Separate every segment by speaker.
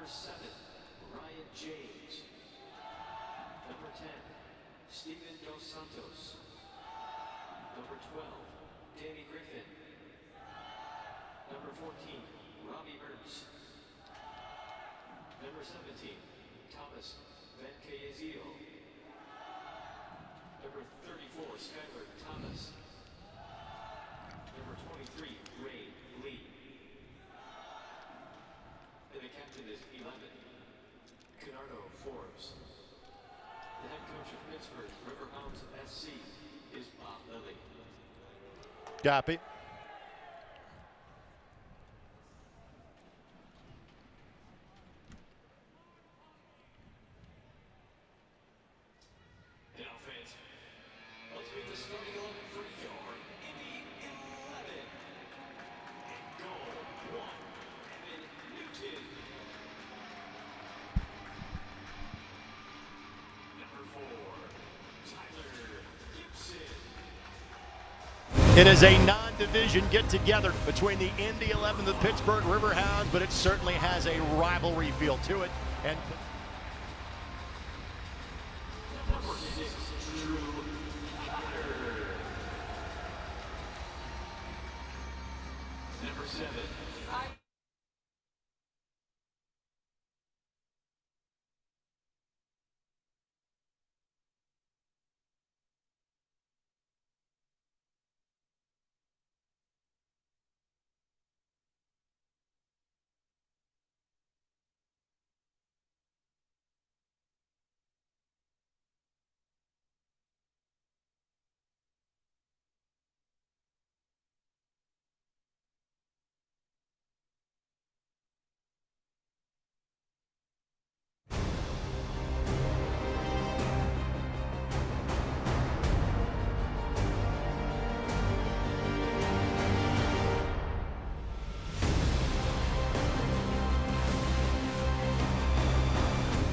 Speaker 1: Number 7, Ryan James. Number 10, Steven Dos Santos. Number 12, Danny Griffin. Number 14, Robbie Mertz. Number 17, Thomas Van Cayezio. Number 34, Skylar Thomas. Number 23, Ray Lee. And the captain is 11, Canardo Forbes. The head coach of Pittsburgh Riverhounds SC is Bob Lilly.
Speaker 2: Copy.
Speaker 1: And now, fans, let's meet the starting 11 for your Indy 11. In goal, 1, Evan Newton. Number 4, Tyler Gibson.
Speaker 2: It is a non-division get-together between the Indy 11 and the Pittsburgh Riverhounds, but it certainly has a rivalry feel to it. And
Speaker 1: Number 6, Drew Potter. Number 7,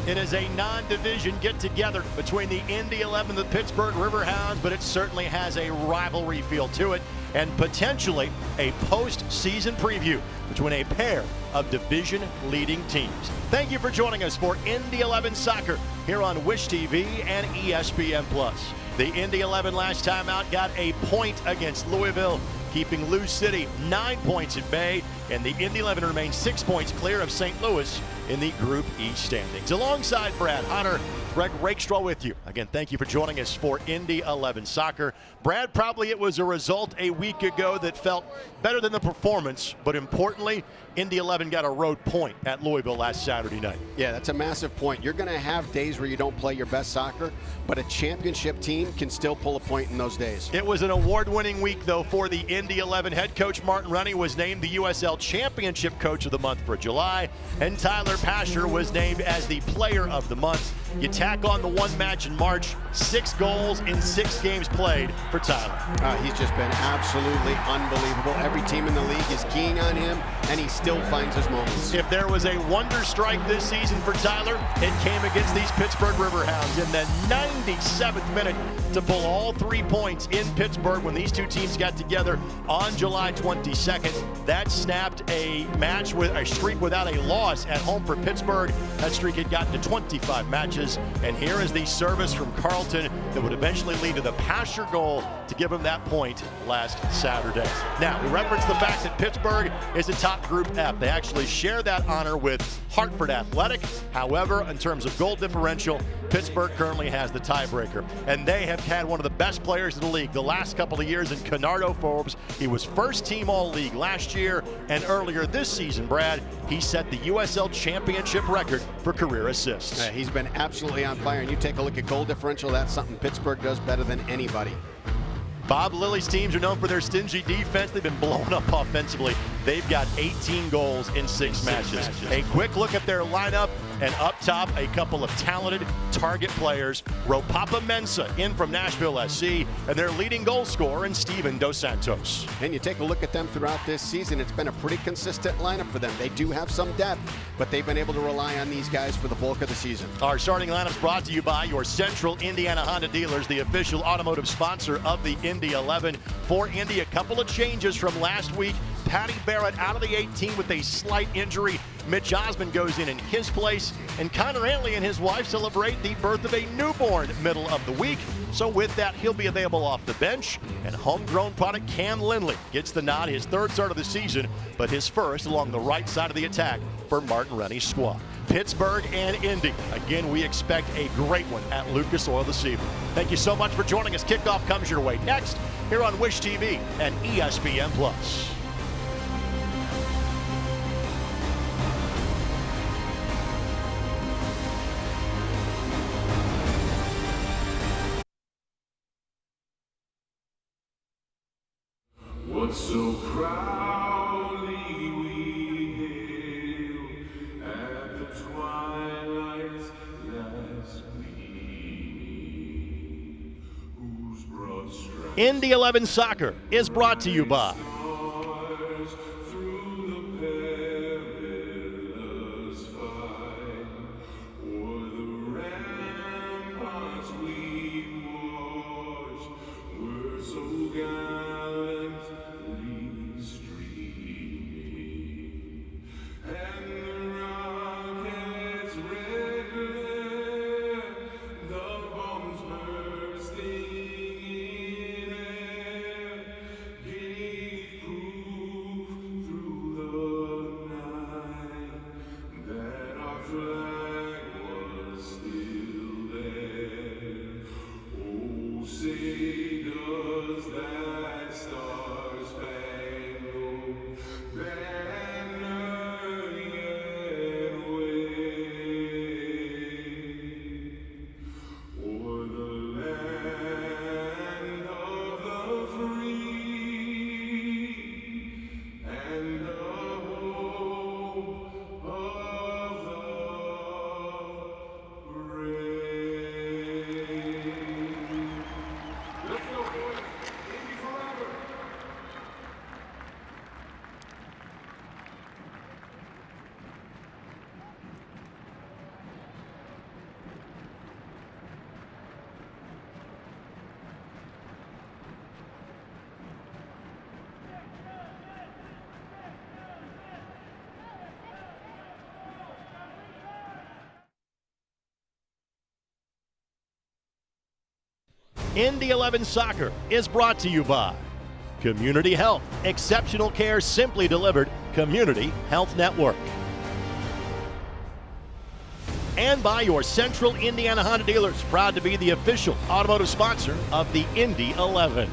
Speaker 2: it is a non-division get-together between the Indy 11 and the Pittsburgh Riverhounds, but it certainly has a rivalry feel to it, and potentially a postseason preview between a pair of division-leading teams. Thank you for joining us for Indy 11 Soccer here on Wish TV and ESPN+. The Indy 11 last time out got a point against Louisville, keeping Lou City 9 points at bay, and the Indy 11 remains 6 points clear of St. Louis in the Group E standings. Alongside Brad Hunter, Greg Rakestraw with you. Again, thank you for joining us for Indy 11 Soccer. Brad, probably it was a result a week ago that felt better than the performance, but importantly, Indy 11 got a road point at Louisville last Saturday night.
Speaker 3: Yeah, that's a massive point. You're going to have days where you don't play your best soccer, but a championship team can still pull a point in those days.
Speaker 2: It was an award-winning week, though, for the Indy 11. Head coach Martin Rennie was named the USL Championship Coach of the Month for July, and Tyler Pasher was named as the Player of the Month. You tack on the one match in March, 6 goals in 6 games played for Tyler.
Speaker 3: He's just been absolutely unbelievable. Every team in the league is keying on him, and he still finds his moments.
Speaker 2: If there was a wonder strike this season for Tyler, it came against these Pittsburgh Riverhounds in the 97th minute to pull all 3 points in Pittsburgh when these two teams got together on July 22nd. That snapped a match with a streak without a loss at home for Pittsburgh. That streak had gotten to 25 matches. And here is the service from Carlton that would eventually lead to the Pasher goal to give him that point last Saturday. Now, we reference the fact that Pittsburgh is a top Group F. They actually share that honor with Hartford Athletic. However, in terms of goal differential, Pittsburgh currently has the tiebreaker. And they have had one of the best players in the league the last couple of years in Canardo Forbes. He was first team All-League last year, and earlier this season, Brad, he set the USL Championship record for career assists.
Speaker 3: He's been absolutely on fire, and you take a look at goal differential, that's something Pittsburgh does better than anybody.
Speaker 2: Bob Lilly's teams are known for their stingy defense. They've been blowing up offensively. They've got 18 goals in 6 matches. A quick look at their lineup, and up top, a couple of talented target players. Ropapa Mensah in from Nashville SC, and their leading goal scorer in Steven Dos Santos.
Speaker 3: And you take a look at them throughout this season, it's been a pretty consistent lineup for them. They do have some depth, but they've been able to rely on these guys for the bulk of the season.
Speaker 2: Our starting lineup is brought to you by your Central Indiana Honda dealers, the official automotive sponsor of the Indy 11. For Indy, a couple of changes from last week. Patty Barrett out of the 18 with a slight injury. Mitch Osmond goes in his place, and Connor Antley and his wife celebrate the birth of a newborn middle of the week. So with that, he'll be available off the bench, and homegrown product Cam Lindley gets the nod, his third start of the season, but his first along the right side of the attack for Martin Rennie's squad. Pittsburgh and Indy. Again, we expect a great one at Lucas Oil this evening. Thank you so much for joining us. Kickoff comes your way next here on Wish TV and ESPN+.
Speaker 4: What so proudly we hail at the twilight's last gleaming, whose broad stripes
Speaker 2: Indy 11 Soccer is brought to you by
Speaker 4: stars through the perilous fight, o'er the ramparts we watched were so gallantly streaming, and the rocket's red glare, the bombs bursting in air, gave proof through the night that our flag was still there. Oh, say does that star-spangled banner yet wave o'er the land of the free and the hope of the brave. Let's go, boys. Indy forever.
Speaker 2: Indy 11 Soccer is brought to you by Community Health, exceptional care simply delivered, Community Health Network. And by your Central Indiana Honda dealers, proud to be the official automotive sponsor of the Indy 11.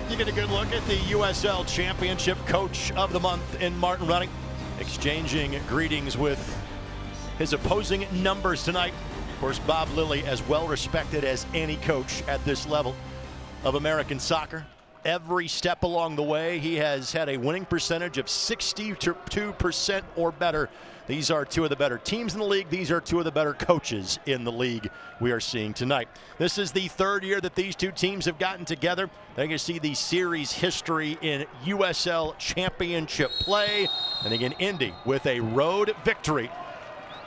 Speaker 2: You get a good look at the USL Championship Coach of the Month in Martin Rennie, exchanging greetings with his opposing numbers tonight. Of course, Bob Lilly, as well respected as any coach at this level of American soccer. Every step along the way, he has had a winning percentage of 62% or better. These are two of the better teams in the league. These are two of the better coaches in the league we are seeing tonight. This is the third year that these two teams have gotten together. They're going to see the series history in USL Championship play. And again, Indy with a road victory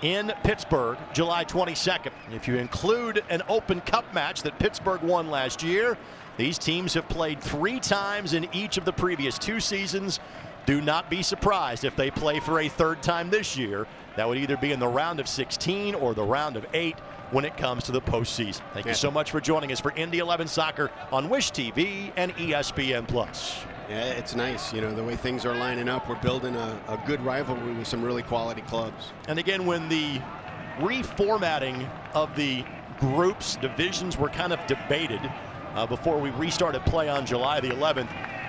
Speaker 2: in Pittsburgh, July 22nd. If you include an Open Cup match that Pittsburgh won last year, these teams have played 3 times in each of the previous 2 seasons. Do not be surprised if they play for a third time this year. That would either be in the round of 16 or the round of 8 when it comes to the postseason. Thank you so much for joining us for Indy 11 Soccer on Wish TV and ESPN+.
Speaker 3: Yeah, it's nice. You know, the way things are lining up, we're building a good rivalry with some really quality clubs.
Speaker 2: And again, when the reformatting of the groups, divisions were kind of debated before we restarted play on July the 11th,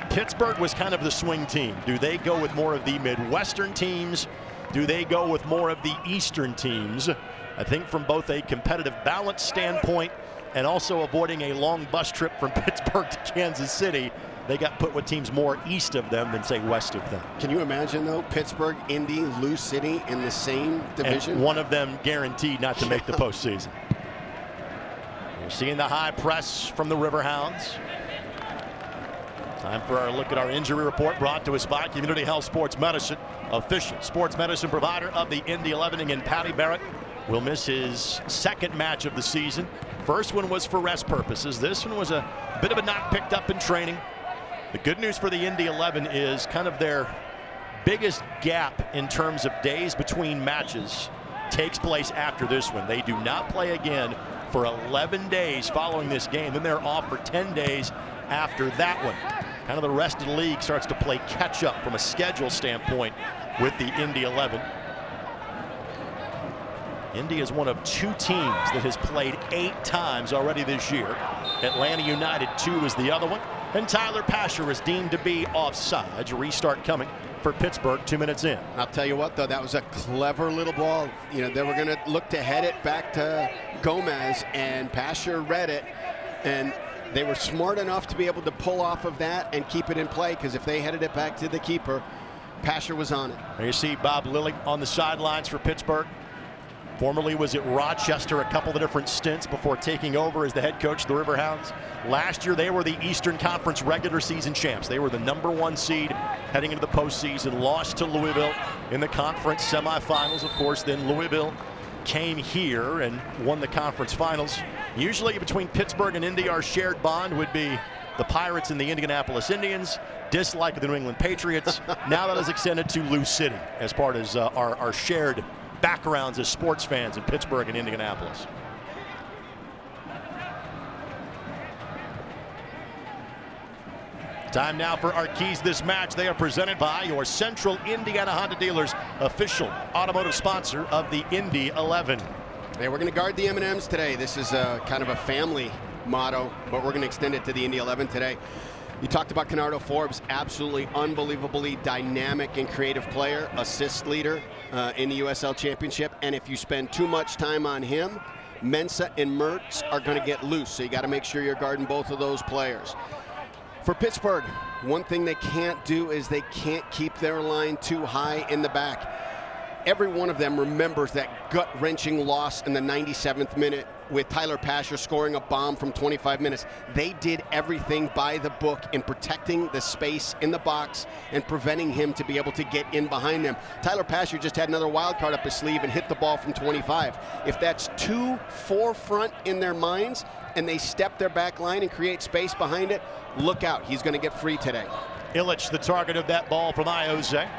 Speaker 2: Pittsburgh was kind of the swing team. Do they go with more of the Midwestern teams? Do they go with more of the Eastern teams? I think from both a competitive balance standpoint and also avoiding a long bus trip from Pittsburgh to Kansas City, they got put with teams more east of them than, say, west of them.
Speaker 3: Can you imagine, though, Pittsburgh, Indy, Lou City in the same division?
Speaker 2: And one of them guaranteed not to make the postseason. You're seeing the high press from the Riverhounds. Time for our look at our injury report, brought to us by Community Health Sports Medicine, official sports medicine provider of the Indy 11. And Patty Barrett will miss his second match of the season. First one was for rest purposes. This one was a bit of a knock picked up in training. The good news for the Indy 11 is kind of their biggest gap in terms of days between matches takes place after this one. They do not play again for 11 days following this game. Then they're off for 10 days after that one. Kind of the rest of the league starts to play catch up from a schedule standpoint with the Indy 11. Indy is one of 2 teams that has played 8 times already this year. Atlanta United 2 is the other one. And Tyler Pasher is deemed to be offsides. Restart coming for Pittsburgh 2 minutes in.
Speaker 3: I'll tell you what, though, that was a clever little ball. You know, they were going to look to head it back to Gomez, and Pasher read it, and they were smart enough to be able to pull off of that and keep it in play, because if they headed it back to the keeper, Pasher was on it.
Speaker 2: There you see Bob Lilly on the sidelines for Pittsburgh. Formerly was at Rochester a couple of different stints before taking over as the head coach of the Riverhounds. Last year they were the Eastern Conference regular season champs. They were the #1 seed heading into the postseason, lost to Louisville in the conference semifinals. Of course, then Louisville came here and won the conference finals. Usually between Pittsburgh and Indy, our shared bond would be the Pirates and the Indianapolis Indians, dislike of the New England Patriots. Now that is extended to Lou City as part of our shared backgrounds as sports fans in Pittsburgh and Indianapolis. Time now for our keys this match. They are presented by your Central Indiana Honda dealers, official automotive sponsor of the Indy 11.
Speaker 3: Hey, we're going to guard the M&Ms today. This is kind of a family motto, but we're going to extend it to the Indy 11 today. You talked about Kennardo Forbes, absolutely unbelievably dynamic and creative player, assist leader in the USL Championship. And if you spend too much time on him, Mensah and Mertz are going to get loose. So you got to make sure you're guarding both of those players. For Pittsburgh, one thing they can't do is they can't keep their line too high in the back. Every one of them remembers that gut-wrenching loss in the 97th minute with Tyler Pasher scoring a bomb from 25 minutes. They did everything by the book in protecting the space in the box and preventing him to be able to get in behind them. Tyler Pasher just had another wild card up his sleeve and hit the ball from 25. If that's too forefront in their minds and they step their back line and create space behind it, look out. He's going to get free today.
Speaker 2: Illich, the target of that ball from Iose.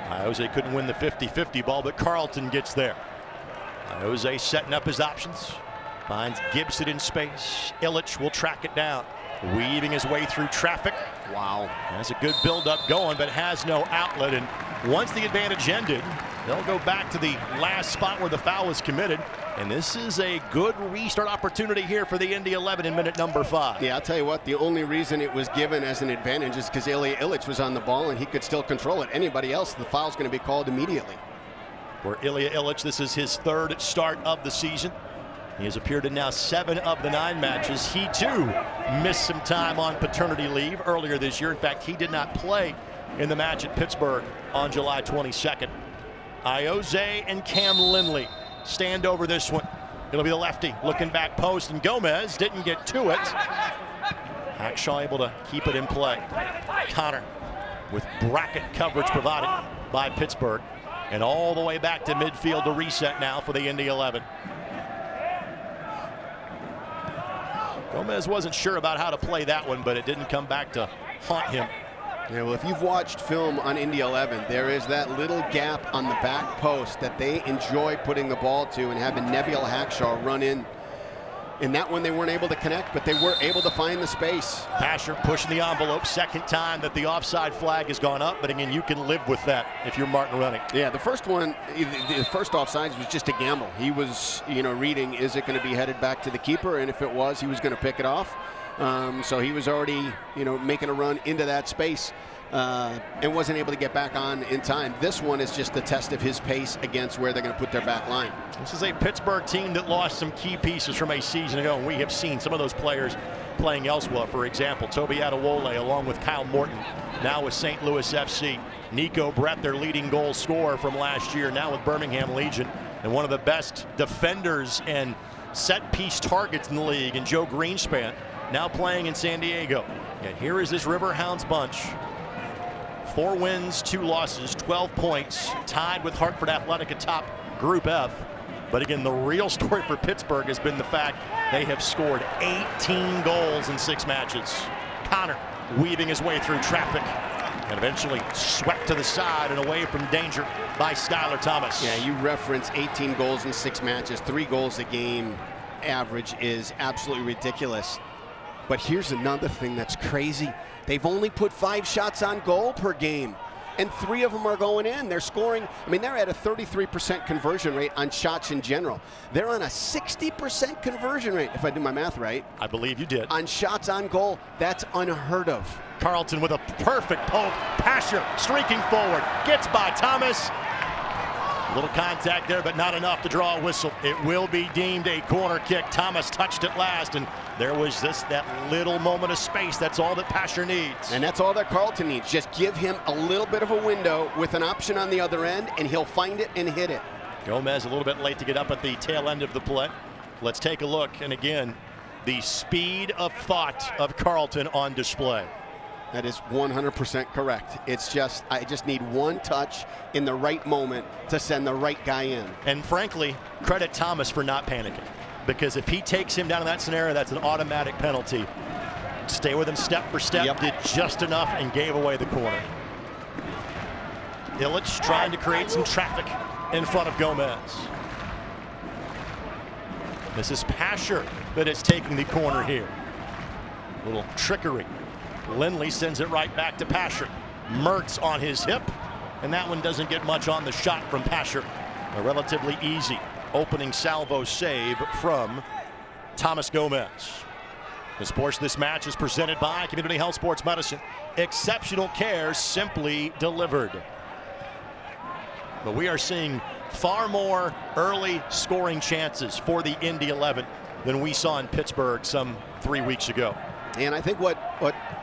Speaker 2: Iose couldn't win the 50-50 ball, but Carlton gets there. Iose setting up his options. Finds Gibson in space. Illich will track it down. Weaving his way through traffic. Wow. Has a good build-up going, but has no outlet. And once the advantage ended, they'll go back to the last spot where the foul was committed. And this is a good restart opportunity here for the Indy 11 in minute number 5.
Speaker 3: Yeah, I'll tell you what, the only reason it was given as an advantage is because Ilya Illich was on the ball and he could still control it. Anybody else, the foul's going to be called immediately.
Speaker 2: For Ilya Illich, this is his 3rd start of the season. He has appeared in now 7 of the 9 matches. He too missed some time on paternity leave earlier this year. In fact, he did not play in the match at Pittsburgh on July 22nd. Iose and Cam Lindley stand over this one. It'll be the lefty looking back post, and Gomez didn't get to it. Hackshaw able to keep it in play. Connor with bracket coverage provided by Pittsburgh, and all the way back to midfield to reset now for the Indy 11. Gomez wasn't sure about how to play that one, but it didn't come back to haunt him.
Speaker 3: Yeah, well, if you've watched film on Indy 11, there is that little gap on the back post that they enjoy putting the ball to and having Neviel Hackshaw run in. In that one, they weren't able to connect, but they were able to find the space.
Speaker 2: Pasher pushing the envelope. 2nd time that the offside flag has gone up, but again, you can live with that if you're Martin Running.
Speaker 3: Yeah, the first one, the first offsides was just a gamble. He was, reading, is it going to be headed back to the keeper? And if it was, he was going to pick it off. So he was already, making a run into that space and wasn't able to get back on in time. This one is just the test of his pace against where they're going to put their back line.
Speaker 2: This is a Pittsburgh team that lost some key pieces from a season ago, and we have seen some of those players playing elsewhere. For example, Toby Adewole along with Kyle Morton, now with St. Louis FC. Nico Brett, their leading goal scorer from last year, now with Birmingham Legion, and one of the best defenders and set-piece targets in the league, and Joe Greenspan, now playing in San Diego. And here is this Riverhounds bunch. 4 wins, 2 losses, 12 points, tied with Hartford Athletic atop Group F. But again, the real story for Pittsburgh has been the fact they have scored 18 goals in 6 matches. Connor weaving his way through traffic and eventually swept to the side and away from danger by Skylar Thomas.
Speaker 3: Yeah, you reference 18 goals in 6 matches. 3 goals a game average is absolutely ridiculous. But here's another thing that's crazy. They've only put 5 shots on goal per game, and 3 of them are going in. They're scoring. I mean, they're at a 33% conversion rate on shots in general. They're on a 60% conversion rate, if I do my math right.
Speaker 2: I believe you did.
Speaker 3: On shots on goal. That's unheard of.
Speaker 2: Carlton with a perfect poke. Pasher streaking forward. Gets by Thomas. Little contact there, but not enough to draw a whistle. It will be deemed a corner kick. Thomas touched it last, and there was that little moment of space. That's all that Pasher needs.
Speaker 3: And that's all that Carlton needs. Just give him a little bit of a window with an option on the other end, and he'll find it and hit it.
Speaker 2: Gomez a little bit late to get up at the tail end of the play. Let's take a look, and again, the speed of thought of Carlton on display.
Speaker 3: That is 100% correct. It's just, I just need one touch in the right moment to send the right guy in.
Speaker 2: And frankly, credit Thomas for not panicking, because if he takes him down in that scenario, that's an automatic penalty. Stay with him step for step,
Speaker 3: Yep.
Speaker 2: did just enough and gave away the corner. Illich trying to create some traffic in front of Gomez. This is Pasher that is taking the corner here. Little trickery. Lindley sends it right back to Pasher. Mertz on his hip, and that one doesn't get much on the shot from Pasher. A relatively easy opening salvo save from Thomas Gomez. This portion of this match is presented by Community Health Sports Medicine. Exceptional care simply delivered. But we are seeing far more early scoring chances for the Indy 11 than we saw in Pittsburgh some 3 weeks ago.
Speaker 3: And I think what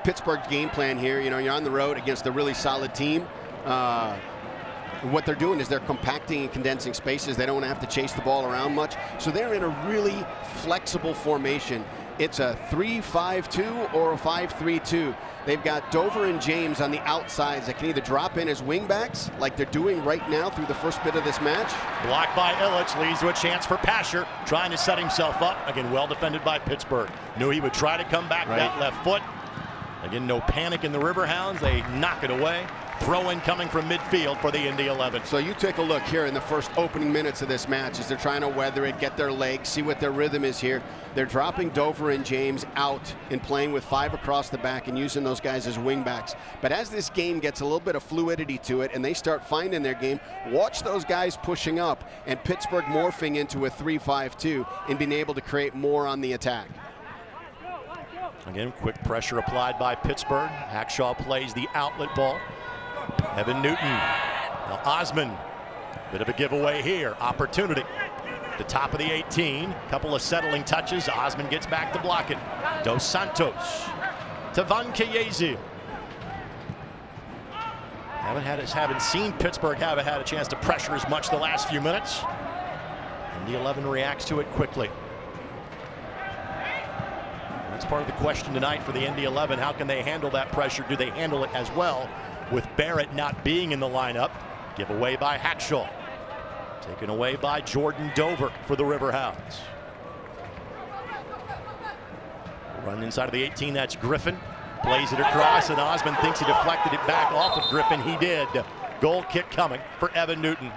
Speaker 3: Pittsburgh's game plan here, you know, you're on the road against a really solid team. What they're doing is they're compacting and condensing spaces. They don't have to chase the ball around much. So they're in a really flexible formation. It's a 3-5-2 or a 5-3-2. They've got Dover and James on the outsides that can either drop in as wingbacks, like they're doing right now through the first bit of this match.
Speaker 2: Blocked by Illich, leads to a chance for Pasher, trying to set himself up. Again, well defended by Pittsburgh. Knew he would try to come back that left foot. Again, no panic in the Riverhounds. They knock it away. Throw in coming from midfield for the Indy 11.
Speaker 3: So you take a look here in the first opening minutes of this match as they're trying to weather it, get their legs, see what their rhythm is here. They're dropping Dover and James out and playing with 5 across the back and using those guys as wingbacks. But as this game gets a little bit of fluidity to it and they start finding their game, watch those guys pushing up and Pittsburgh morphing into a 3-5-2 and being able to create more on the attack.
Speaker 2: Again, quick pressure applied by Pittsburgh. Hackshaw plays the outlet ball. Evan Newton. Now Osman. Bit of a giveaway here. Opportunity. The top of the 18. Couple of settling touches. Osman gets back to block it. Dos Santos to Van Kayezi. Haven't seen Pittsburgh haven't had a chance to pressure as much the last few minutes. And the 11 reacts to it quickly. That's part of the question tonight for the Indy 11. How can they handle that pressure? Do they handle it as well with Barrett not being in the lineup? Give away by Hackshaw. Taken away by Jordan Dover for the Riverhounds. Run inside of the 18, that's Griffin. Plays it across, and Osman thinks he deflected it back off of Griffin. He did. Goal kick coming for Evan Newton.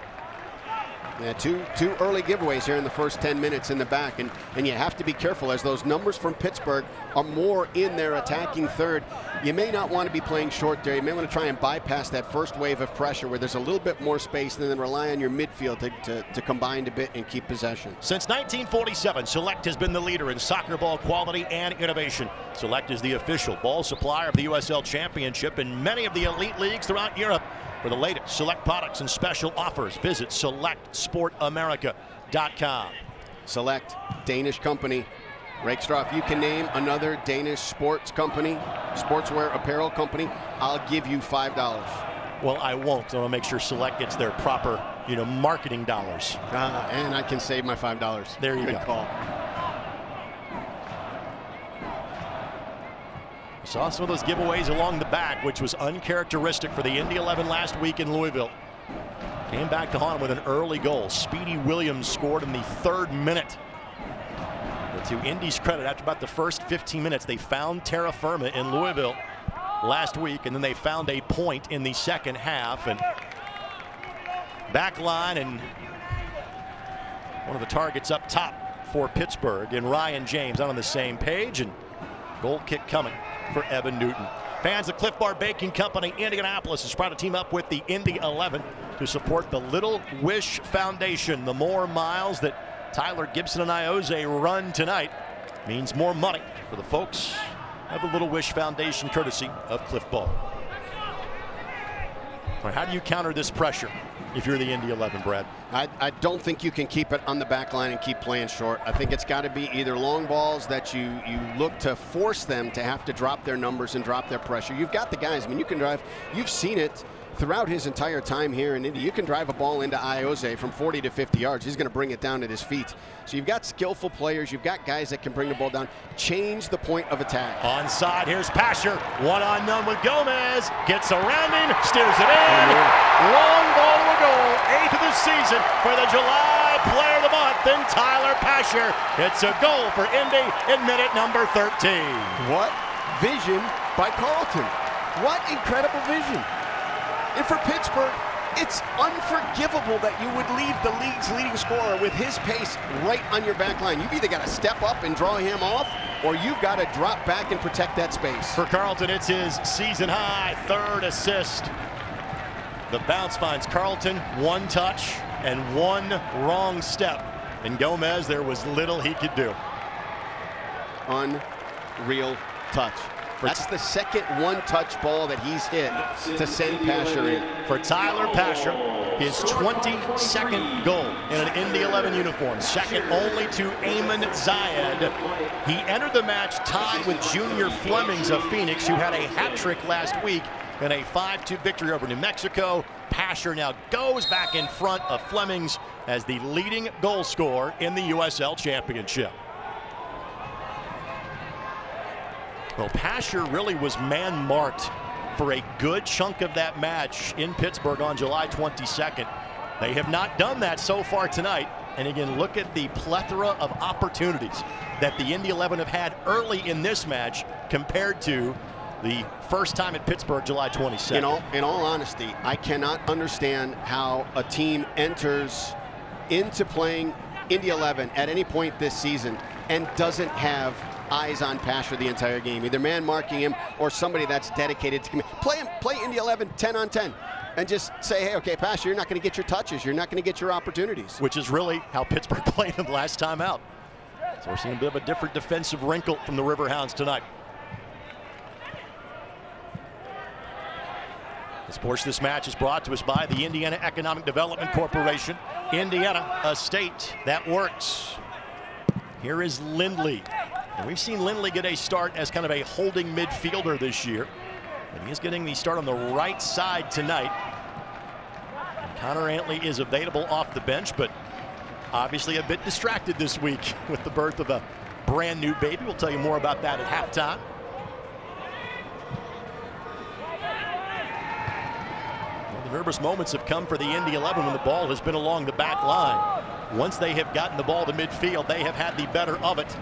Speaker 3: Yeah, two early giveaways here in the first 10 minutes in the back, and you have to be careful as those numbers from Pittsburgh are more in their attacking third. You may not want to be playing short there. You may want to try and bypass that first wave of pressure where there's a little bit more space and then rely on your midfield to combine a bit and keep possession.
Speaker 2: Since 1947, Select has been the leader in soccer ball quality and innovation. Select is the official ball supplier of the USL Championship and many of the elite leagues throughout Europe. For the latest Select products and special offers, visit SelectSportAmerica.com.
Speaker 3: Select, Danish company. Rakestraw, if you can name another Danish sports company, sportswear apparel company, I'll give you $5.
Speaker 2: Well, I won't. I want to make sure Select gets their proper, marketing dollars.
Speaker 3: And I can save my $5.
Speaker 2: There you go.
Speaker 3: Good call.
Speaker 2: Saw some of those giveaways along the back, which was uncharacteristic for the Indy 11 last week in Louisville. Came back to haunt with an early goal. Speedy Williams scored in the 3rd minute. But To Indy's credit, after about the first 15 minutes, they found terra firma in Louisville last week, and then they found a point in the second half. And back line and one of the targets up top for Pittsburgh, and Ryan James not on the same page, and goal kick coming for Evan Newton. Fans of Cliff Bar Baking Company, Indianapolis, is proud to team up with the Indy 11 to support the Little Wish Foundation. The more miles that Tyler Gibson and Iose run tonight means more money for the folks of the Little Wish Foundation, courtesy of Cliff Bar. How do you counter this pressure if you're the Indy 11, Brad?
Speaker 3: I don't think you can keep it on the back line and keep playing short. I think it's got to be either long balls that you look to force them to have to drop their numbers and drop their pressure. You've got the guys. I mean, you can drive. You've seen it throughout his entire time here in Indy. You can drive a ball into Iose from 40 to 50 yards. He's going to bring it down at his feet. So you've got skillful players. You've got guys that can bring the ball down. Change the point of attack.
Speaker 2: Onside, here's Pasher. One-on-none with Gomez. Gets around him, steers it in. Long ball to a goal. 8th of the season for the July Player of the Month. And Tyler Pasher. It's a goal for Indy in minute number 13.
Speaker 3: What vision by Carlton. What incredible vision. And for Pittsburgh, it's unforgivable that you would leave the league's leading scorer with his pace right on your back line. You've either got to step up and draw him off, or you've got to drop back and protect that space.
Speaker 2: For Carlton, it's his season high 3rd assist. The bounce finds Carlton, 1 touch and 1 wrong step. And Gomez, there was little he could do.
Speaker 3: Unreal touch. That's the second one-touch ball that he's hit to send Pasher in.
Speaker 2: For Tyler Pasher, his 22nd goal in an Indy 11 uniform, second only to Eamon Zayed. He entered the match tied with Junior Flemings of Phoenix, who had a hat trick last week in a 5-2 victory over New Mexico. Pasher now goes back in front of Flemings as the leading goal scorer in the USL Championship. Well, Pasher really was man-marked for a good chunk of that match in Pittsburgh on July 22nd. They have not done that so far tonight. And again, look at the plethora of opportunities that the Indy 11 have had early in this match compared to the first time at Pittsburgh, July 22nd.
Speaker 3: In all honesty, I cannot understand how a team enters into playing Indy 11 at any point this season and doesn't have eyes on Pasher the entire game, either man marking him or somebody that's dedicated to play Indy 11 10 on 10 and just say, hey, okay, Pasher, you're not going to get your touches, you're not going to get your opportunities.
Speaker 2: Which is really how Pittsburgh played him last time out. So we're seeing a bit of a different defensive wrinkle from the Riverhounds tonight. This portion of this match is brought to us by the Indiana Economic Development Corporation. Indiana, a state that works. Here is Lindley. And we've seen Lindley get a start as kind of a holding midfielder this year. And he is getting the start on the right side tonight. And Connor Antley is available off the bench, but obviously a bit distracted this week with the birth of a brand new baby. We'll tell you more about that at halftime. Well, the nervous moments have come for the Indy 11 when the ball has been along the back line. Once they have gotten the ball to midfield, they have had the better of it,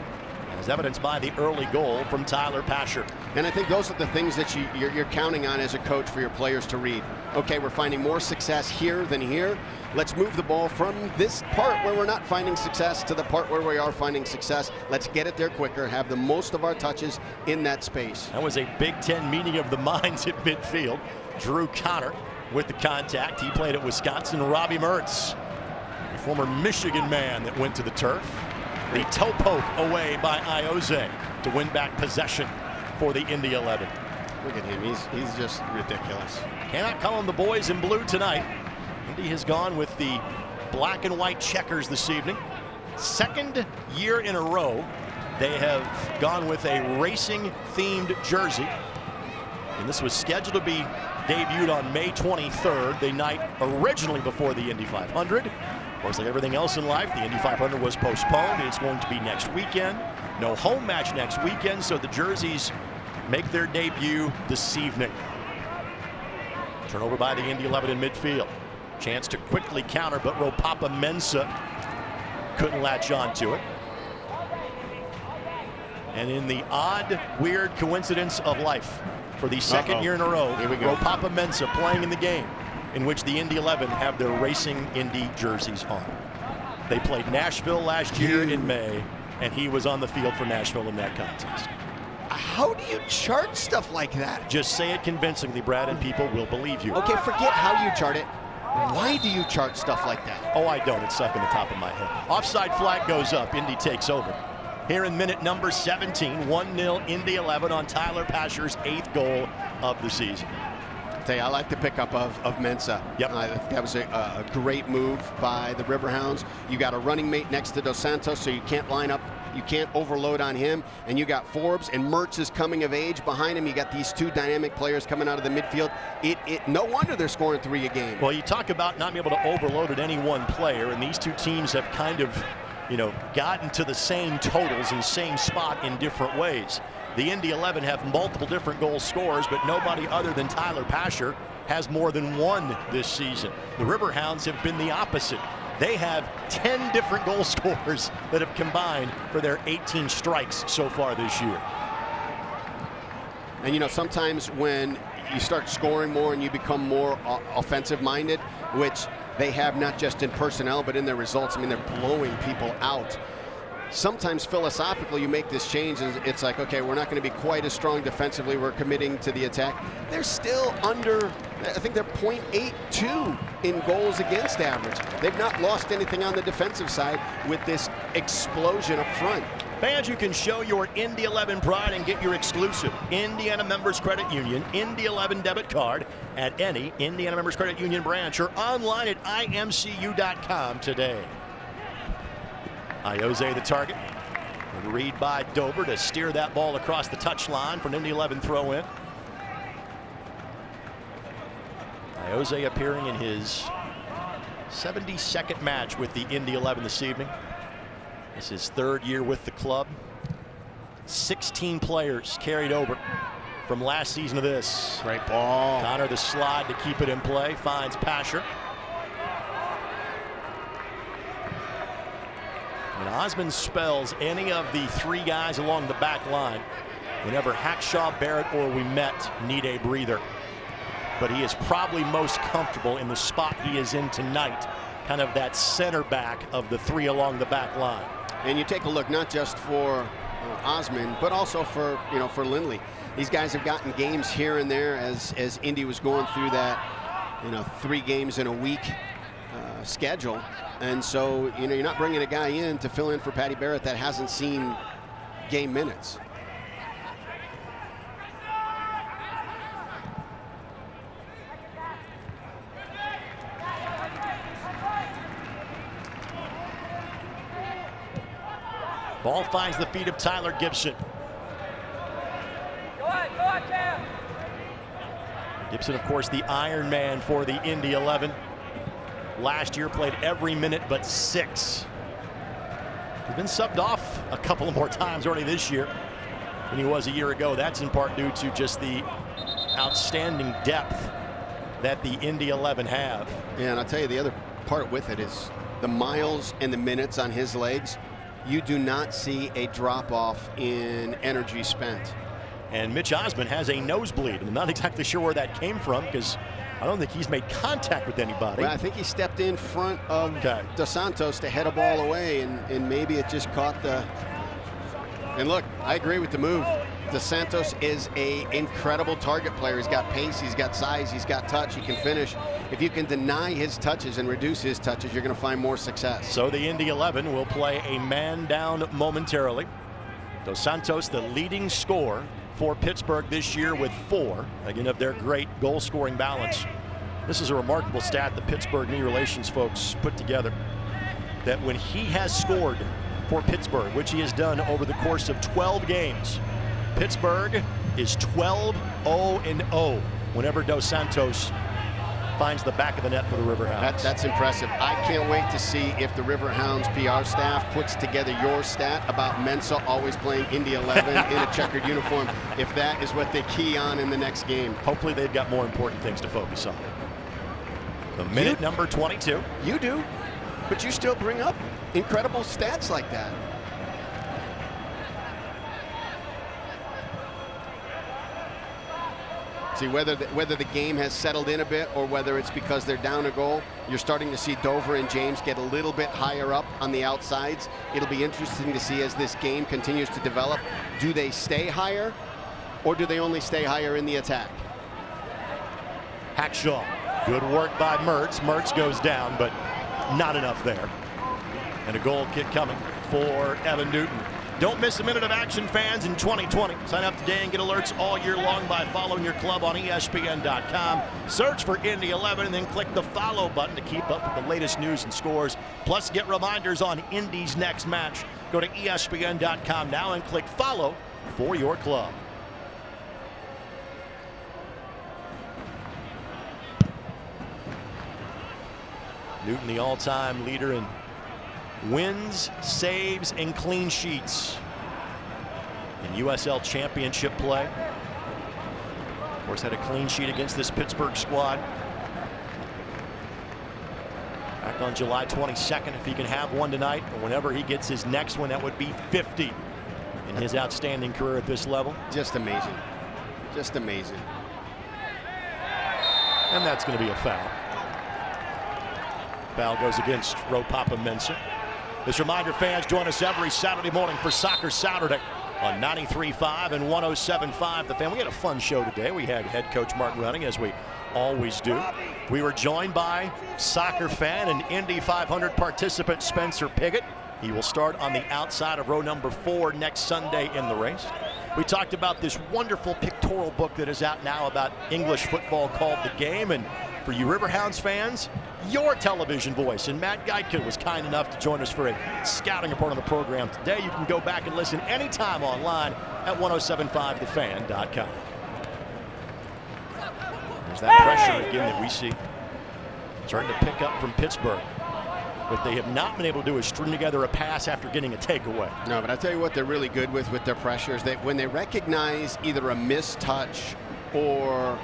Speaker 2: as evidenced by the early goal from Tyler Pasher.
Speaker 3: And I think those are the things that you're counting on as a coach for your players to read. Okay, we're finding more success here than here. Let's move the ball from this part where we're not finding success to the part where we are finding success. Let's get it there quicker, have the most of our touches in that space.
Speaker 2: That was a Big Ten meeting of the minds at midfield. Drew Connor with the contact. He played at Wisconsin. Robbie Mertz, a former Michigan man that went to the turf. The toe poke away by Iose to win back possession for the Indy 11.
Speaker 3: Look at him, he's just ridiculous.
Speaker 2: Cannot call him the boys in blue tonight. Indy has gone with the black and white checkers this evening. Second year in a row, they have gone with a racing-themed jersey. And this was scheduled to be debuted on May 23rd, the night originally before the Indy 500. Of course, like everything else in life, the Indy 500 was postponed. It's going to be next weekend. No home match next weekend, so the jerseys make their debut this evening. Turnover by the Indy 11 in midfield. Chance to quickly counter, but Ropapa Mensah couldn't latch on to it. And in the odd, weird coincidence of life, for the second year in a row,
Speaker 3: Here we go.
Speaker 2: Papa Mensah playing in the game in which the Indy 11 have their Racing Indy jerseys on. They played Nashville last year in May, and he was on the field for Nashville in that contest.
Speaker 3: How do you chart stuff like that?
Speaker 2: Just say it convincingly, Brad, and people will believe you.
Speaker 3: Okay, forget how you chart it. Why do you chart stuff like that?
Speaker 2: Oh, I don't. It's stuck in the top of my head. Offside flag goes up. Indy takes over. Here in minute number 17, 1-0 Indy 11 on Tyler Pasher's 8th goal of the season.
Speaker 3: I tell you, I like the pickup of Mensah.
Speaker 2: Yep.
Speaker 3: That was a great move by the Riverhounds. You got a running mate next to Dos Santos, so you can't line up. You can't overload on him. And you got Forbes, and Mertz is coming of age behind him. You got these two dynamic players coming out of the midfield. No wonder they're scoring 3 a game.
Speaker 2: Well, you talk about not being able to overload at any one player, and these two teams have kind of, gotten to the same totals and same spot in different ways. The Indy 11 have multiple different goal scorers, but nobody other than Tyler Pasher has more than one this season. The Riverhounds have been the opposite. They have 10 different goal scorers that have combined for their 18 strikes so far this year.
Speaker 3: And sometimes when you start scoring more and you become more offensive minded, which they have not just in personnel but in their results. I mean, they're blowing people out. Sometimes philosophically you make this change and it's like, okay, we're not going to be quite as strong defensively. We're committing to the attack. They're still under, I think they're .82 in goals against average. They've not lost anything on the defensive side with this explosion up front.
Speaker 2: Fans, you can show your Indy 11 pride and get your exclusive Indiana Members Credit Union Indy 11 debit card at any Indiana Members Credit Union branch or online at imcu.com today. Iose the target. Good read by Dober to steer that ball across the touchline for an Indy 11 throw in. Iose appearing in his 72nd match with the Indy 11 this evening. This is his 3rd year with the club. 16 players carried over from last season to this.
Speaker 3: Great ball.
Speaker 2: Connor the slide to keep it in play. Finds Pasher. And Osmond spells any of the 3 guys along the back line whenever Hackshaw, Barrett, or Ouimet need a breather. But he is probably most comfortable in the spot he is in tonight, kind of that center back of the 3 along the back line.
Speaker 3: And you take a look not just for Osmond, but also for for Lindley. These guys have gotten games here and there as Indy was going through that 3 games in a week schedule, and so you're not bringing a guy in to fill in for Patty Barrett that hasn't seen game minutes.
Speaker 2: Ball finds the feet of Tyler Gibson.
Speaker 5: Go on, Cam.
Speaker 2: Gibson, of course, the Iron Man for the Indy 11. Last year played every minute but 6. He's been subbed off a couple of more times already this year than he was a year ago. That's in part due to just the outstanding depth that the Indy 11 have.
Speaker 3: Yeah, and I'll tell you the other part with it is the miles and the minutes on his legs. You do not see a drop-off in energy spent.
Speaker 2: And Mitch Osmond has a nosebleed. I'm not exactly sure where that came from because I don't think he's made contact with anybody.
Speaker 3: Well, I think he stepped in front of Dos Santos to head a ball away, and maybe it just caught the... And look, I agree with the move. Dos Santos is an incredible target player. He's got pace, he's got size, he's got touch, he can finish. If you can deny his touches and reduce his touches, you're going to find more success.
Speaker 2: So the Indy 11 will play a man down momentarily. Dos Santos, the leading scorer for Pittsburgh this year with 4, again, of their great goal scoring balance. This is a remarkable stat the Pittsburgh Media Relations folks put together, that when he has scored for Pittsburgh, which he has done over the course of 12 games, Pittsburgh is 12-0-0 whenever Dos Santos finds the back of the net for the Riverhounds.
Speaker 3: That's impressive. I can't wait to see if the Riverhounds PR staff puts together your stat about Mensah always playing Indy 11 in a checkered uniform, if that is what they key on in the next game.
Speaker 2: Hopefully they've got more important things to focus on. The minute number 22.
Speaker 3: You do, but you still bring up incredible stats like that. See, whether the game has settled in a bit or whether it's because they're down a goal, you're starting to see Dover and James get a little bit higher up on the outsides. It'll be interesting to see as this game continues to develop. Do they stay higher, or do they only stay higher in the attack?
Speaker 2: Hackshaw, good work by Mertz. Mertz goes down, but not enough there. And a goal kick coming for Evan Newton. Don't miss a minute of action, fans, in 2020. Sign up today and get alerts all year long by following your club on ESPN.com. Search for Indy 11 and then click the follow button to keep up with the latest news and scores. Plus, get reminders on Indy's next match. Go to ESPN.com now and click follow for your club. Newton, the all-time leader in wins, saves, and clean sheets in USL Championship play. Of course, had a clean sheet against this Pittsburgh squad back on July 22nd. If he can have one tonight, or whenever he gets his next one, that would be 50 in his outstanding career at this level. Just amazing. Just amazing. And that's going to be a foul. Foul goes against Ropapa-Mensah. This reminder, fans, join us every Saturday morning for Soccer Saturday on 93.5 and 107.5 The Fan. We had a fun show today. We had head coach Mark running, as we always do. We were joined by soccer fan and Indy 500 participant Spencer Piggott. He will start on the outside of row number 4 next Sunday in the race. We talked about this wonderful pictorial book that is out now about English football called The Game. And for you Riverhounds fans, your television voice. And Matt Geitka was kind enough to join us for a scouting report on the program today. You can go back and listen anytime online at 1075thefan.com. There's that pressure again that we see starting to pick up from Pittsburgh. What they have not been able to do is string together a pass after getting a takeaway.
Speaker 3: No, but I tell you what they're really good with their pressures. That when they recognize either a missed touch or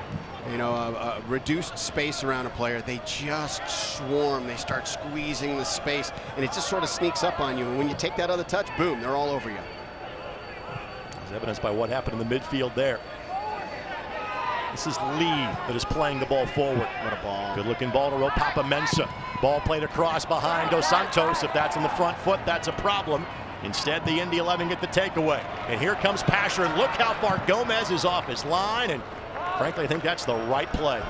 Speaker 3: a reduced space around a player, they just swarm. They start squeezing the space, and it just sort of sneaks up on you. And when you take that other touch, boom, they're all over you.
Speaker 2: As evidenced by what happened in the midfield there. This is Lee that is playing the ball forward. What a ball. Good-looking ball to Ropapa-Mensah. Ball played across behind Dos Santos. If that's in the front foot, that's a problem. Instead, the Indy 11 get the takeaway. And here comes Pasher, and look how far Gomez is off his line. And frankly, I think that's the right play.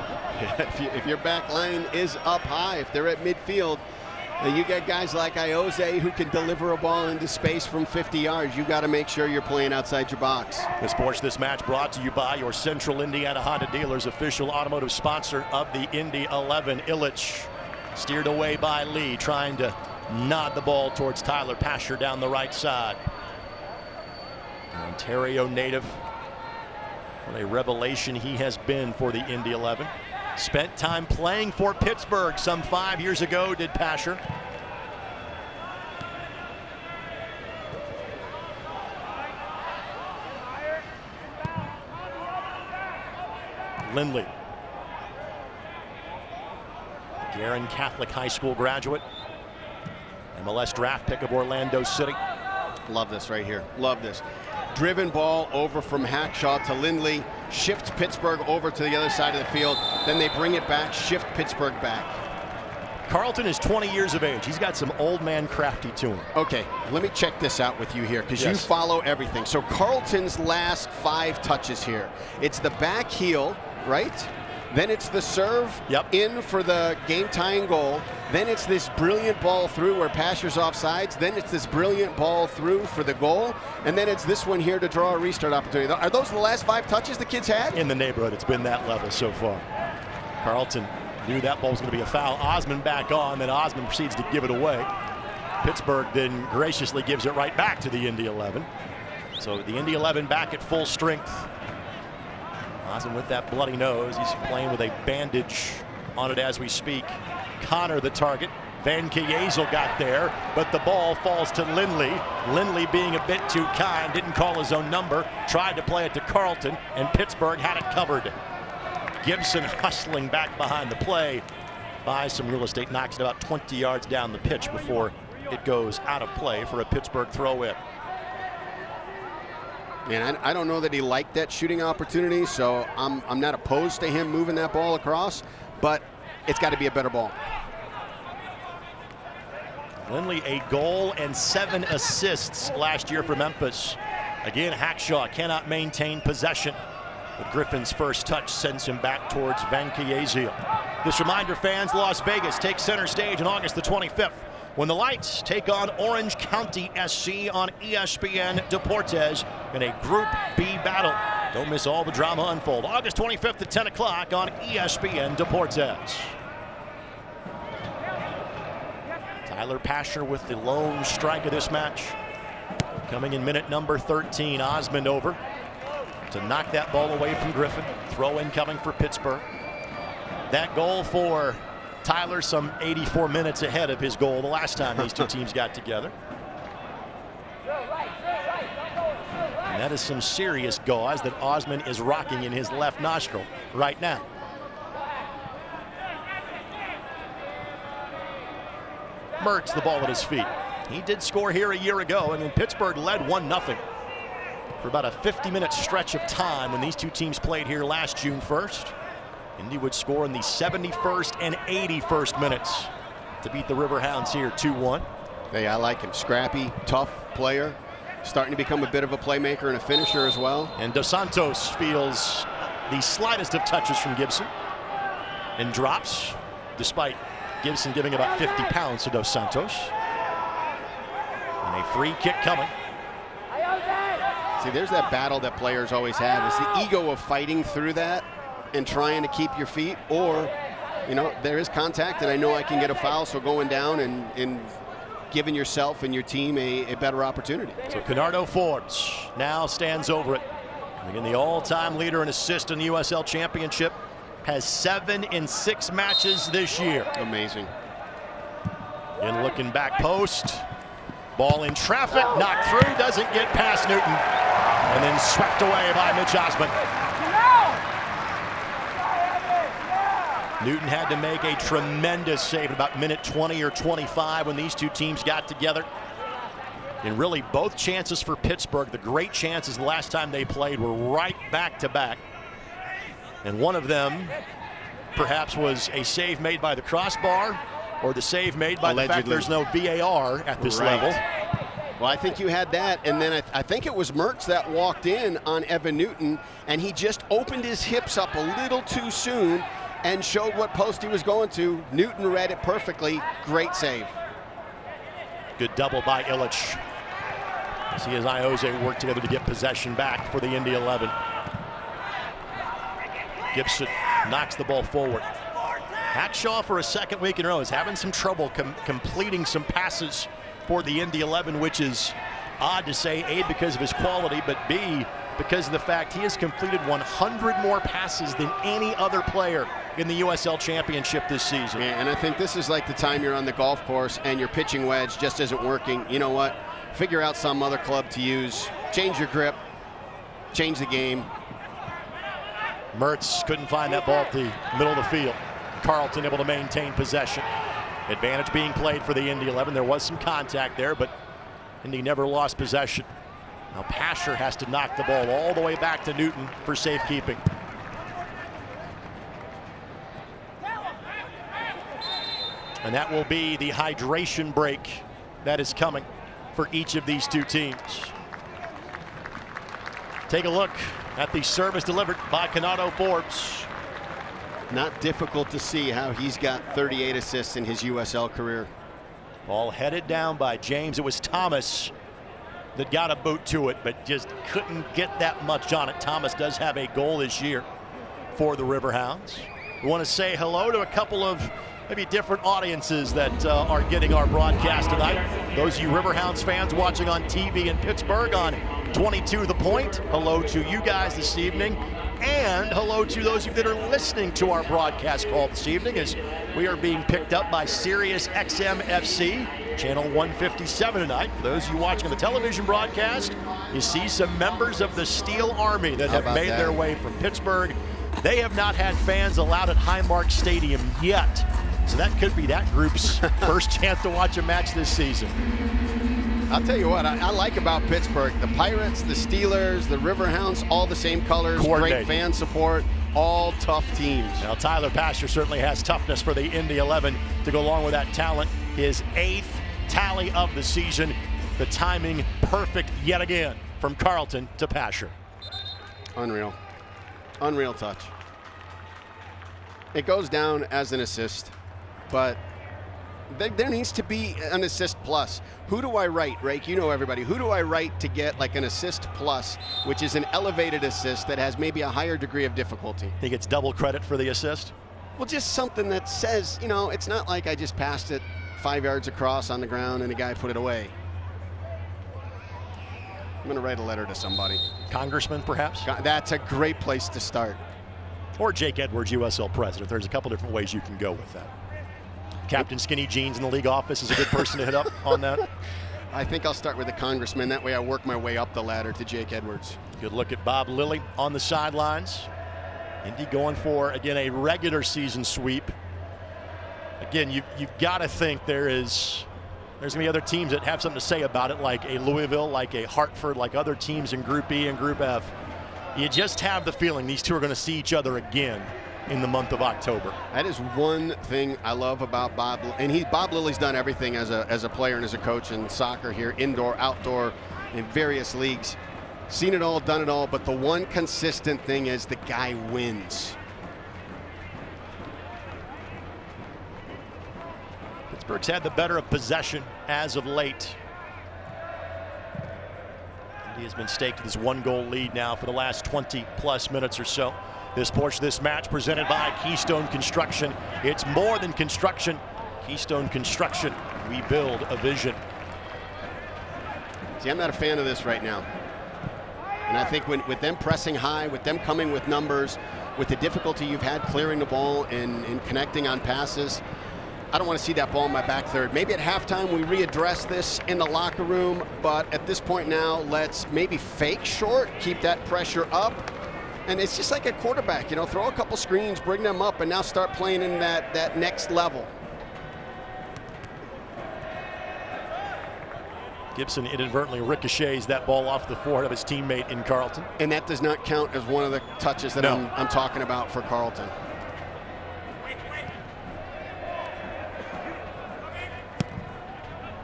Speaker 3: If your back line is up high, if they're at midfield, you get guys like Ioze who can deliver a ball into space from 50 yards. You got to make sure you're playing outside your box.
Speaker 2: This portion of this match brought to you by your Central Indiana Honda dealers, official automotive sponsor of the Indy 11. Illich steered away by Lee, trying to nod the ball towards Tyler Pasher down the right side. Ontario native. What a revelation he has been for the Indy 11. Spent time playing for Pittsburgh some 5 years ago, did Pasher. Lindley. Guerin Catholic High School graduate. MLS draft pick of Orlando City.
Speaker 3: Love this right here. Love this. Driven ball over from Hackshaw to Lindley, shifts Pittsburgh over to the other side of the field, then they bring it back, shift Pittsburgh back.
Speaker 2: Carlton is 20 years of age. He's got some old man crafty to him.
Speaker 3: Okay, let me check this out with you here, because you follow everything. So Carlton's last 5 touches here. It's the back heel, right? Then it's the serve in for the game-tying goal. Then it's this brilliant ball through where Pasher's offsides. Then it's this brilliant ball through for the goal. And then it's this one here to draw a restart opportunity. Are those the last 5 touches the kids had?
Speaker 2: In the neighborhood, it's been that level so far. Carlton knew that ball was going to be a foul. Osmond back on, then Osmond proceeds to give it away. Pittsburgh then graciously gives it right back to the Indy 11. So the Indy 11 back at full strength. Osmond with that bloody nose. He's playing with a bandage on it as we speak. Connor the target. Van Kiezel got there, but the ball falls to Lindley. Lindley being a bit too kind, didn't call his own number, tried to play it to Carlton, and Pittsburgh had it covered. Gibson hustling back behind the play, buys some real estate, knocks it about 20 yards down the pitch before it goes out of play for a Pittsburgh throw-in.
Speaker 3: And I don't know that he liked that shooting opportunity, so I'm not opposed to him moving that ball across, but it's got to be a better ball.
Speaker 2: Lindley, a goal and 7 assists last year for Memphis. Again, Hackshaw cannot maintain possession. But Griffin's first touch sends him back towards Van Chiesel. This reminder, fans, Las Vegas takes center stage on August the 25th when the Lights take on Orange County SC on ESPN Deportes in a Group B battle. Don't miss all the drama unfold. August 25th at 10 o'clock on ESPN Deportes. Tyler Pasher with the lone strike of this match. Coming in minute number 13, Osmond over to knock that ball away from Griffin. Throw in coming for Pittsburgh. That goal for Tyler some 84 minutes ahead of his goal the last time these two teams got together. And that is some serious gauze that Osmond is rocking in his left nostril right now. Mertz, the ball at his feet. He did score here a year ago, and then Pittsburgh led 1-0 for about a 50-minute stretch of time when these two teams played here last June 1st. Indy would score in the 71st and 81st minutes to beat the Riverhounds here 2-1.
Speaker 3: Hey, I like him. Scrappy, tough player. Starting to become a bit of a playmaker and a finisher as well.
Speaker 2: And Dos Santos feels the slightest of touches from Gibson and drops, despite Gibson giving about 50 pounds to Dos Santos. And a free kick coming.
Speaker 3: See, there's that battle that players always have. It's the ego of fighting through that and trying to keep your feet, or, you know, there is contact and I know I can get a foul, so going down and giving yourself and your team a better opportunity.
Speaker 2: So Canardo Forbes now stands over it. And again, the all-time leader in assists in the USL Championship, has 7 in 6 matches this year.
Speaker 3: Amazing.
Speaker 2: And looking back post. Ball in traffic, knocked through, doesn't get past Newton. And then swept away by Mitch Osmond. Newton had to make a tremendous save at about minute 20 or 25 when these two teams got together. And really both chances for Pittsburgh, the great chances the last time they played, were right back to back. And one of them perhaps was a save made by the crossbar, or the save made by the fact there's no VAR at this level.
Speaker 3: Well, I think you had that, and then I think it was Mertz that walked in on Evan Newton, and he just opened his hips up a little too soon and showed what post he was going to. Newton read it perfectly. Great save.
Speaker 2: Good double by Illich. As he and Iose work together to get possession back for the Indy 11. Gibson knocks the ball forward. Hackshaw, for a second week in a row, is having some trouble completing some passes for the Indy 11, which is odd to say, A, because of his quality, but B, because of the fact he has completed 100 more passes than any other player in the USL Championship this season.
Speaker 3: Yeah, and I think this is like the time you're on the golf course and your pitching wedge just isn't working. You know what? Figure out some other club to use. Change your grip. Change the game.
Speaker 2: Mertz couldn't find that ball at the middle of the field. Carlton able to maintain possession. Advantage being played for the Indy 11. There was some contact there, but Indy never lost possession. Now Pasher has to knock the ball all the way back to Newton for safekeeping. And that will be the hydration break that is coming for each of these two teams. Take a look at the service delivered by Canardo Forbes.
Speaker 3: Not difficult to see how he's got 38 assists in his USL career.
Speaker 2: Ball headed down by James. It was Thomas that got a boot to it, but just couldn't get that much on it. Thomas does have a goal this year for the Riverhounds. We want to say hello to a couple of maybe different audiences that are getting our broadcast tonight. Those of you Riverhounds fans watching on TV in Pittsburgh on 22 The Point, hello to you guys this evening. And hello to those of you that are listening to our broadcast call this evening, as we are being picked up by Sirius XM FC, channel 157 tonight. For those of you watching the television broadcast, you see some members of the Steel Army that have made their way from Pittsburgh. They have not had fans allowed at Highmark Stadium yet. So that could be that group's first chance to watch a match this season.
Speaker 3: I'll tell you what I like about Pittsburgh. The Pirates, the Steelers, the Riverhounds, all the same colors, great fan support, all tough teams.
Speaker 2: Now, Tyler Pasher certainly has toughness for the Indy 11 to go along with that talent. His 8th tally of the season. The timing perfect yet again from Carlton to Pasher.
Speaker 3: Unreal. Unreal touch. It goes down as an assist, but there needs to be an assist plus. Who do I write, Rake? You know everybody. Who do I write to get like an assist plus, which is an elevated assist that has maybe a higher degree of difficulty?
Speaker 2: He gets double credit for the assist?
Speaker 3: Well, just something that says, you know, it's not like I just passed it 5 yards across on the ground and the guy put it away. I'm going to write a letter to somebody.
Speaker 2: Congressman, perhaps?
Speaker 3: That's a great place to start.
Speaker 2: Or Jake Edwards, USL president. There's a couple different ways you can go with that. Captain Skinny Jeans in the league office is a good person to hit up on that.
Speaker 3: I think I'll start with the congressman. That way I work my way up the ladder to Jake Edwards.
Speaker 2: Good look at Bob Lilly on the sidelines. Indy going for, again, a regular season sweep. Again, you've got to think there's going to be other teams that have something to say about it, like a Louisville, like a Hartford, like other teams in Group E and Group F. You just have the feeling these two are going to see each other again in the month of October.
Speaker 3: That is one thing I love about Bob. And Bob Lilly's done everything as a player and as a coach in soccer here, indoor, outdoor, in various leagues. Seen it all, done it all, but the one consistent thing is the guy wins.
Speaker 2: Pittsburgh's had the better of possession as of late. Indy has been staked with this 1-goal lead now for the last 20+ minutes or so. This portion of this match presented by Keystone Construction. It's more than construction. Keystone Construction, we build a vision.
Speaker 3: See, I'm not a fan of this right now. And I think with them pressing high, with them coming with numbers, with the difficulty you've had clearing the ball and connecting on passes, I don't want to see that ball in my back third. Maybe at halftime we readdress this in the locker room, but at this point now, let's maybe fake short, keep that pressure up. And it's just like a quarterback, you know, throw a couple screens, bring them up, and now start playing in that next level.
Speaker 2: Gibson inadvertently ricochets that ball off the forehead of his teammate in Carlton.
Speaker 3: And that does not count as one of the touches that I'm talking about for Carlton.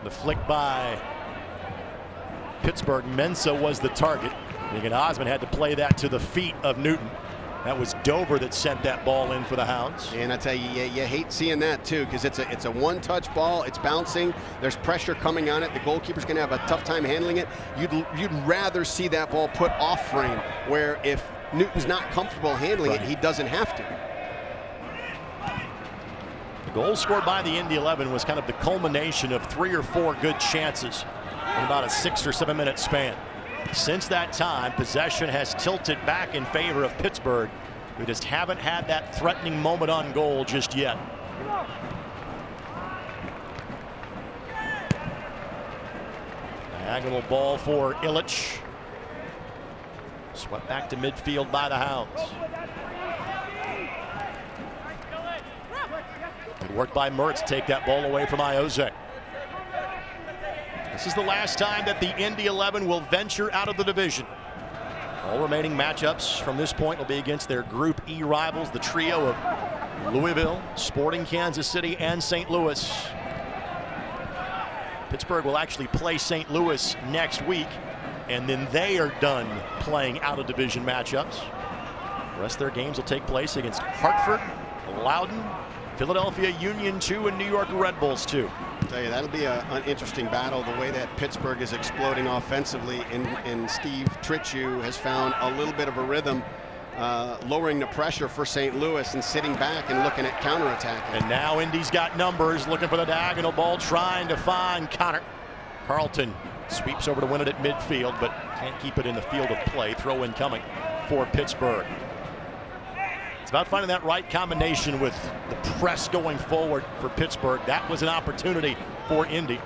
Speaker 2: The flick by Pittsburgh. Mensah was the target. Again, Osmond had to play that to the feet of Newton. That was Dover that sent that ball in for the Hounds.
Speaker 3: And I tell you, you hate seeing that too, because it's a one-touch ball. It's bouncing. There's pressure coming on it. The goalkeeper's going to have a tough time handling it. You'd rather see that ball put off frame, where if Newton's not comfortable handling it, he doesn't have to.
Speaker 2: The goal scored by the Indy 11 was kind of the culmination of 3 or 4 good chances in about a 6 or 7 minute span. Since that time, possession has tilted back in favor of Pittsburgh. We just haven't had that threatening moment on goal just yet. Diagonal ball for Illich. Swept back to midfield by the Hounds. Good work by Mertz to take that ball away from Iozek. This is the last time that the Indy 11 will venture out of the division. All remaining matchups from this point will be against their Group E rivals, the trio of Louisville, Sporting Kansas City, and St. Louis. Pittsburgh will actually play St. Louis next week, and then they are done playing out-of-division matchups. The rest of their games will take place against Hartford, Loudoun, Philadelphia Union 2, and New York Red Bulls 2.
Speaker 3: I'll tell you, that'll be an interesting battle, the way that Pittsburgh is exploding offensively, and Steve Tritchu has found a little bit of a rhythm, lowering the pressure for St. Louis and sitting back and looking at counterattacking.
Speaker 2: And now Indy's got numbers, looking for the diagonal ball, trying to find Connor. Carlton sweeps over to win it at midfield, but can't keep it in the field of play. Throw in coming for Pittsburgh. It's about finding that right combination with the press going forward for Pittsburgh. That was an opportunity for Indy.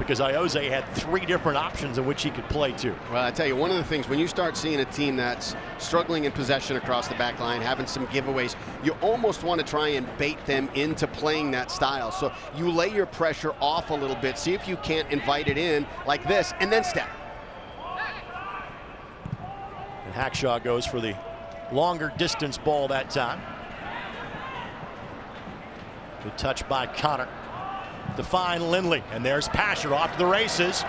Speaker 2: because Ioze had 3 different options in which he could play to.
Speaker 3: Well, I tell you, one of the things, when you start seeing a team that's struggling in possession across the back line, having some giveaways, you almost want to try and bait them into playing that style. So you lay your pressure off a little bit, see if you can't invite it in like this, and then step.
Speaker 2: And Hackshaw goes for the longer distance ball that time. Good touch by Connor to find Lindley, and there's Pasher off to the races.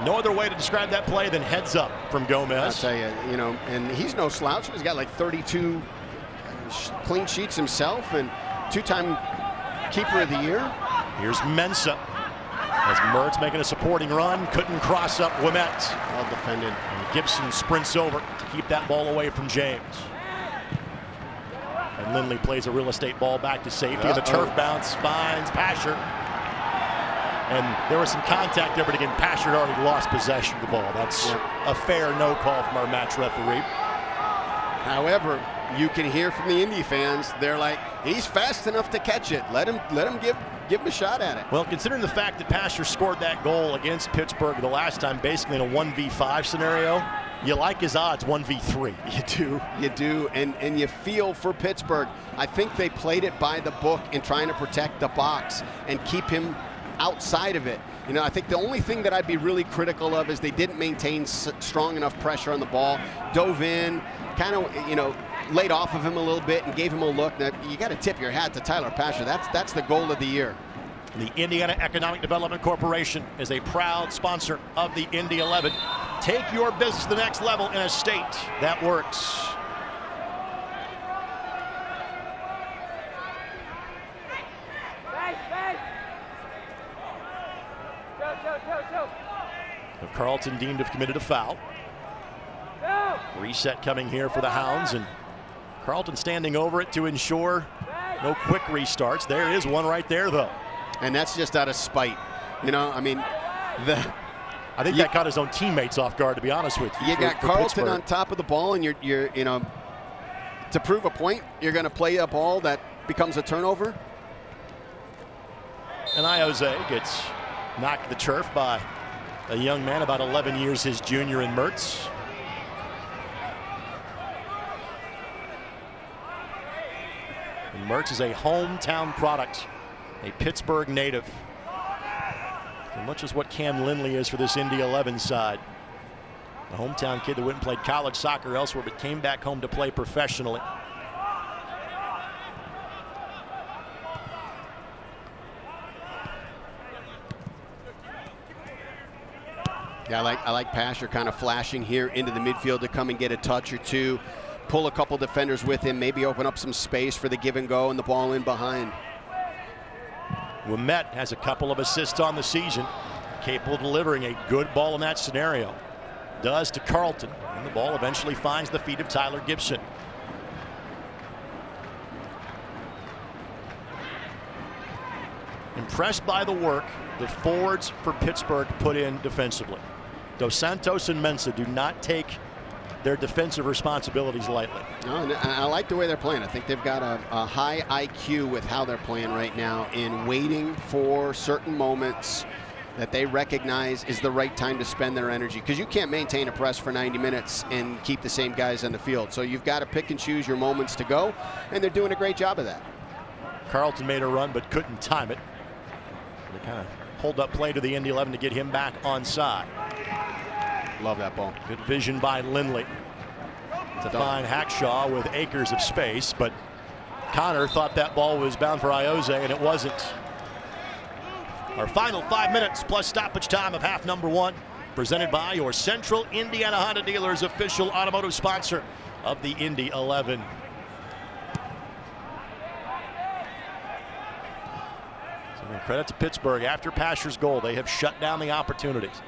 Speaker 2: No other way to describe that play than heads up from Gomez.
Speaker 3: I'll tell you, you know, and he's no slouch. He's got like 32 clean sheets himself and 2-time keeper of the year.
Speaker 2: Here's Mensah as Mertz making a supporting run, couldn't cross up Ouimet.
Speaker 3: Well defended.
Speaker 2: And Gibson sprints over to keep that ball away from James. And Lindley plays a real estate ball back to safety. And the turf bounce finds Pasher. And there was some contact there, but again, Pasher had already lost possession of the ball. That's a fair no call from our match referee.
Speaker 3: However, you can hear from the Indy fans, they're like, he's fast enough to catch it. Let him give him a shot at it.
Speaker 2: Well, considering the fact that Pasher scored that goal against Pittsburgh the last time, basically in a 1v5 scenario, you like his odds 1v3.
Speaker 3: You do, and you feel for Pittsburgh. I think they played it by the book in trying to protect the box and keep him outside of it. You know, I think the only thing that I'd be really critical of is they didn't maintain strong enough pressure on the ball. Dove in, kind of, you know, laid off of him a little bit and gave him a look. Now, you got to tip your hat to Tyler Pasher. That's the goal of the year.
Speaker 2: The Indiana Economic Development Corporation is a proud sponsor of the Indy 11. Take your business to the next level in a state that works. Carlton deemed to have committed a foul. Reset coming here for the Hounds, and Carlton standing over it to ensure no quick restarts. There is one right there, though.
Speaker 3: And that's just out of spite. You know, I mean,
Speaker 2: I think that caught his own teammates off guard, to be honest with you.
Speaker 3: You got Carlton on top of the ball, and you're you know, to prove a point, you're going to play a ball that becomes a turnover.
Speaker 2: And Ioze gets knocked to the turf by a young man about 11 years his junior in Mertz. And Mertz is a hometown product, a Pittsburgh native. As much as what Cam Lindley is for this Indy 11 side. The hometown kid that went and played college soccer elsewhere but came back home to play professionally.
Speaker 3: Yeah, I like Pasher kind of flashing here into the midfield to come and get a touch or two, pull a couple defenders with him, maybe open up some space for the give and go and the ball in behind.
Speaker 2: Ouimet has a couple of assists on the season, capable of delivering a good ball in that scenario. Does to Carlton, and the ball eventually finds the feet of Tyler Gibson. Impressed by the work the forwards for Pittsburgh put in defensively. Dos Santos and Mensah do not take their defensive responsibilities lightly.
Speaker 3: No, and I like the way they're playing. I think they've got a high IQ with how they're playing right now in waiting for certain moments that they recognize is the right time to spend their energy, because you can't maintain a press for 90 minutes and keep the same guys on the field. So you've got to pick and choose your moments to go, and they're doing a great job of that.
Speaker 2: Carlton made a run but couldn't time it. They kind of hold up play to the Indy 11 to get him back onside.
Speaker 3: Love that ball.
Speaker 2: Good vision by Lindley to find Hackshaw with acres of space, but Connor thought that ball was bound for Ioze, and it wasn't. Our final 5 minutes plus stoppage time of half number 1, presented by your Central Indiana Honda Dealers, official automotive sponsor of the Indy 11. So credit to Pittsburgh. After Pasher's goal, they have shut down the opportunities.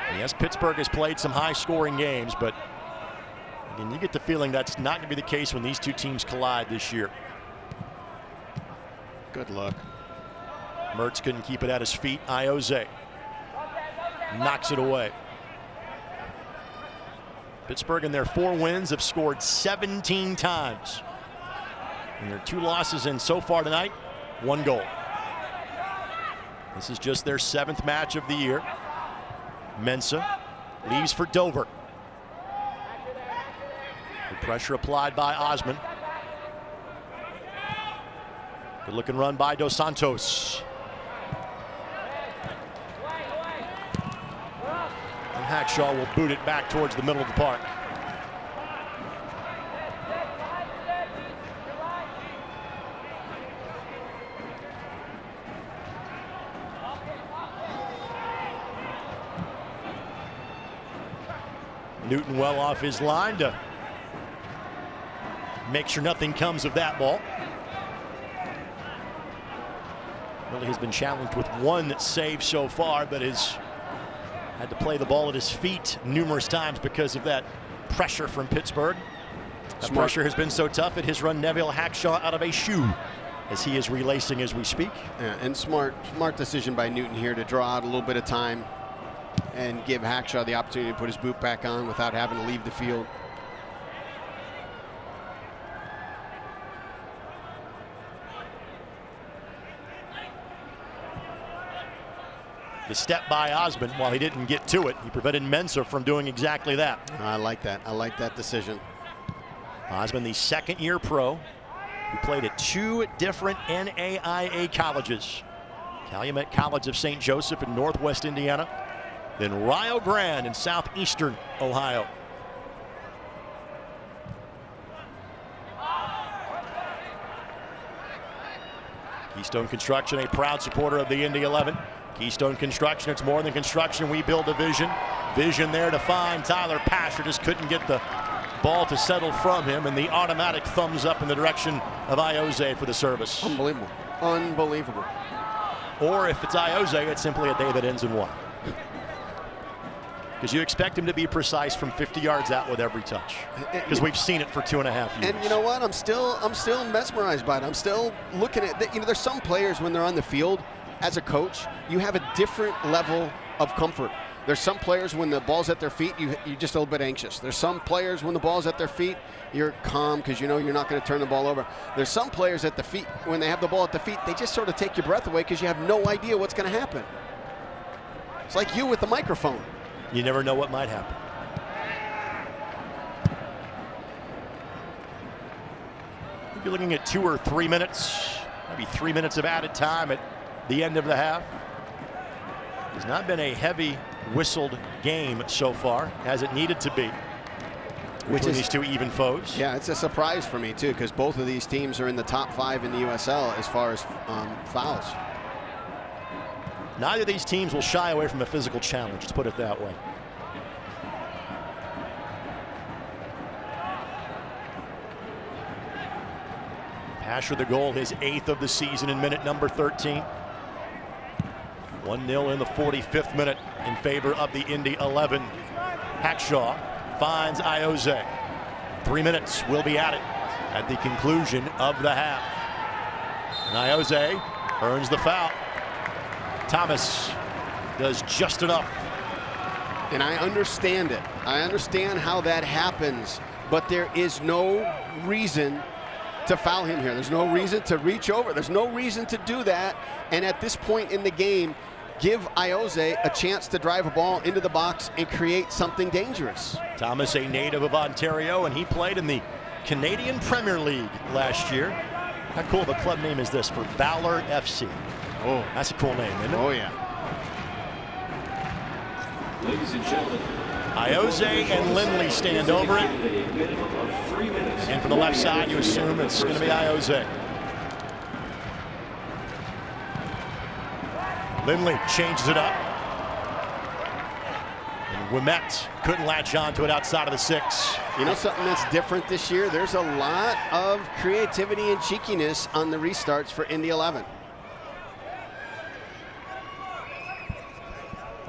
Speaker 2: And yes, Pittsburgh has played some high-scoring games, but again, you get the feeling that's not going to be the case when these two teams collide this year.
Speaker 3: Good look.
Speaker 2: Mertz couldn't keep it at his feet. Ioze knocks it away. Pittsburgh in their 4 wins have scored 17 times. And their 2 losses in so far tonight, 1 goal. This is just their 7th match of the year. Mensah leaves for Dover. The pressure applied by Osman. Good looking run by Dos Santos. And Hackshaw will boot it back towards the middle of the park. Newton well off his line to make sure nothing comes of that ball. Really has been challenged with 1 save so far, but has had to play the ball at his feet numerous times because of that pressure from Pittsburgh. That pressure has been so tough it has run Neville Hackshaw out of a shoe as he is relacing as we speak.
Speaker 3: Yeah, and smart decision by Newton here to draw out a little bit of time and give Hackshaw the opportunity to put his boot back on without having to leave the field.
Speaker 2: The step by Osman, while he didn't get to it, he prevented Mensah from doing exactly that.
Speaker 3: I like that. I like that decision.
Speaker 2: Osman, the 2nd-year pro, who played at 2 different NAIA colleges. Calumet College of St. Joseph in Northwest Indiana, then Rio Grande in Southeastern Ohio. Keystone Construction, a proud supporter of the Indy 11. Keystone Construction, it's more than construction. We build a vision. Vision there to find Tyler Pasher. Just couldn't get the ball to settle from him, and the automatic thumbs up in the direction of Ioze for the service.
Speaker 3: Unbelievable. Unbelievable.
Speaker 2: Or if it's Ioze, it's simply a day that ends in 1. Because you expect him to be precise from 50 yards out with every touch. Because we've seen it for 2.5 years.
Speaker 3: And you know what? I'm still mesmerized by it. I'm still looking at, there's some players when they're on the field, as a coach, you have a different level of comfort. There's some players when the ball's at their feet, you're just a little bit anxious. There's some players when the ball's at their feet, you're calm because you know you're not going to turn the ball over. There's some players at the feet, when they have the ball at the feet, they just sort of take your breath away because you have no idea what's going to happen. It's like you with the microphone.
Speaker 2: You never know what might happen. You're looking at 2 or 3 minutes, maybe 3 minutes of added time at the end of the half. It's not been a heavy whistled game so far, as it needed to be, between these 2 even foes.
Speaker 3: Yeah, it's a surprise for me too, because both of these teams are in the top 5 in the USL as far as fouls.
Speaker 2: Neither of these teams will shy away from a physical challenge, to put it that way. Pasher the goal, his 8th of the season in minute number 13. 1-0 in the 45th minute in favor of the Indy 11. Hackshaw finds Ioze. 3 minutes will be at it at the conclusion of the half. And Ioze earns the foul. Thomas does just enough.
Speaker 3: And I understand it. I understand how that happens, but there is no reason to foul him here. There's no reason to reach over. There's no reason to do that. And at this point in the game, give Ioze a chance to drive a ball into the box and create something dangerous.
Speaker 2: Thomas, a native of Ontario, and he played in the Canadian Premier League last year. How cool of a club name is this for Valor FC? Oh, that's a cool name, isn't it?
Speaker 3: Oh, yeah.
Speaker 4: Ladies and gentlemen,
Speaker 2: Ioze and Lindley stand over it. And from the left side, you assume it's going to be Ioze. Lindley changes it up. And Ouimet couldn't latch onto it outside of the 6.
Speaker 3: You know something that's different this year? There's a lot of creativity and cheekiness on the restarts for Indy 11.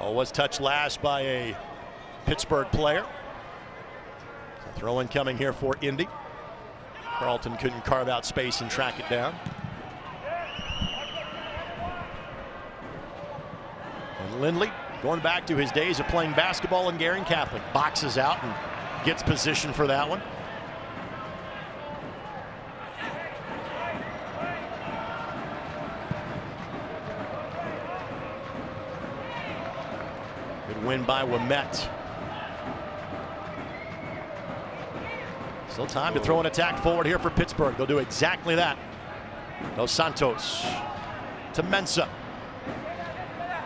Speaker 2: Oh, was touched last by a Pittsburgh player. So throw-in coming here for Indy. Carlton couldn't carve out space and track it down. And Lindley, going back to his days of playing basketball in Garion Catholic, boxes out and gets position for that one. win by Ouimet. Still time to throw an attack forward here for Pittsburgh. They'll do exactly that. Dos Santos to Mensah.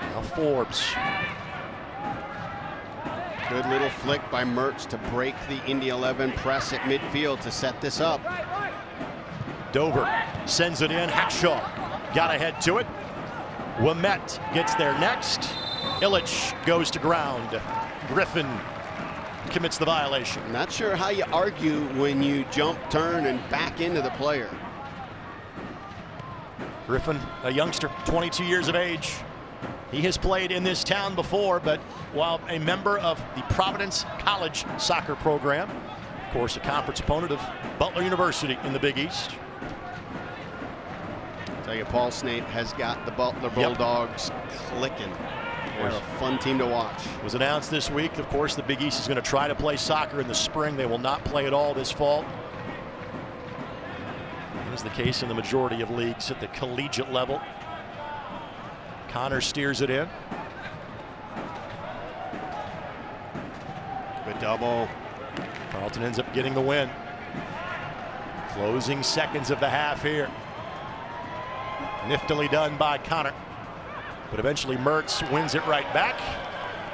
Speaker 2: Now Forbes.
Speaker 3: Good little flick by Mertz to break the Indy 11 press at midfield to set this up.
Speaker 2: Dover sends it in. Hackshaw got ahead to it. Ouimet gets there next. Illich goes to ground. Griffin commits the violation.
Speaker 3: Not sure how you argue when you jump, turn, and back into the player.
Speaker 2: Griffin, a youngster, 22 years of age. He has played in this town before, but while a member of the Providence College soccer program, of course a conference opponent of Butler University in the Big East.
Speaker 3: I'll tell you, Paul Snape has got the Butler Bulldogs clicking. They're a fun team to watch.
Speaker 2: It was announced this week, of course, the Big East is going to try to play soccer in the spring. They will not play at all this fall. That is the case in the majority of leagues at the collegiate level. Connor steers it in.
Speaker 3: Good double.
Speaker 2: Carlton ends up getting the win. Closing seconds of the half here. Niftily done by Connor. But eventually Mertz wins it right back.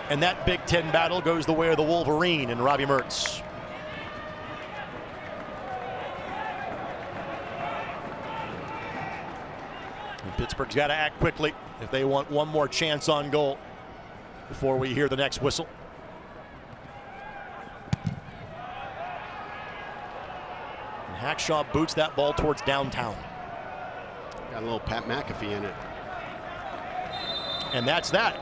Speaker 2: And that Big Ten battle goes the way of the Wolverine and Robbie Mertz. And Pittsburgh's got to act quickly if they want one more chance on goal before we hear the next whistle. And Hackshaw boots that ball towards downtown.
Speaker 3: Got a little Pat McAfee in it.
Speaker 2: And that's that.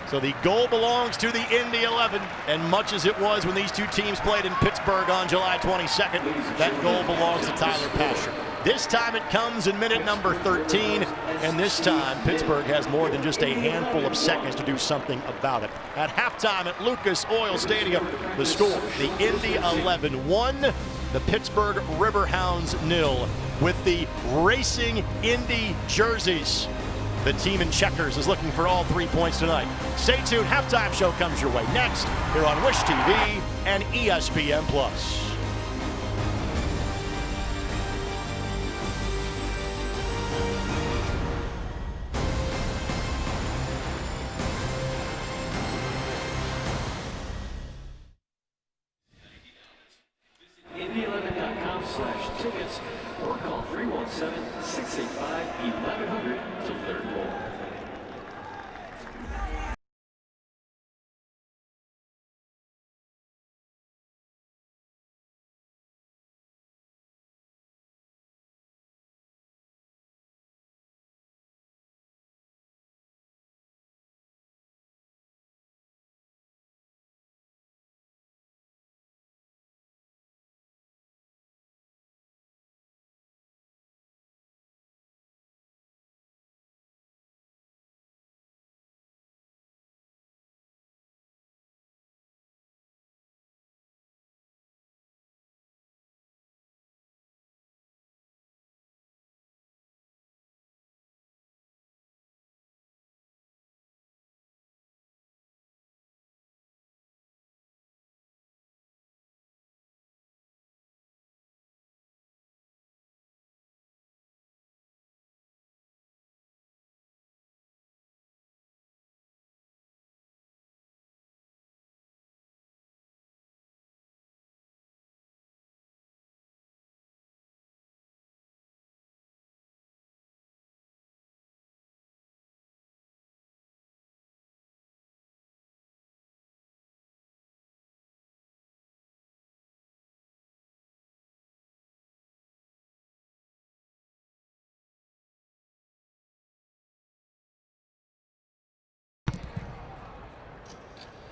Speaker 2: So the goal belongs to the Indy 11, and much as it was when these two teams played in Pittsburgh on July 22nd, that goal belongs to Tyler Pasher. This time it comes in minute number 13, and this time Pittsburgh has more than just a handful of seconds to do something about it. At halftime at Lucas Oil Stadium, the score, the Indy 11 1, the Pittsburgh Riverhounds 0, with the Racing Indy jerseys. The team in checkers is looking for all 3 points tonight. Stay tuned. Halftime show comes your way next here on Wish TV and ESPN+.
Speaker 4: Indy11.com/tickets or call 317-685-1100 to learn more.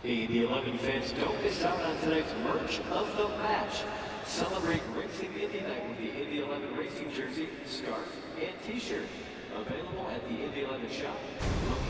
Speaker 4: Indy 11 fans, don't miss out on tonight's merch of the match. Celebrate Racing Indy Night with the Indy 11 racing jersey, scarf, and t-shirt. Available at the Indy 11 shop.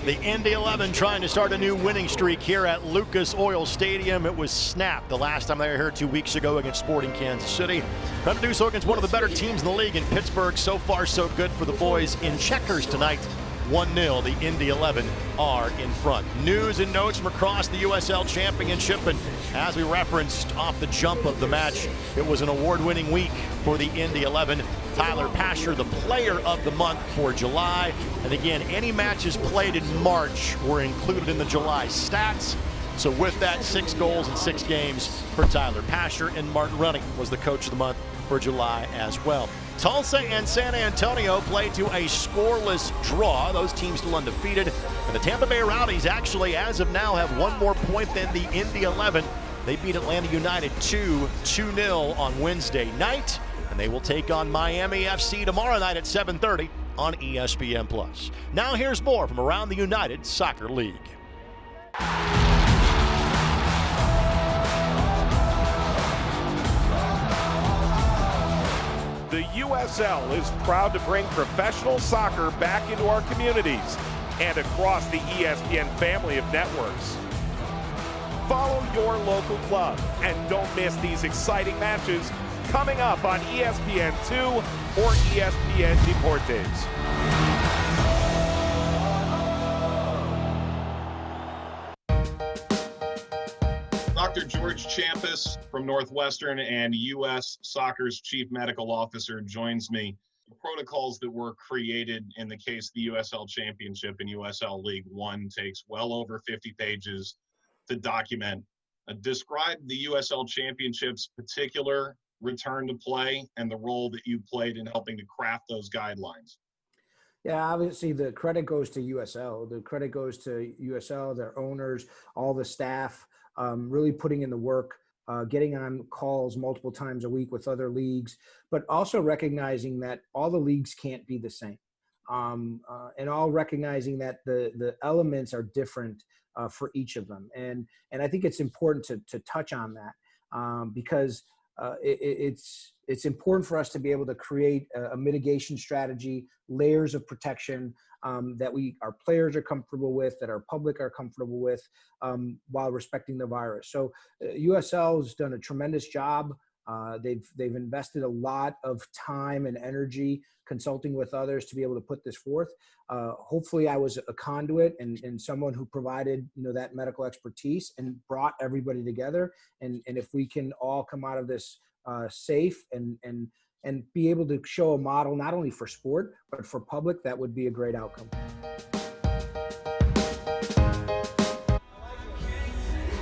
Speaker 2: The Indy 11 trying to start a new winning streak here at Lucas Oil Stadium. It was snapped the last time they were here 2 weeks ago against Sporting Kansas City. Trying to do so against one of the better teams in the league in Pittsburgh. So far, so good for the boys in checkers tonight 1-0, the Indy 11 are in front. News and notes from across the USL Championship, and as we referenced off the jump of the match, it was an award-winning week for the Indy 11. Tyler Pasher, the player of the month for July. And again, any matches played in March were included in the July stats. So with that, 6 goals in 6 games for Tyler Pasher, and Martin Running was the coach of the month for July as well. Tulsa and San Antonio played to a scoreless draw. Those teams still undefeated. And the Tampa Bay Rowdies actually, as of now, have 1 more point than the Indy 11. They beat Atlanta United 2-0 on Wednesday night. And they will take on Miami FC tomorrow night at 7:30 on ESPN+. Now here's more from around the United Soccer League.
Speaker 5: The USL is proud to bring professional soccer back into our communities and across the ESPN family of networks. Follow your local club and don't miss these exciting matches coming up on ESPN2 or ESPN Deportes.
Speaker 6: Dr. George Champus from Northwestern and U.S. Soccer's Chief Medical Officer joins me. The protocols that were created in the case of the USL Championship and USL League One takes well over 50 pages to document. Describe the USL Championship's particular return to play and the role that you played in helping to craft those guidelines.
Speaker 7: Yeah, obviously the credit goes to USL. The credit goes to USL, their owners, all the staff, really putting in the work, getting on calls multiple times a week with other leagues, but also recognizing that all the leagues can't be the same. And all recognizing that the elements are different for each of them. And I think it's important to touch on that because it's important for us to be able to create a mitigation strategy, layers of protection that our players are comfortable with, that our public are comfortable with, while respecting the virus. So USL has done a tremendous job. They've invested a lot of time and energy consulting with others to be able to put this forth. Hopefully I was a conduit and someone who provided, that medical expertise and brought everybody together. And if we can all come out of this safe and be able to show a model, not only for sport, but for public, that would be a great outcome.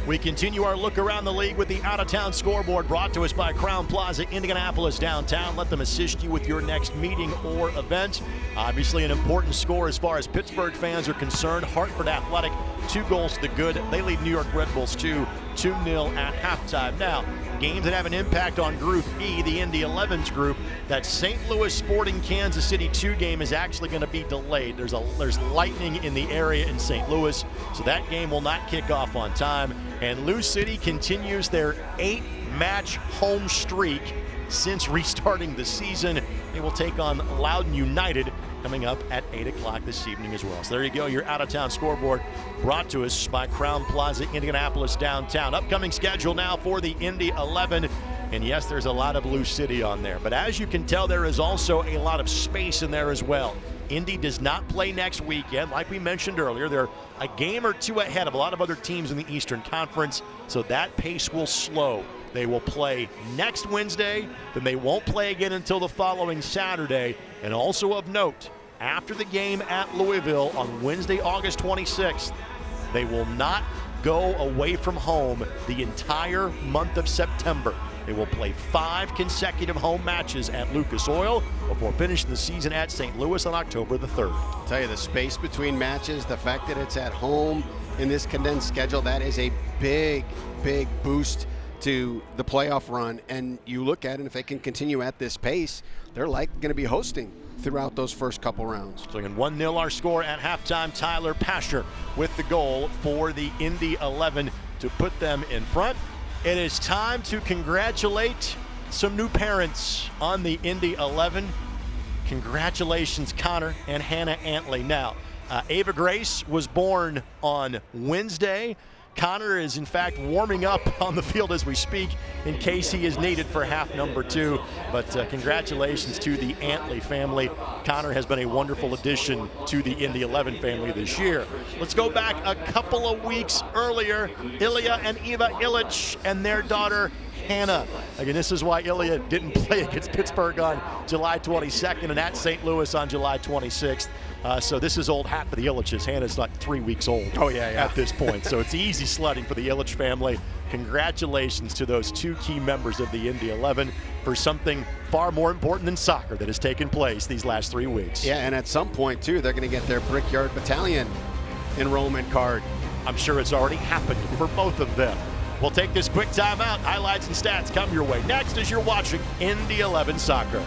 Speaker 2: We continue our look around the league with the out-of-town scoreboard brought to us by Crown Plaza, Indianapolis downtown. Let them assist you with your next meeting or event. Obviously an important score as far as Pittsburgh fans are concerned. Hartford Athletic, 2 goals to the good. They lead New York Red Bulls 2-0 at halftime. Now, games that have an impact on Group E, the Indy 11's group, that St. Louis Sporting Kansas City 2 game is actually going to be delayed. There's lightning in the area in St. Louis, so that game will not kick off on time. And Lou City continues their 8-match home streak since restarting the season. They will take on Loudoun United coming up at 8 o'clock this evening as well. So there you go, your out-of-town scoreboard brought to us by Crown Plaza, Indianapolis downtown. Upcoming schedule now for the Indy 11. And yes, there's a lot of Lou City on there. But as you can tell, there is also a lot of space in there as well. Indy does not play next weekend. Like we mentioned earlier, they're a game or 2 ahead of a lot of other teams in the Eastern Conference, so that pace will slow. They will play next Wednesday, then they won't play again until the following Saturday. And also of note, after the game at Louisville on Wednesday, August 26th, they will not go away from home the entire month of September. They will play 5 consecutive home matches at Lucas Oil before finishing the season at St. Louis on October the 3rd.
Speaker 3: I'll tell you, the space between matches, the fact that it's at home in this condensed schedule, that is a big, big boost to the playoff run. And you look at it, if they can continue at this pace, they're likely going to be hosting throughout those first couple rounds.
Speaker 2: So again, 1-0 our score at halftime. Tyler Pasher with the goal for the Indy 11 to put them in front. It is time to congratulate some new parents on the Indy 11. Congratulations, Connor and Hannah Antley. Now, Ava Grace was born on Wednesday. Connor is, in fact, warming up on the field as we speak in case he is needed for half number 2. But congratulations to the Antley family. Connor has been a wonderful addition to the Indy 11 family this year. Let's go back a couple of weeks earlier. Ilya and Eva Illich and their daughter, Hannah. Again, this is why Ilya didn't play against Pittsburgh on July 22nd and at St. Louis on July 26th. So this is old hat for the Illiches. Hannah's like 3 weeks old at this point. So it's easy sledding for the Illich family. Congratulations to those 2 key members of the Indy 11 for something far more important than soccer that has taken place these last 3 weeks.
Speaker 3: Yeah, and at some point, too, they're going to get their Brickyard Battalion enrollment card.
Speaker 2: I'm sure it's already happened for both of them. We'll take this quick timeout. Highlights and stats come your way next as you're watching Indy 11 Soccer.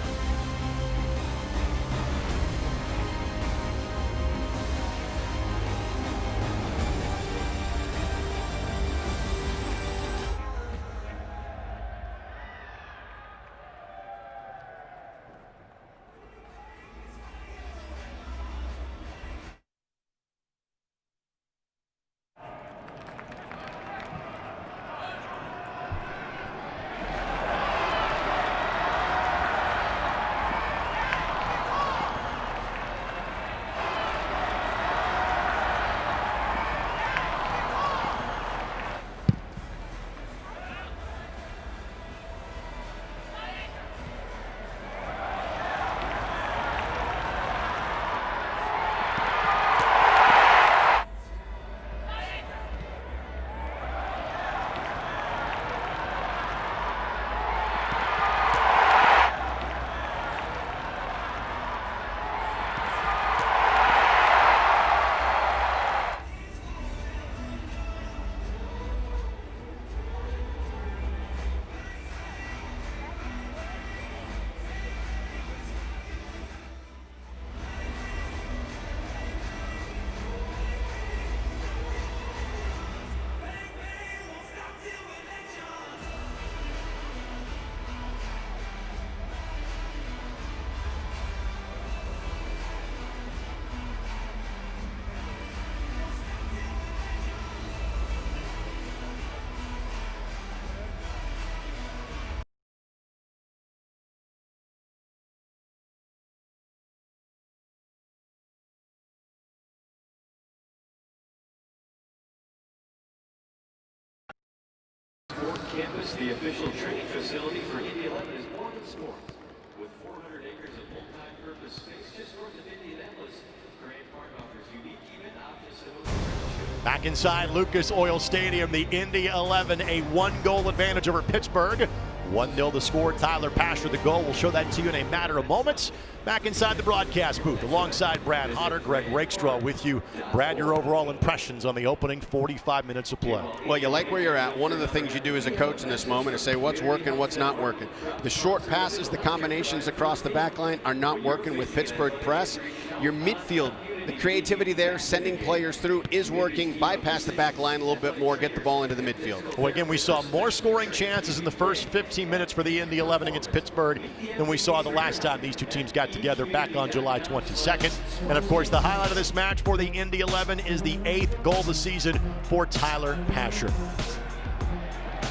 Speaker 4: Campus, the official training facility for Indy 11 is more than sports. With 400 acres of multi-purpose space just north of Indianapolis, Grand Park offers unique event options and
Speaker 2: Back inside Lucas Oil Stadium, the Indy 11, a 1-goal advantage over Pittsburgh. 1-0 the score. Tyler Pasher, the goal. We'll show that to you in a matter of moments. Back inside the broadcast booth alongside Brad Hodder, Greg Rakestraw with you. Brad, your overall impressions on the opening 45 minutes of play.
Speaker 3: Well, you like where you're at. One of the things you do as a coach in this moment is say what's working, what's not working. The short passes, the combinations across the back line are not working with Pittsburgh press. Your midfield, the creativity there, sending players through is working. Bypass the back line a little bit more, get the ball into the midfield.
Speaker 2: Well, again, we saw more scoring chances in the first 15 minutes for the Indy 11 against Pittsburgh than we saw the last time these two teams got together back on July 22nd. And, of course, the highlight of this match for the Indy 11 is the 8th goal of the season for Tyler Pasher.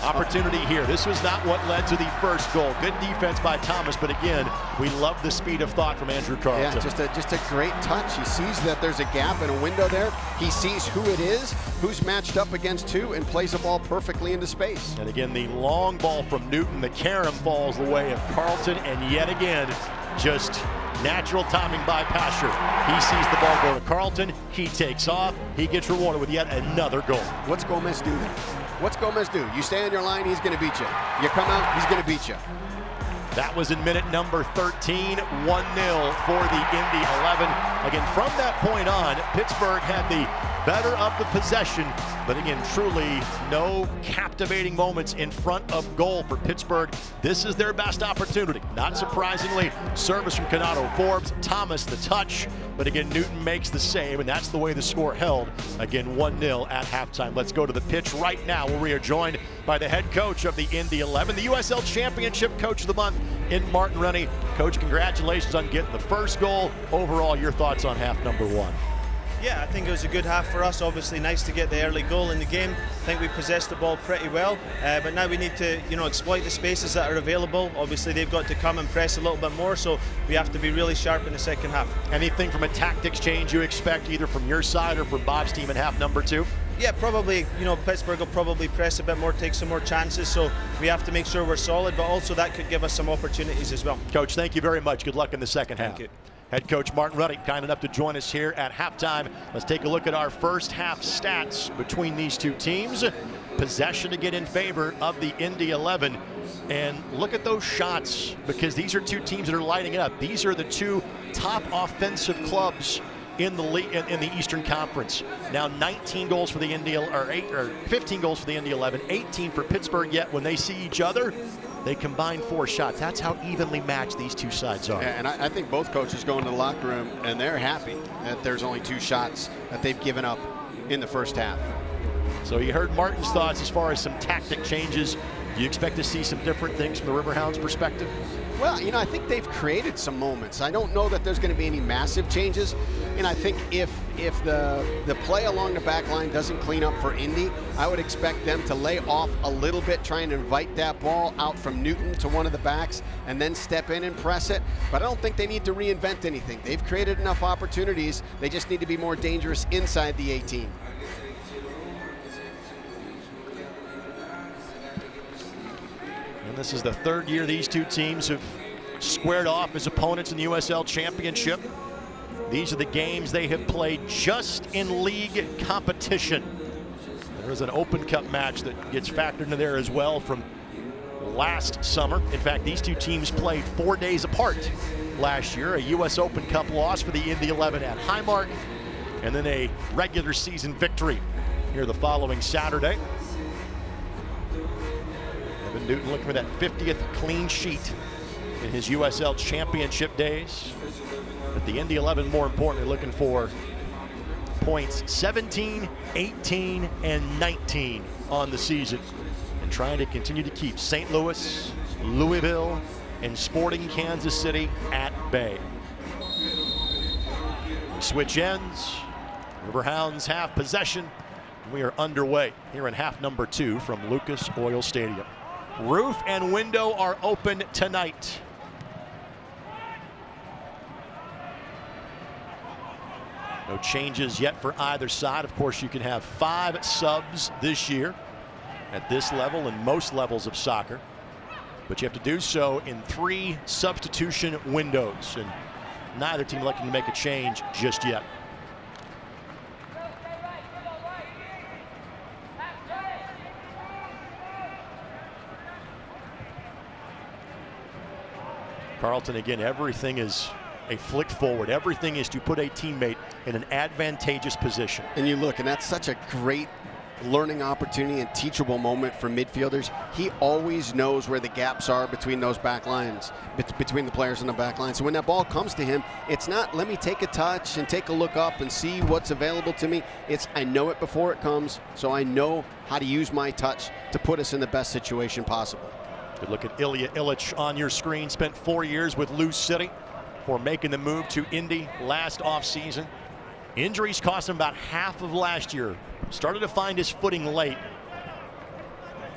Speaker 2: Opportunity here. This was not what led to the first goal. Good defense by Thomas, but again, we love the speed of thought from Andrew Carlton.
Speaker 3: Yeah, just a great touch. He sees that there's a gap and a window there. He sees who it is, who's matched up against who, and plays the ball perfectly into space.
Speaker 2: And again, the long ball from Newton. The carom falls the way of Carlton, and yet again, just natural timing by Pasher. He sees the ball go to Carlton. He takes off. He gets rewarded with yet another goal.
Speaker 3: What's Gomez do then? What's Gomez do? You stay on your line, he's going to beat you. You come out, he's going to beat you.
Speaker 2: That was in minute number 13, 1-0 for the Indy 11. Again, from that point on, Pittsburgh had the better of the possession, but again, truly no captivating moments in front of goal for Pittsburgh. This is their best opportunity. Not surprisingly, service from Canado Forbes, Thomas the touch, but again, Newton makes the save, and that's the way the score held. Again, 1-0 at halftime. Let's go to the pitch right now, where we are joined by the head coach of the Indy 11, the USL Championship Coach of the Month in Martin Rennie. Coach, congratulations on getting the first goal. Overall, your thoughts on half number one?
Speaker 8: Yeah, I think it was a good half for us. Obviously, nice to get the early goal in the game. I think we possessed the ball pretty well, but now we need to, exploit the spaces that are available. Obviously, they've got to come and press a little bit more, so we have to be really sharp in the second half.
Speaker 2: Anything from a tactics change you expect, either from your side or from Bob's team in half number 2?
Speaker 8: Yeah, probably, Pittsburgh will probably press a bit more, take some more chances, so we have to make sure we're solid, but also that could give us some opportunities as well.
Speaker 2: Coach, thank you very much. Good luck in the second half.
Speaker 8: Thank you.
Speaker 2: Head coach Martin Ruddy, kind enough to join us here at halftime. Let's take a look at our first half stats between these two teams. Possession to get in favor of the Indy 11. And look at those shots, because these are two teams that are lighting it up. These are the two top offensive clubs in the league, in the Eastern Conference. Now 19 goals for the Indy, or 15 goals for the Indy 11, 18 for Pittsburgh. Yet when they see each other, they combine 4 shots. That's how evenly matched these two sides are.
Speaker 3: Yeah, and I think both coaches go into the locker room and they're happy that there's only 2 shots that they've given up in the first half.
Speaker 2: So you heard Martin's thoughts as far as some tactic changes. Do you expect to see some different things from the Riverhounds' perspective?
Speaker 3: Well, I think they've created some moments. I don't know that there's going to be any massive changes. And I think if the play along the back line doesn't clean up for Indy, I would expect them to lay off a little bit, try and invite that ball out from Newton to one of the backs and then step in and press it. But I don't think they need to reinvent anything. They've created enough opportunities. They just need to be more dangerous inside the 18.
Speaker 2: And this is the 3rd year these two teams have squared off as opponents in the USL Championship. These are the games they have played just in league competition. There is an Open Cup match that gets factored into there as well from last summer. In fact, these two teams played 4 days apart last year. A US Open Cup loss for the Indy 11 at Highmark, and then a regular season victory here the following Saturday. Evan Newton looking for that 50th clean sheet in his USL Championship days. But the Indy 11, more importantly, looking for points 17, 18, and 19 on the season, and trying to continue to keep St. Louis, Louisville, and Sporting Kansas City at bay. We switch ends. Riverhounds have possession. We are underway here in half number 2 from Lucas Oil Stadium. Roof and window are open tonight. No changes yet for either side. Of course, you can have 5 subs this year at this level and most levels of soccer, but you have to do so in 3 substitution windows, and neither team looking to make a change just yet. Carlton, again, everything is a flick forward. Everything is to put a teammate in an advantageous position.
Speaker 3: And you look, and that's such a great learning opportunity and teachable moment for midfielders. He always knows where the gaps are between those back lines, between the players in the back line. So when that ball comes to him, it's not, let me take a touch and take a look up and see what's available to me. It's, I know it before it comes, so I know how to use my touch to put us in the best situation possible.
Speaker 2: Good look at Ilya Illich on your screen. Spent 4 years with Lou City before making the move to Indy last offseason. Injuries cost him about half of last year. Started to find his footing late.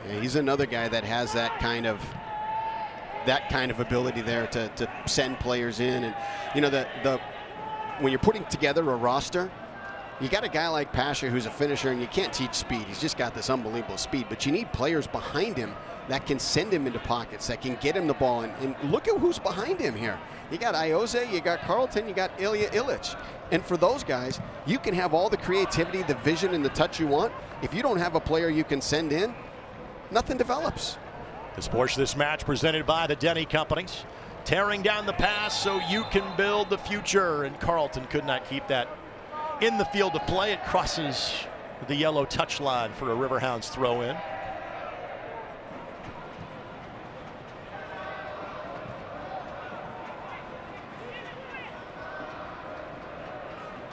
Speaker 3: Yeah, he's another guy that has that kind of ability there to send players in. And you know, when you're putting together a roster, you got a guy like Pasha who's a finisher, and you can't teach speed. He's just got this unbelievable speed, but you need players behind him that can send him into pockets, that can get him the ball. And look at who's behind him here. You got Ioze, you got Carlton, you got Ilya Illich. And for those guys, you can have all the creativity, the vision, and the touch you want. If you don't have a player you can send in, nothing develops.
Speaker 2: This portion of this match presented by the Denny Companies. Tearing down the pass so you can build the future. And Carlton could not keep that in the field of play. It crosses the yellow touch line for a Riverhounds throw in.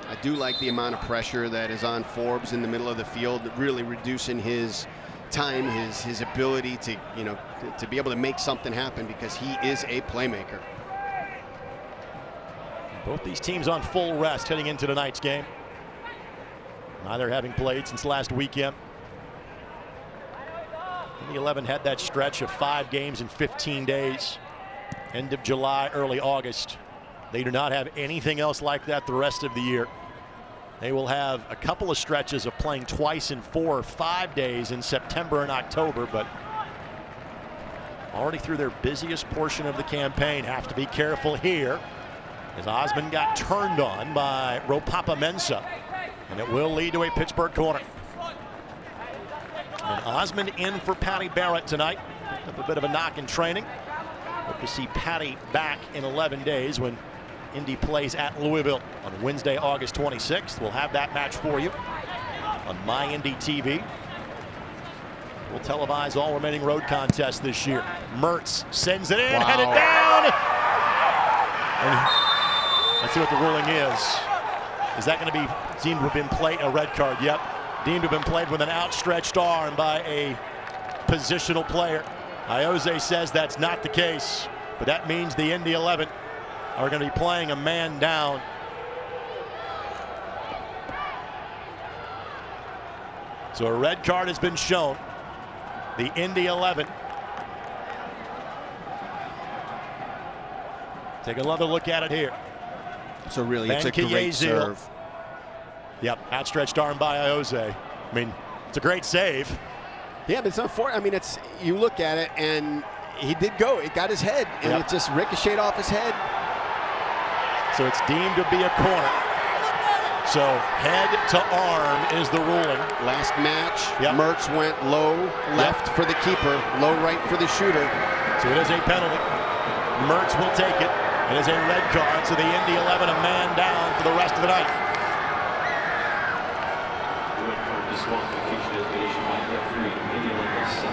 Speaker 3: I do like the amount of pressure that is on Forbes in the middle of the field, really reducing his time, his ability to, to be able to make something happen, because he is a playmaker.
Speaker 2: Both these teams on full rest heading into tonight's game. neither having played since last weekend. Indy 11 had that stretch of 5 games in 15 days. End of July, early August. They do not have anything else like that the rest of the year. They will have a couple of stretches of playing twice in 4 or 5 days in September and October, but already through their busiest portion of the campaign. Have to be careful here as Osmond got turned on by Ropapa-Mensah, and it will lead to a Pittsburgh corner. And Osmond in for Patty Barrett tonight. Picked up a bit of a knock in training. Hope to see Patty back in 11 days when Indy plays at Louisville on Wednesday, August 26th. We'll have that match for you on MyIndy TV. We'll televise all remaining road contests this year. Mertz sends it in, headed down. And let's see what the ruling is. Is that going to be deemed to have been played a red card? Yep. Deemed to have been played with an outstretched arm by a positional player. Iose says that's not the case, but that means the Indy 11 are going to be playing a man down. So a red card has been shown. The Indy 11. Take another look at it here.
Speaker 3: So really, it's a great serve.
Speaker 2: Yep, outstretched arm by Iose. I mean, it's a great save.
Speaker 3: Yeah, but it's not for. I mean, it's, you look at it and he did go. It got his head, and it just ricocheted off his head.
Speaker 2: So it's deemed to be a corner. So head to arm is the ruling.
Speaker 3: Last match, Mertz went low left for the keeper, low right for the shooter.
Speaker 2: So it is a penalty. Mertz will take it. It is a red card. So the Indy 11 a man down for the rest of the night.
Speaker 4: Red card disqualification has been issued by referee Indy 11 7.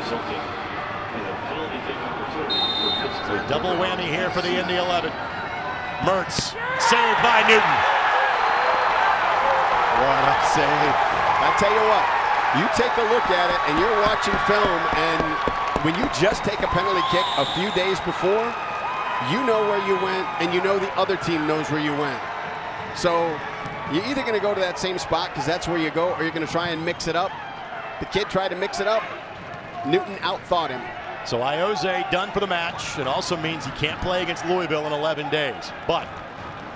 Speaker 4: Resulting in a penalty kick opportunity for Pittsburgh.
Speaker 2: Double whammy here for the Indy 11. Mertz saved by Newton.
Speaker 3: What a save. I tell you what, you take a look at it and you're watching film, and when you just take a penalty kick a few days before, you know where you went and you know the other team knows where you went. So you're either going to go to that same spot because that's where you go, or you're going to try and mix it up. The kid tried to mix it up. Newton outthought him.
Speaker 2: So Iose done for the match. It also means he can't play against Louisville in 11 days. But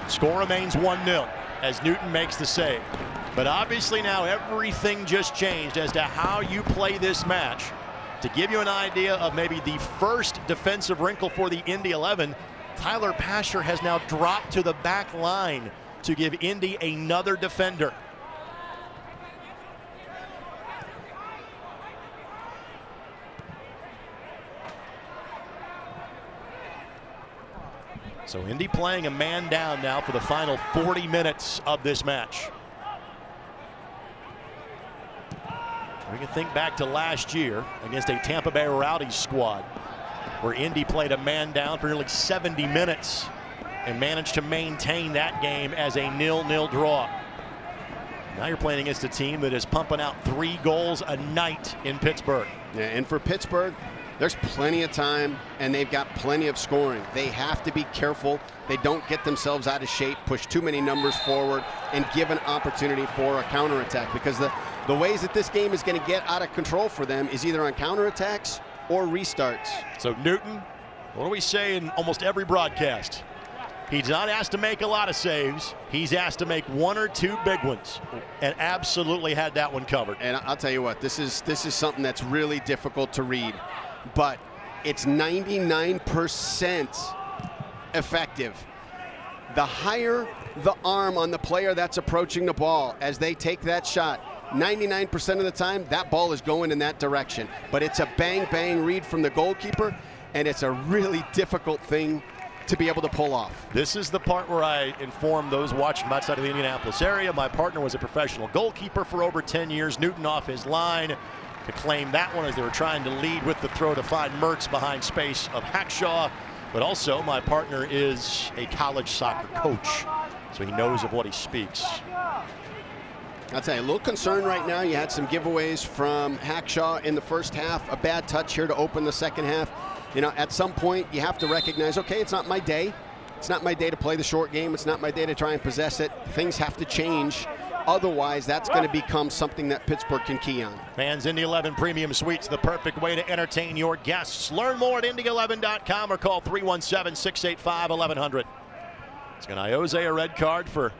Speaker 2: score remains 1-0 as Newton makes the save. But obviously now everything just changed as to how you play this match. To give you an idea of maybe the first defensive wrinkle for the Indy 11, Tyler Pasher has now dropped to the back line to give Indy another defender. So Indy playing a man down now for the final 40 minutes of this match. We can think back to last year against a Tampa Bay Rowdies squad where Indy played a man down for nearly 70 minutes and managed to maintain that game as a 0-0 draw. Now you're playing against a team that is pumping out 3 goals a night in Pittsburgh.
Speaker 3: Yeah, and for Pittsburgh, there's plenty of time and they've got plenty of scoring. They have to be careful they don't get themselves out of shape, push too many numbers forward, and give an opportunity for a counterattack, because the ways that this game is going to get out of control for them is either on counterattacks or restarts.
Speaker 2: So Newton, what do we say in almost every broadcast? He's not asked to make a lot of saves. He's asked to make 1 or 2 big ones, and absolutely had that one covered.
Speaker 3: And I'll tell you what, this is something that's really difficult to read, but it's 99% effective. The higher the arm on the player that's approaching the ball as they take that shot, 99% of the time that ball is going in that direction. But it's a bang read from the goalkeeper, and it's a really difficult thing to be able to pull off.
Speaker 2: This is the part where I inform those watching from outside of the Indianapolis area. My partner was a professional goalkeeper for over 10 years. Newton off his line to claim that one as they were trying to lead with the throw to find Mertz behind space of Hackshaw. But also my partner is a college soccer coach, so he knows of what he speaks.
Speaker 3: I'll tell you, a little concern right now. You had some giveaways from Hackshaw in the first half, a bad touch here to open the second half. You know, at some point you have to recognize, okay, it's not my day. it's not my day to play the short game. It's not my day to try and possess it. Things have to change. Otherwise, that's going to become something that Pittsburgh can key on.
Speaker 2: Fans, Indy 11 Premium Suites, the perfect way to entertain your guests. Learn more at Indy11.com or call 317-685-1100. It's going to Iose a red card for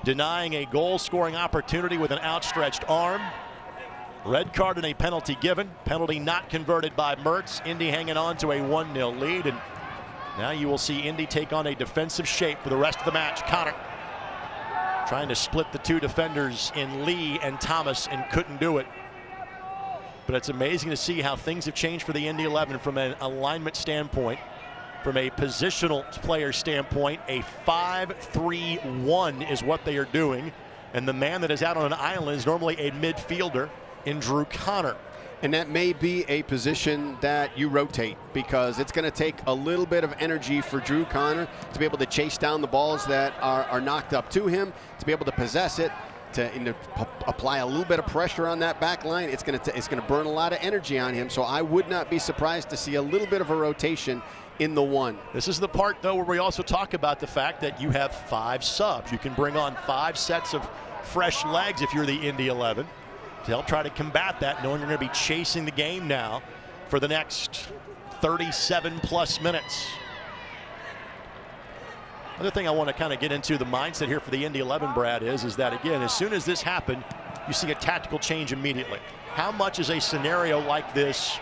Speaker 2: denying a goal-scoring opportunity with an outstretched arm. Red card and a penalty given. Penalty not converted by Mertz. Indy hanging on to a 1-0 lead. And now you will see Indy take on a defensive shape for the rest of the match. Connor trying to split the two defenders in Lee and Thomas and couldn't do it. But it's amazing to see how things have changed for the Indy 11 from an alignment standpoint. From a positional player standpoint, a 5-3-1 is what they are doing. And the man that is out on an island is normally a midfielder in Drew Connor.
Speaker 3: And that may be a position that you rotate, because it's going to take a little bit of energy for Drew Connor to be able to chase down the balls that are knocked up to him, to be able to possess it, to apply a little bit of pressure on that back line. It's going to burn a lot of energy on him. So I would not be surprised to see a little bit of a rotation in the one.
Speaker 2: This is the part, though, where we also talk about the fact that you have 5 subs. You can bring on 5 sets of fresh legs if you're the Indy 11 to help try to combat that, knowing you're going to be chasing the game now for the next 37+ minutes. Another thing I want to kind of get into the mindset here for the Indy 11, Brad, is that, again, as soon as this happened, you see a tactical change immediately. How much is a scenario like this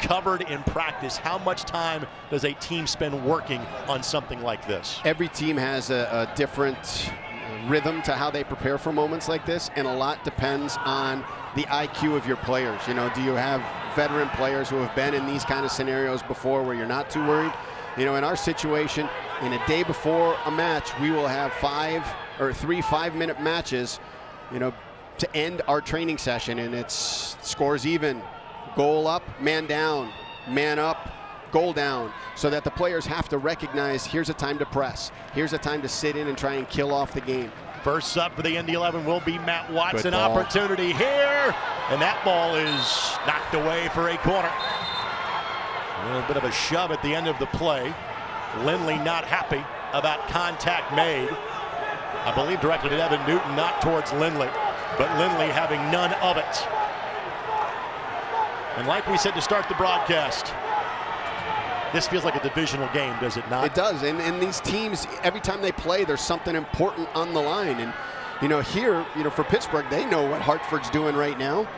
Speaker 2: covered in practice? How much time does a team spend working on something like this?
Speaker 3: Every team has a different rhythm to how they prepare for moments like this, and a lot depends on the IQ of your players. You know, do you have veteran players who have been in these kind of scenarios before where you're not too worried? You know, in our situation, in a day before a match, we will have 3 5-minute matches, you know, to end our training session, and it's scores even, goal up, man down, man up, goal down, so that the players have to recognize here's a time to press, here's a time to sit in and try and kill off the game.
Speaker 2: First up for the Indy 11 will be Matt Watson. Opportunity here, and that ball is knocked away for a corner. A little bit of a shove at the end of the play. Lindley not happy about contact made. I believe directed at Evan Newton, not towards Lindley, but Lindley having none of it. And like we said to start the broadcast, this feels like a divisional game, does it not?
Speaker 3: It does, and these teams, every time they play, there's something important on the line. And, you know, here, you know, for Pittsburgh, they know what Hartford's doing right now.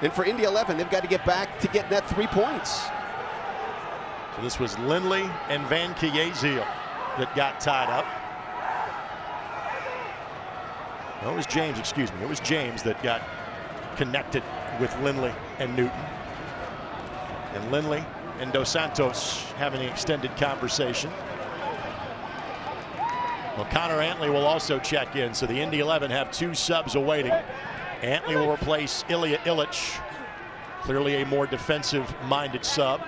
Speaker 3: And for Indy 11, they've got to get back to getting that 3 points.
Speaker 2: So this was Lindley and Van Kieziel that got tied up. No, it was James, excuse me. It was James that got connected with Lindley and Newton. And Lindley and Dos Santos having an extended conversation. Well, Connor Antley will also check in, so the Indy 11 have 2 subs awaiting. Antley will replace Ilya Illich, clearly a more defensive-minded sub.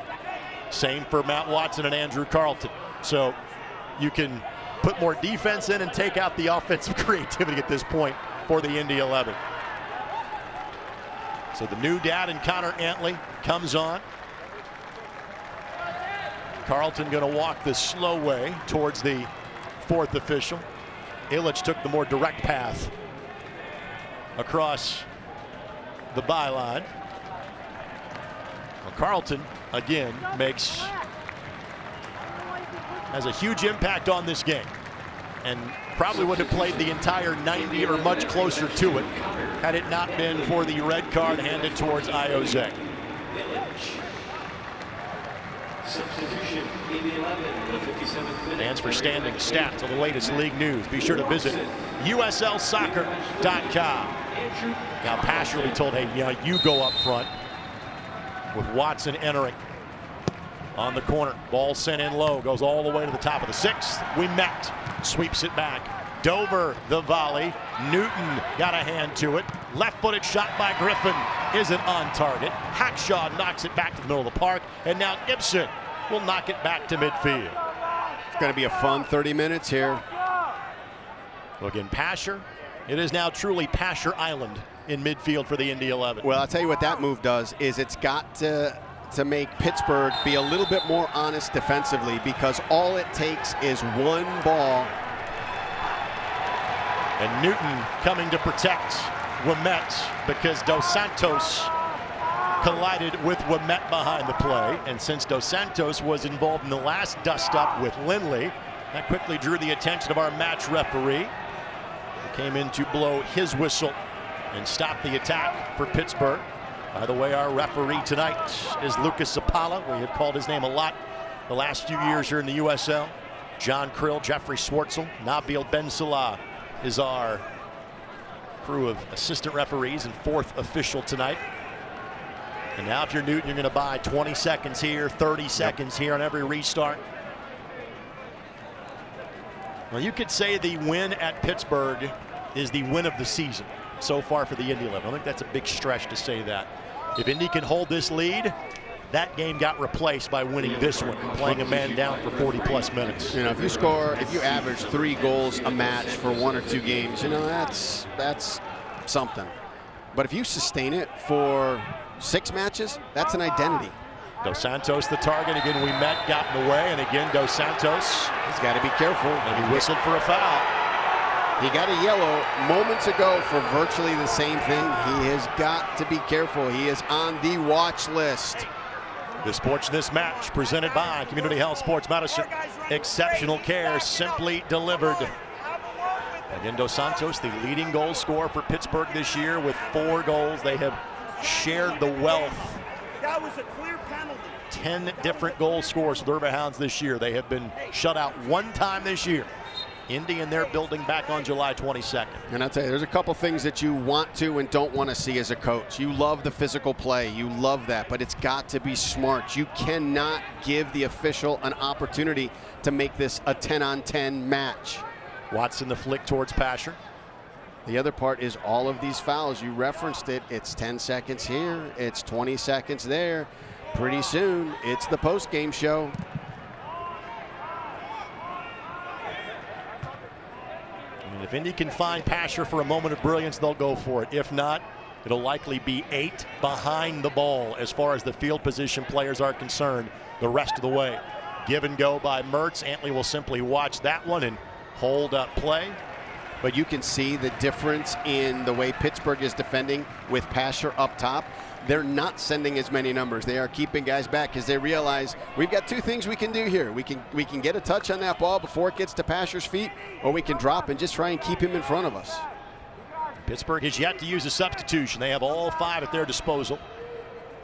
Speaker 2: Same for Matt Watson and Andrew Carlton. So you can put more defense in and take out the offensive creativity at this point for the Indy 11. So the new dad in Connor Antley comes on. Carlton going to walk the slow way towards the 4th official. Illich took the more direct path across the byline. Well, Carlton again has a huge impact on this game, and probably would have played the entire 90 or much closer to it had it not been for the red card handed towards Iose.
Speaker 4: Substitution, Indy 11, the 57th minute.
Speaker 2: Fans for standing stats on the latest league news. Be sure to visit USLsoccer.com. Now Pasher will be told, hey, yeah, you go up front, with Watson entering on the corner. Ball sent in low, goes all the way to the top of the 6th. We met, sweeps it back. Dover the volley. Newton got a hand to it. Left-footed shot by Griffin isn't on target. Hackshaw knocks it back to the middle of the park, and now Gibson will knock it back to midfield.
Speaker 3: It's going to be a fun 30 minutes here.
Speaker 2: Look, in Pasher, it is now truly Pasher Island in midfield for the Indy 11.
Speaker 3: Well, I'll tell you what that move does is it's got to to make Pittsburgh be a little bit more honest defensively, because all it takes is one ball.
Speaker 2: And Newton coming to protect Ouimet because Dos Santos collided with Ouimet behind the play. And since Dos Santos was involved in the last dust-up with Lindley, that quickly drew the attention of our match referee, who came in to blow his whistle and stop the attack for Pittsburgh. By the way, our referee tonight is Lucas Zapala. We have called his name a lot the last few years here in the USL. John Krill, Jeffrey Schwartzel, Nabil Ben Salah is our crew of assistant referees and fourth official tonight. And now if you're Newton, you're going to buy 20 seconds here, 30 seconds here on every restart. Well, you could say the win at Pittsburgh is the win of the season so far for the Indy 11. I think that's a big stretch to say that. If Indy can hold this lead, that game got replaced by winning this one, playing a man down for 40-plus minutes.
Speaker 3: You know, if you average 3 goals a match for 1 or 2 games, you know, that's something. But if you sustain it for 6 matches, that's an identity.
Speaker 2: Dos Santos the target. Again, Ouimet got in the way, and again, Dos Santos.
Speaker 3: He's got to be careful.
Speaker 2: And he whistled for a foul.
Speaker 3: He got a yellow moments ago for virtually the same thing. He has got to be careful. He is on the watch list.
Speaker 2: The Sports This match presented by Community Health Sports Medicine. Exceptional care simply delivered. Again, Dos Santos, the leading goal scorer for Pittsburgh this year with 4 goals. They have shared the wealth.
Speaker 9: That was a clear penalty.
Speaker 2: 10 different goal scorers for the Riverhounds this year. They have been shut out 1 time this year. Indy and their building back on July 22nd.
Speaker 3: And I'll tell you, there's a couple things that you want to and don't want to see as a coach. You love the physical play. You love that, but it's got to be smart. You cannot give the official an opportunity to make this a 10-on-10 match.
Speaker 2: Watson the flick towards Pasher.
Speaker 3: The other part is all of these fouls. You referenced it. It's 10 seconds here. It's 20 seconds there. Pretty soon, it's the post-game show.
Speaker 2: And if Indy can find Pasher for a moment of brilliance, they'll go for it. If not, it'll likely be 8 behind the ball as far as the field position players are concerned the rest of the way. Give and go by Mertz. Antley will simply watch that one and hold up play.
Speaker 3: But you can see the difference in the way Pittsburgh is defending with Pasher up top. They're not sending as many numbers. They are keeping guys back because they realize we've got 2 things we can do here. We can get a touch on that ball before it gets to Pasher's feet, or we can drop and just try and keep him in front of us.
Speaker 2: Pittsburgh has yet to use a substitution. They have all 5 at their disposal.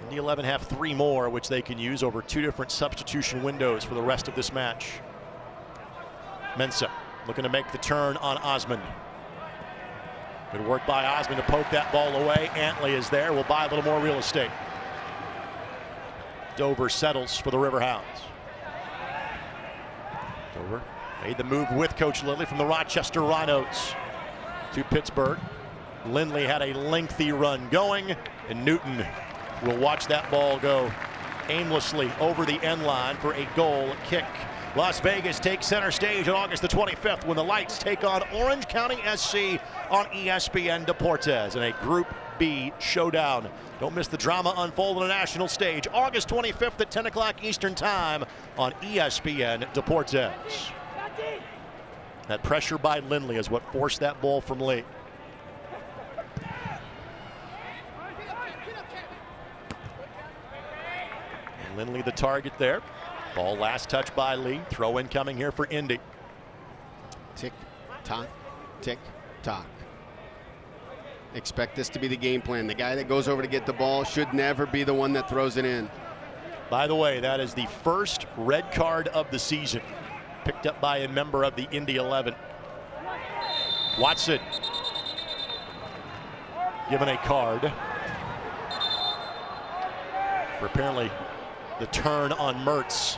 Speaker 2: Indy 11 have 3 more, which they can use over 2 different substitution windows for the rest of this match. Mensah looking to make the turn on Osmond. Good work by Osmond to poke that ball away. Antley is there. Will buy a little more real estate. Dover settles for the Riverhounds. Dover made the move with Coach Lindley from the Rochester Rhinos to Pittsburgh. Lindley had a lengthy run going, and Newton will watch that ball go aimlessly over the end line for a goal kick. Las Vegas takes center stage on August the 25th when the Lights take on Orange County SC on ESPN Deportes in a Group B showdown. Don't miss the drama unfold on a national stage August 25th at 10 o'clock Eastern Time on ESPN Deportes. That pressure by Lindley is what forced that ball from Lee. And Lindley the target there. Ball last touch by Lee. Throw in coming here for Indy.
Speaker 3: Tick, tock, tick, tock. Expect this to be the game plan. The guy that goes over to get the ball should never be the one that throws it in.
Speaker 2: By the way, that is the first red card of the season, picked up by a member of the Indy 11. Watson given a card for apparently the turn on Mertz.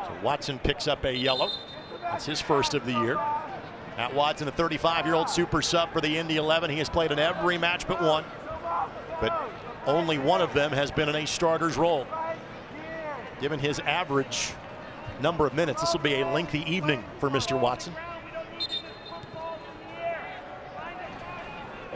Speaker 2: So Watson picks up a yellow. That's his first of the year. Matt Watson, a 35-year-old super sub for the Indy 11. He has played in every match but one, but only one of them has been in a starter's role. Given his average number of minutes, this will be a lengthy evening for Mr. Watson.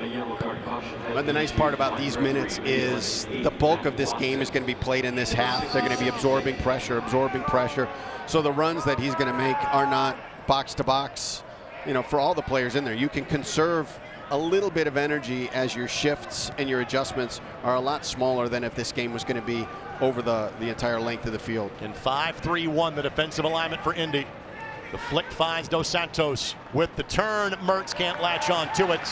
Speaker 4: A yellow card caution.
Speaker 3: But the nice part about these minutes is the bulk of this game is going to be played in this half. They're going to be absorbing pressure. So the runs that he's going to make are not box to box. You know, for all the players in there, you can conserve a little bit of energy as your shifts and your adjustments are a lot smaller than if this game was going to be over the entire length of the field.
Speaker 2: In 5-3-1, the defensive alignment for Indy. The flick finds Dos Santos with the turn. Mertz can't latch on to it.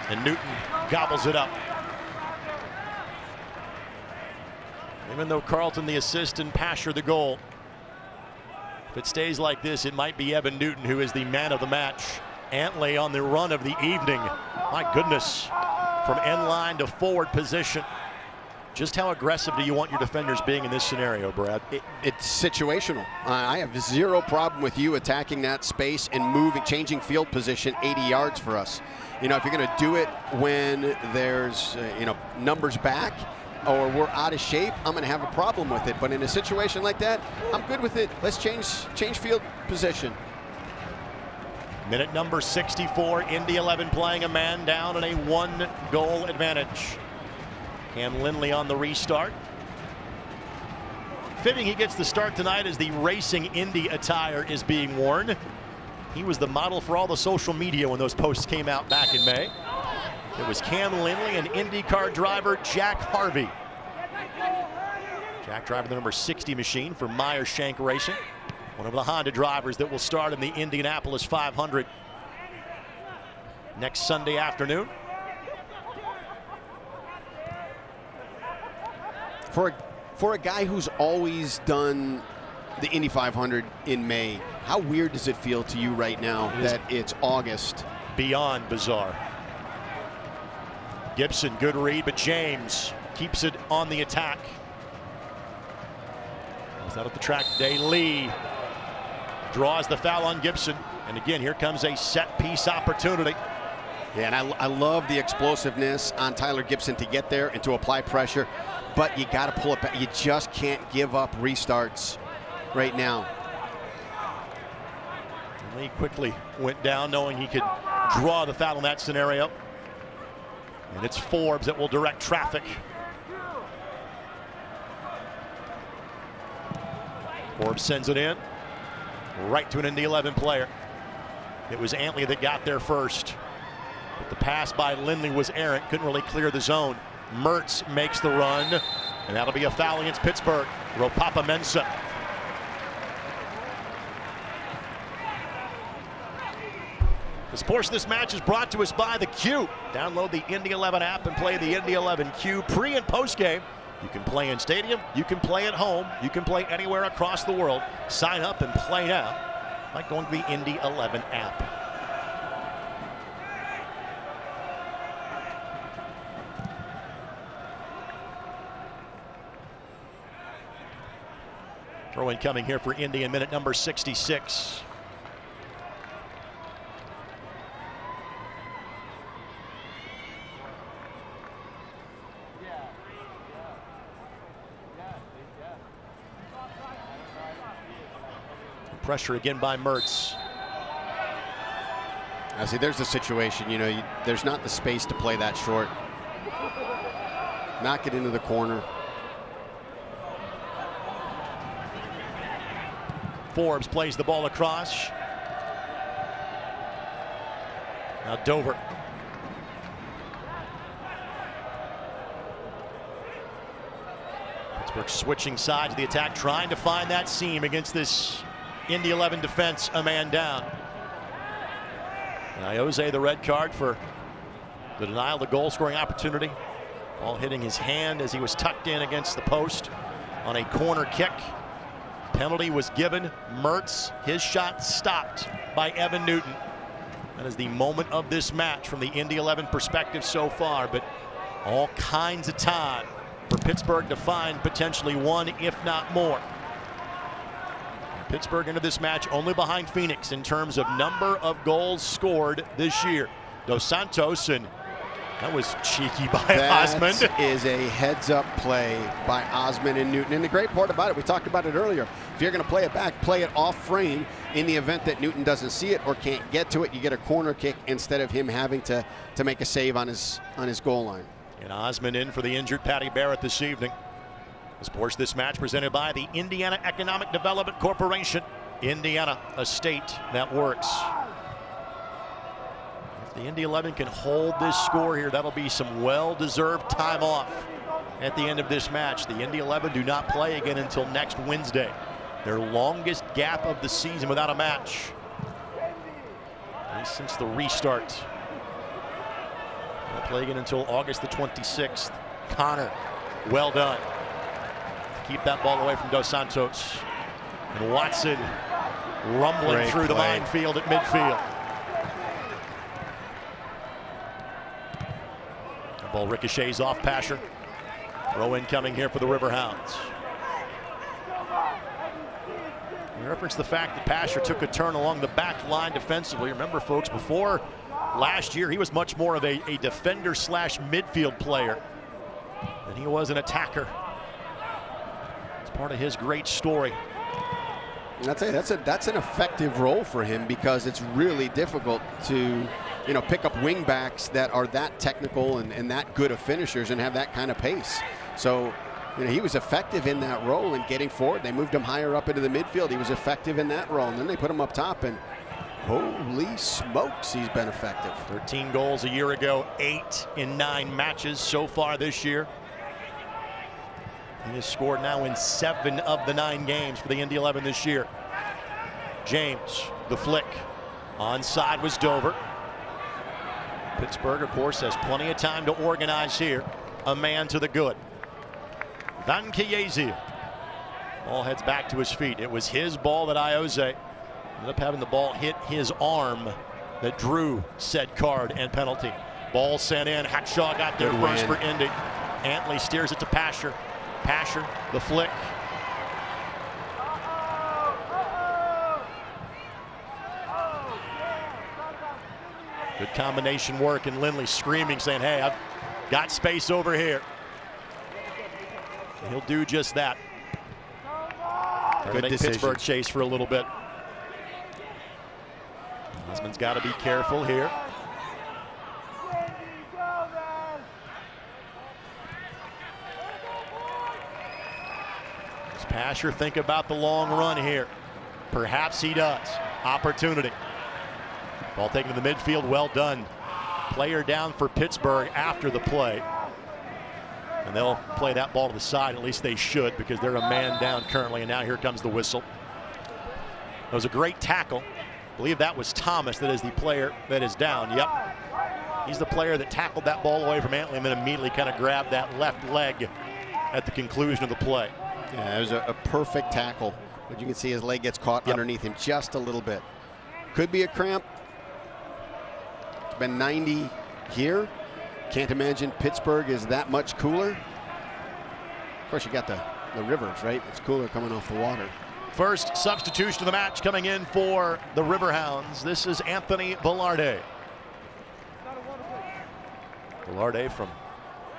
Speaker 2: And Newton gobbles it up. Even though Carlton the assist and Pasher the goal. If it stays like this, it might be Evan Newton who is the man of the match. Antley on the run of the evening. My goodness, from end line to forward position. Just how aggressive do you want your defenders being in this scenario, Brad?
Speaker 3: It's situational. I have zero problem with you attacking that space and moving, changing field position 80 yards for us. You know, if you're going to do it when there's, numbers back or we're out of shape, I'm going to have a problem with it. But in a situation like that, I'm good with it. Let's change field position.
Speaker 2: Minute number 64, Indy 11 playing a man down and a 1-goal advantage. Cam Lindley on the restart. Fitting he gets the start tonight as the racing Indy attire is being worn. He was the model for all the social media when those posts came out back in May. It was Cam Lindley and IndyCar driver Jack Harvey. Jack driving the number 60 machine for Meyer Shank Racing. One of the Honda drivers that will start in the Indianapolis 500 next Sunday afternoon.
Speaker 3: For a guy who's always done the Indy 500 in May, how weird does it feel to you right now that it's August?
Speaker 2: Beyond bizarre. Gibson, good read, but James keeps it on the attack. He's out at the track today. Lee draws the foul on Gibson. And again, here comes a set piece opportunity.
Speaker 3: Yeah, and I love the explosiveness on Tyler Gibson to get there and to apply pressure. But you got to pull it back. You just can't give up restarts right now.
Speaker 2: Lee quickly went down knowing he could draw the foul in that scenario. And it's Forbes that will direct traffic. Forbes sends it in right to an Indy 11 player. It was Antley that got there first. But the pass by Lindley was errant, couldn't really clear the zone. Mertz makes the run, and that'll be a foul against Pittsburgh. Ropapa Mensah. This portion of this match is brought to us by the Q. Download the Indy 11 app and play the Indy 11 Q pre and post game. You can play in stadium, you can play at home, you can play anywhere across the world. Sign up and play now by going to the Indy 11 app. Throw in coming here for Indy in minute number 66. Pressure again by Mertz.
Speaker 3: I see there's the situation, there's not the space to play that short. Knock it into the corner.
Speaker 2: Forbes plays the ball across. Now Dover. Pittsburgh switching sides of the attack, trying to find that seam against this Indy 11 defense, a man down. And Iose the red card for the denial of the goal scoring opportunity. Ball hitting his hand as he was tucked in against the post on a corner kick. Penalty was given. Mertz, his shot stopped by Evan Newton. That is the moment of this match from the Indy 11 perspective so far, but all kinds of time for Pittsburgh to find potentially one, if not more. Pittsburgh into this match only behind Phoenix in terms of number of goals scored this year. Dos Santos, and that was cheeky by Osmond.
Speaker 3: That is a heads-up play by Osmond and Newton. And the great part about it, we talked about it earlier, If you're going to play it back, play it off frame. In the event that Newton doesn't see it or can't get to it, you get a corner kick instead of him having to make a save on his goal line.
Speaker 2: And Osmond in for the injured Patty Barrett this evening. Of course, this match presented by the Indiana Economic Development Corporation. Indiana, a state that works. If the Indy 11 can hold this score here, that'll be some well-deserved time off at the end of this match. The Indy 11 do not play again until next Wednesday. Their longest gap of the season without a match, at least since the restart. They'll play again until August the 26th. Connor, well done. Keep that ball away from Dos Santos. And Watson rumbling
Speaker 3: Great
Speaker 2: through the
Speaker 3: play.
Speaker 2: minefield at midfield. The ball ricochets off Pasher. Throw in coming here for the Riverhounds. We reference the fact that Pasher took a turn along the back line defensively. Remember, folks, before last year, he was much more of a defender slash midfield player than he was an attacker. It's part of his great story.
Speaker 3: I'd say that's an effective role for him, because it's really difficult to, pick up wing backs that are that technical and that good of finishers and have that kind of pace. So, he was effective in that role and getting forward. They moved him higher up into the midfield. He was effective in that role, and then they put him up top, and holy smokes, he's been effective.
Speaker 2: 13 goals a year ago, 8 in 9 matches so far this year. He has scored now in 7 of the 9 games for the Indy 11 this year. James, the flick. Onside was Dover. Pittsburgh, of course, has plenty of time to organize here. A man to the good. Van Chiesi. Ball heads back to his feet. It was his ball that Ioze ended up having the ball hit his arm that drew said card and penalty. Ball sent in. Hackshaw got there
Speaker 3: Good
Speaker 2: first
Speaker 3: win.
Speaker 2: for Indy. Antley steers it to Pasher. Pasher, the flick. Good combination work, and Lindley screaming, saying, hey, I've got space over here. And he'll do just that.
Speaker 3: Good
Speaker 2: make
Speaker 3: decision.
Speaker 2: Pittsburgh chase for a little bit. Osmond's got to be careful here. Does Pasher think about the long run here? Perhaps he does. Opportunity. Ball taken to the midfield. Well done. Player down for Pittsburgh after the play. And they'll play that ball to the side. At least they should, because they're a man down currently. And now here comes the whistle. That was a great tackle. I believe that was Thomas that is the player that is down. Yep. He's the player that tackled that ball away from Antley and then immediately kind of grabbed that left leg at the conclusion of the play.
Speaker 3: Yeah, it was a perfect tackle. But you can see his leg gets caught underneath him just a little bit. Could be a cramp. It's been 90 here. Can't imagine Pittsburgh is that much cooler. Of course, you got the rivers, right? It's cooler coming off the water.
Speaker 2: First substitution of the match coming in for the Riverhounds. This is Anthony Velarde. Velarde from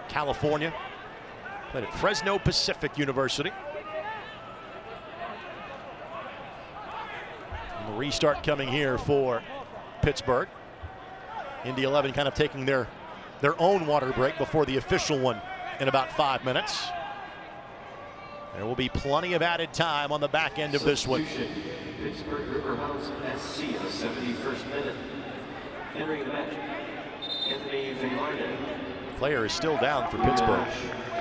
Speaker 2: California. Played at Fresno Pacific University. And the restart coming here for Pittsburgh. Indy 11 kind of taking their own water break before the official one in about 5 minutes. There will be plenty of added time on the back end of this one.
Speaker 4: Pittsburgh Riverhounds SC in the 71st minute. Entering the match, Anthony Velarde.
Speaker 2: Player is still down for Pittsburgh.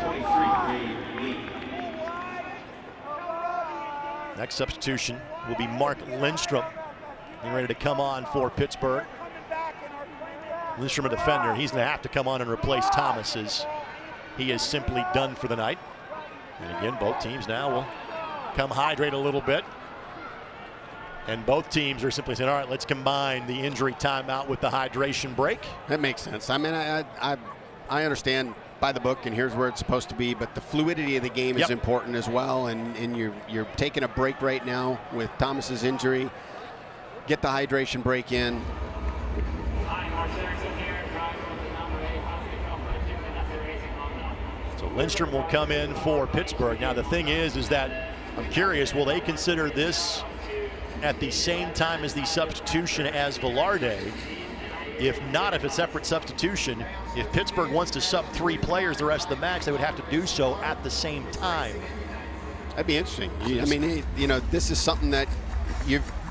Speaker 4: 23 lead.
Speaker 2: Next substitution will be Mark Lindstrom. Getting ready to come on for Pittsburgh. Lindstrom, a defender. He's going to have to come on and replace Thomas, as he is simply done for the night. And again, both teams now will come hydrate a little bit. And both teams are simply saying, all right, let's combine the injury timeout with the hydration break.
Speaker 3: That makes sense. I mean, I understand by the book, and here's where it's supposed to be, but the fluidity of the game is important as well. And you're taking a break right now with Thomas's injury. Get the hydration break in.
Speaker 2: So Lindstrom will come in for Pittsburgh. Now the thing is that I'm curious, will they consider this at the same time as the substitution as Velarde? If not, if it's separate substitution, if Pittsburgh wants to sub 3 players the rest of the match, they would have to do so at the same time.
Speaker 3: That'd be interesting. I mean, you know, this is something that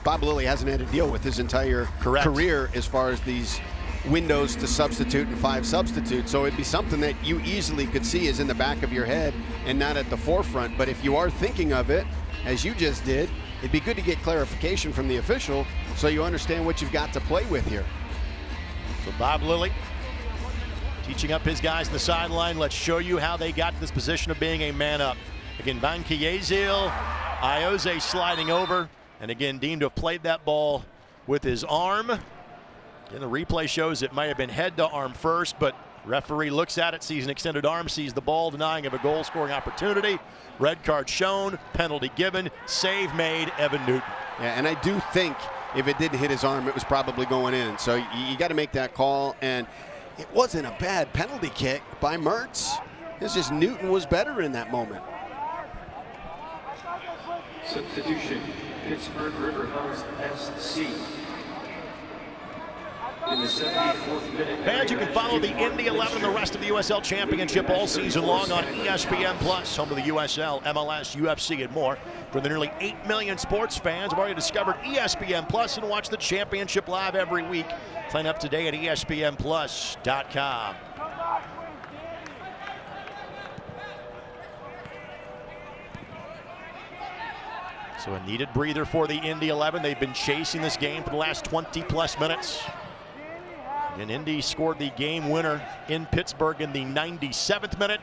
Speaker 3: Bob Lilly hasn't had to deal with his entire career as far as these windows to substitute and 5 substitutes. So it'd be something that you easily could see is in the back of your head and not at the forefront. But if you are thinking of it, as you just did, it'd be good to get clarification from the official so you understand what you've got to play with here.
Speaker 2: So Bob Lilly teaching up his guys on the sideline. Let's show you how they got to this position of being a man up. Again, Van Kiezil, Ioze sliding over, and again deemed to have played that ball with his arm. And the replay shows it might have been head to arm first, but referee looks at it, sees an extended arm, sees the ball, denying of a goal scoring opportunity. Red card shown, penalty given, save made, Evan Newton.
Speaker 3: Yeah, and I do think if it didn't hit his arm, it was probably going in. So you got to make that call, and it wasn't a bad penalty kick by Mertz. It's just Newton was better in that moment.
Speaker 4: Substitution, Pittsburgh Riverhounds SC. In the 74th minute.
Speaker 2: Fans, you can follow the Indy 11 and the rest of the USL Championship all season long on ESPN Plus, home of the USL, MLS, UFC, and more. For the nearly 8 million sports fans who've already discovered ESPN Plus and watch the championship live every week. Sign up today at ESPNplus.com. So a needed breather for the Indy 11. They've been chasing this game for the last 20-plus minutes. And Indy scored the game winner in Pittsburgh in the 97th minute.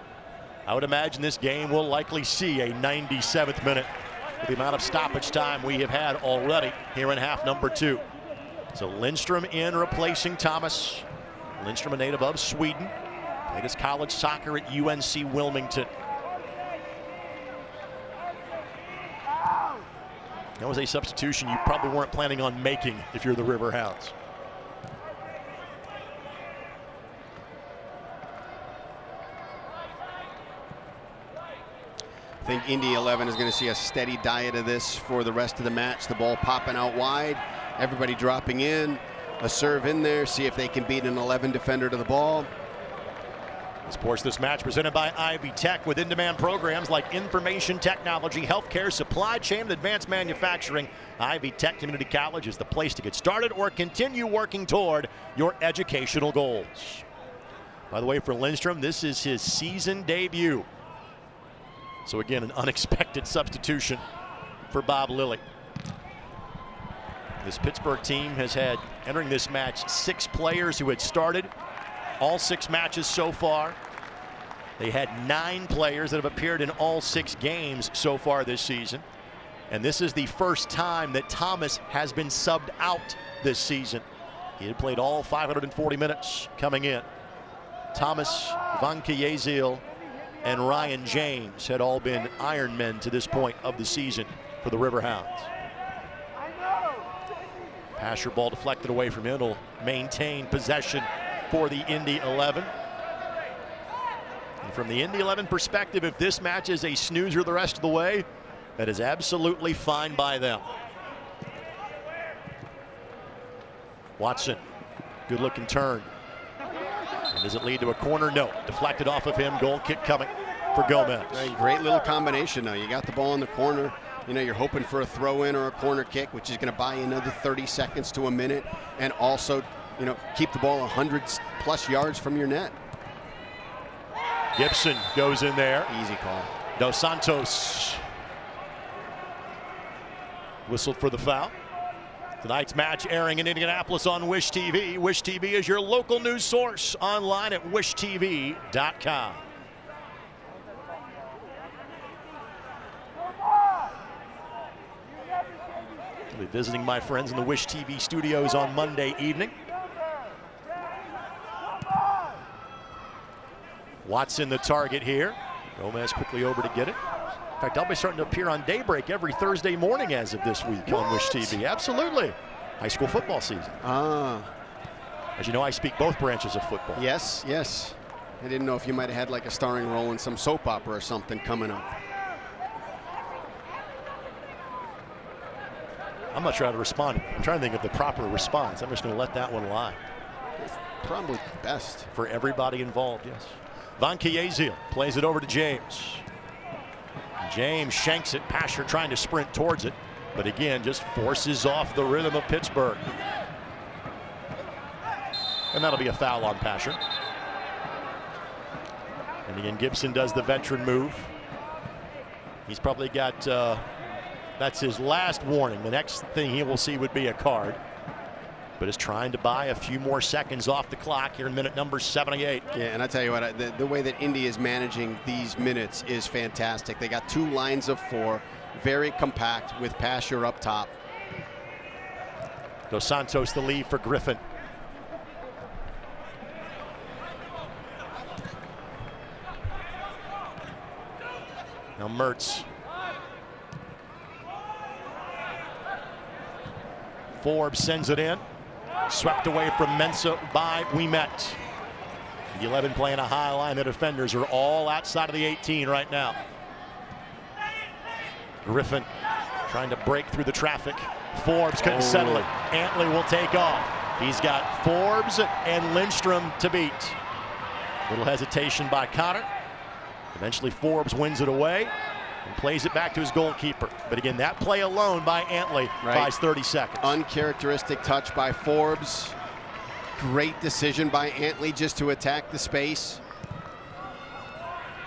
Speaker 2: I would imagine this game will likely see a 97th minute with the amount of stoppage time we have had already here in half number 2. So Lindstrom in replacing Thomas. Lindstrom, a native of Sweden, played his college soccer at UNC Wilmington. That was a substitution you probably weren't planning on making if you're the Riverhounds.
Speaker 3: I think Indy 11 is going to see a steady diet of this for the rest of the match. The ball popping out wide, everybody dropping in, a serve in there, see if they can beat an 11 defender to the ball.
Speaker 2: Sports This Match presented by Ivy Tech, with in-demand programs like information technology, healthcare, supply chain, and advanced manufacturing. Ivy Tech Community College is the place to get started or continue working toward your educational goals. By the way, for Lindstrom, this is his season debut. So again, an unexpected substitution for Bob Lilly. This Pittsburgh team has had, entering this match, 6 players who had started all 6 matches so far. They had 9 players that have appeared in all 6 games so far this season. And this is the first time that Thomas has been subbed out this season. He had played all 540 minutes coming in. Thomas, Van Kiezil, and Ryan James had all been Ironmen to this point of the season for the Riverhounds. Passer ball deflected away from him. It'll maintain possession for the Indy 11. And from the Indy 11 perspective, if this match is a snoozer the rest of the way, that is absolutely fine by them. Watson, good looking turn. And does it lead to a corner? No. Deflected off of him. Goal kick coming for Gomez.
Speaker 3: Great little combination now. You got the ball in the corner. You know, you're hoping for a throw in or a corner kick, which is going to buy you another 30 seconds to a minute, and also, you know, keep the ball 100+ yards from your net.
Speaker 2: Gibson goes in there.
Speaker 3: Easy call.
Speaker 2: Dos Santos whistled for the foul. Tonight's match airing in Indianapolis on Wish TV. Wish TV is your local news source, online at wishtv.com. I'll be visiting my friends in the Wish TV studios on Monday evening. Watson the target here. Gomez quickly over to get it. In fact, I'll be starting to appear on Daybreak every Thursday morning as of this week on Wish TV. Absolutely. High school football season. As you know, I speak both branches of football.
Speaker 3: Yes, yes. I didn't know if you might have had like a starring role in some soap opera or something coming up.
Speaker 2: I'm not sure how to respond. I'm trying to think of the proper response. I'm just going to let that one lie.
Speaker 3: Probably best
Speaker 2: for everybody involved, yes. Van Kieziel plays it over to James. James shanks it. Pasher trying to sprint towards it, but again, just forces off the rhythm of Pittsburgh. And that'll be a foul on Pasher. And again, Gibson does the veteran move. He's probably got, that's his last warning. The next thing he will see would be a card. But is trying to buy a few more seconds off the clock here in minute number 78.
Speaker 3: Yeah, and I tell you what, the way that Indy is managing these minutes is fantastic. They got 2 lines of 4, very compact with Pasher up top.
Speaker 2: Dos Santos the lead for Griffin. Now Mertz. Forbes sends it in. Swept away from Mensa by Ouimet. The 11 playing a high line. The defenders are all outside of the 18 right now. Griffin trying to break through the traffic. Forbes couldn't settle it. Antley will take off. He's got Forbes and Lindstrom to beat. Little hesitation by Connor. Eventually Forbes wins it away and plays it back to his goalkeeper. But again, that play alone by Antley buys 30 seconds.
Speaker 3: Uncharacteristic touch by Forbes. Great decision by Antley just to attack the space.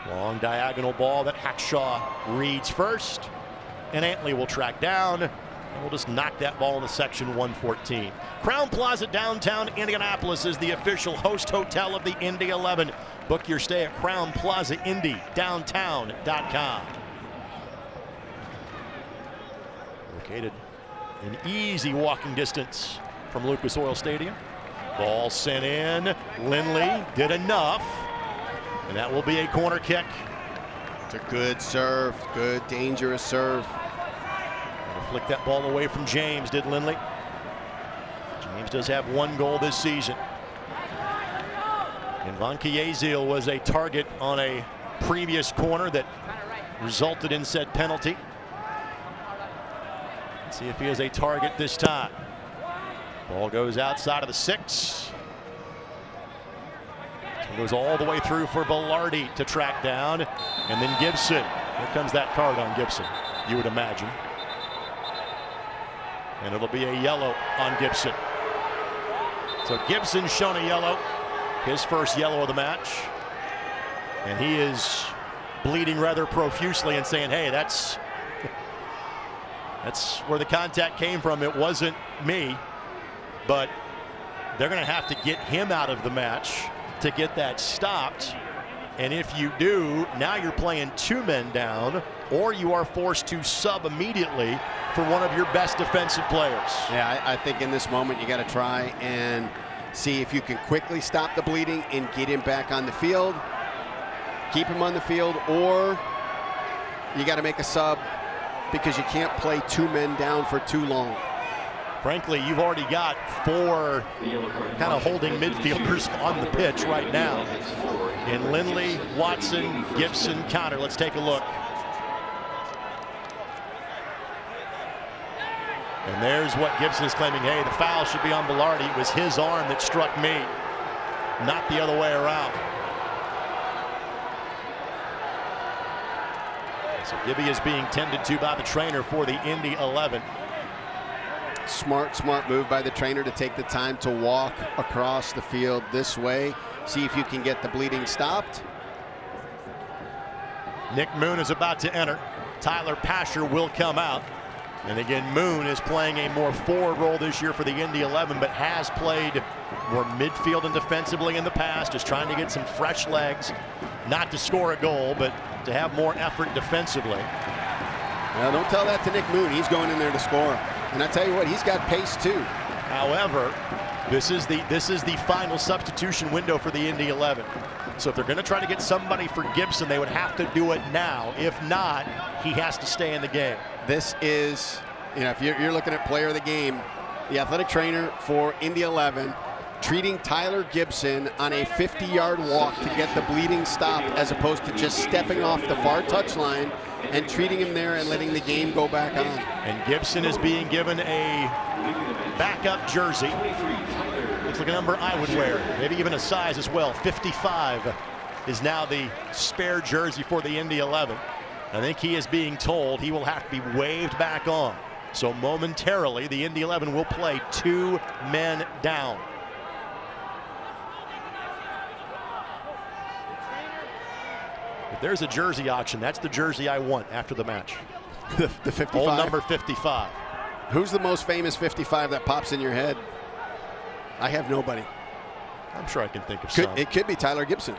Speaker 2: Long diagonal ball that Hackshaw reads first. And Antley will track down. And we'll just knock that ball into section 114. Crown Plaza downtown Indianapolis is the official host hotel of the Indy 11. Book your stay at crownplazaindydowntown.com. Located in easy walking distance from Lucas Oil Stadium. Ball sent in. Lindley did enough. And that will be a corner kick.
Speaker 3: It's a good serve. Good, dangerous serve.
Speaker 2: Flick that ball away from James, did Lindley. James does have 1 goal this season. And Van Kieziel was a target on a previous corner that resulted in said penalty. Let's see if he is a target this time. Ball goes outside of the 6. It goes all the way through for Velarde to track down. And then Gibson. Here comes that card on Gibson, you would imagine. And it'll be a yellow on Gibson. So Gibson shown a yellow, his first yellow of the match. And he is bleeding rather profusely and saying, hey, that's where the contact came from. It wasn't me. But they're going to have to get him out of the match to get that stopped. And if you do, now you're playing 2 men down, or you are forced to sub immediately for one of your best defensive players.
Speaker 3: Yeah, I think in this moment you got to try and see if you can quickly stop the bleeding and get him back on the field, keep him on the field, or you got to make a sub because you can't play 2 men down for too long.
Speaker 2: Frankly, you've already got 4 kind of holding midfielders on the pitch right now. In Lindley, Watson, Gibson, Connor. Let's take a look. And there's what Gibson is claiming. Hey, the foul should be on Velarde. It was his arm that struck me, not the other way around. So Gibby is being tended to by the trainer for the Indy 11.
Speaker 3: Smart move by the trainer to take the time to walk across the field this way. See if you can get the bleeding stopped.
Speaker 2: Nick Moon is about to enter. Tyler Pasher will come out. And again, Moon is playing a more forward role this year for the Indy 11, but has played more midfield and defensively in the past, just trying to get some fresh legs, not to score a goal, but to have more effort defensively.
Speaker 3: Well, don't tell that to Nick Moon. He's going in there to score. And I tell you what, he's got pace too.
Speaker 2: However, this is the final substitution window for the Indy 11. So if they're going to try to get somebody for Gibson, they would have to do it now. If not, he has to stay in the game.
Speaker 3: This is, if you're looking at player of the game, the athletic trainer for Indy 11 treating Tyler Gibson on a 50-yard walk to get the bleeding stop, as opposed to just stepping off the far touchline and treating him there and letting the game go back on.
Speaker 2: And Gibson is being given a backup jersey. Looks like a number I would wear, maybe even a size as well. 55 is now the spare jersey for the Indy 11. I think he is being told he will have to be waved back on. So momentarily, the Indy 11 will play 2 men down. If there's a jersey auction, that's the jersey I want after the match.
Speaker 3: The 55?
Speaker 2: Old number 55.
Speaker 3: Who's the most famous 55 that pops in your head? I have nobody.
Speaker 2: I'm sure I can think of some.
Speaker 3: It could be Tyler Gibson.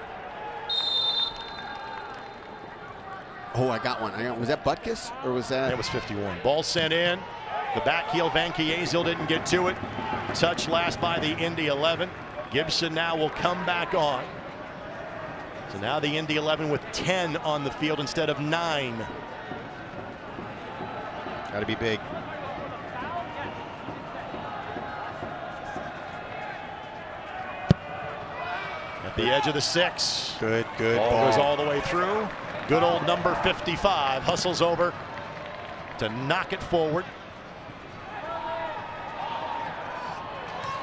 Speaker 3: Oh, I got one. Was that Butkus or was that?
Speaker 2: That was 51. Ball sent in. The back heel, Van Kiesel didn't get to it. Touch last by the Indy 11. Gibson now will come back on. So now the Indy 11 with 10 on the field instead of 9.
Speaker 3: Got to be big.
Speaker 2: At the edge of the 6.
Speaker 3: Good
Speaker 2: Ball
Speaker 3: ball.
Speaker 2: goes all the way through. Good old number 55 hustles over to knock it forward.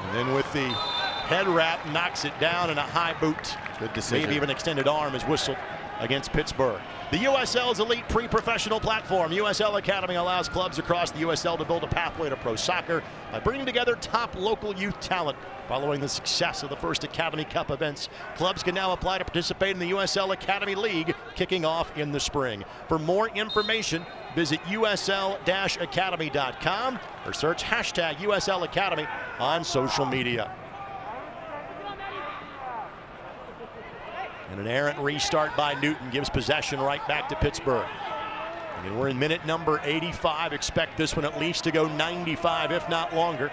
Speaker 2: And then with the head wrap, knocks it down in a high boot.
Speaker 3: Good decision.
Speaker 2: Maybe even extended arm is whistled against Pittsburgh. The USL's elite pre-professional platform, USL Academy, allows clubs across the USL to build a pathway to pro soccer by bringing together top local youth talent. Following the success of the first Academy Cup events, clubs can now apply to participate in the USL Academy League, kicking off in the spring. For more information, visit usl-academy.com or search hashtag USL Academy on social media. And an errant restart by Newton gives possession right back to Pittsburgh. And we're in minute number 85. Expect this one at least to go 95, if not longer,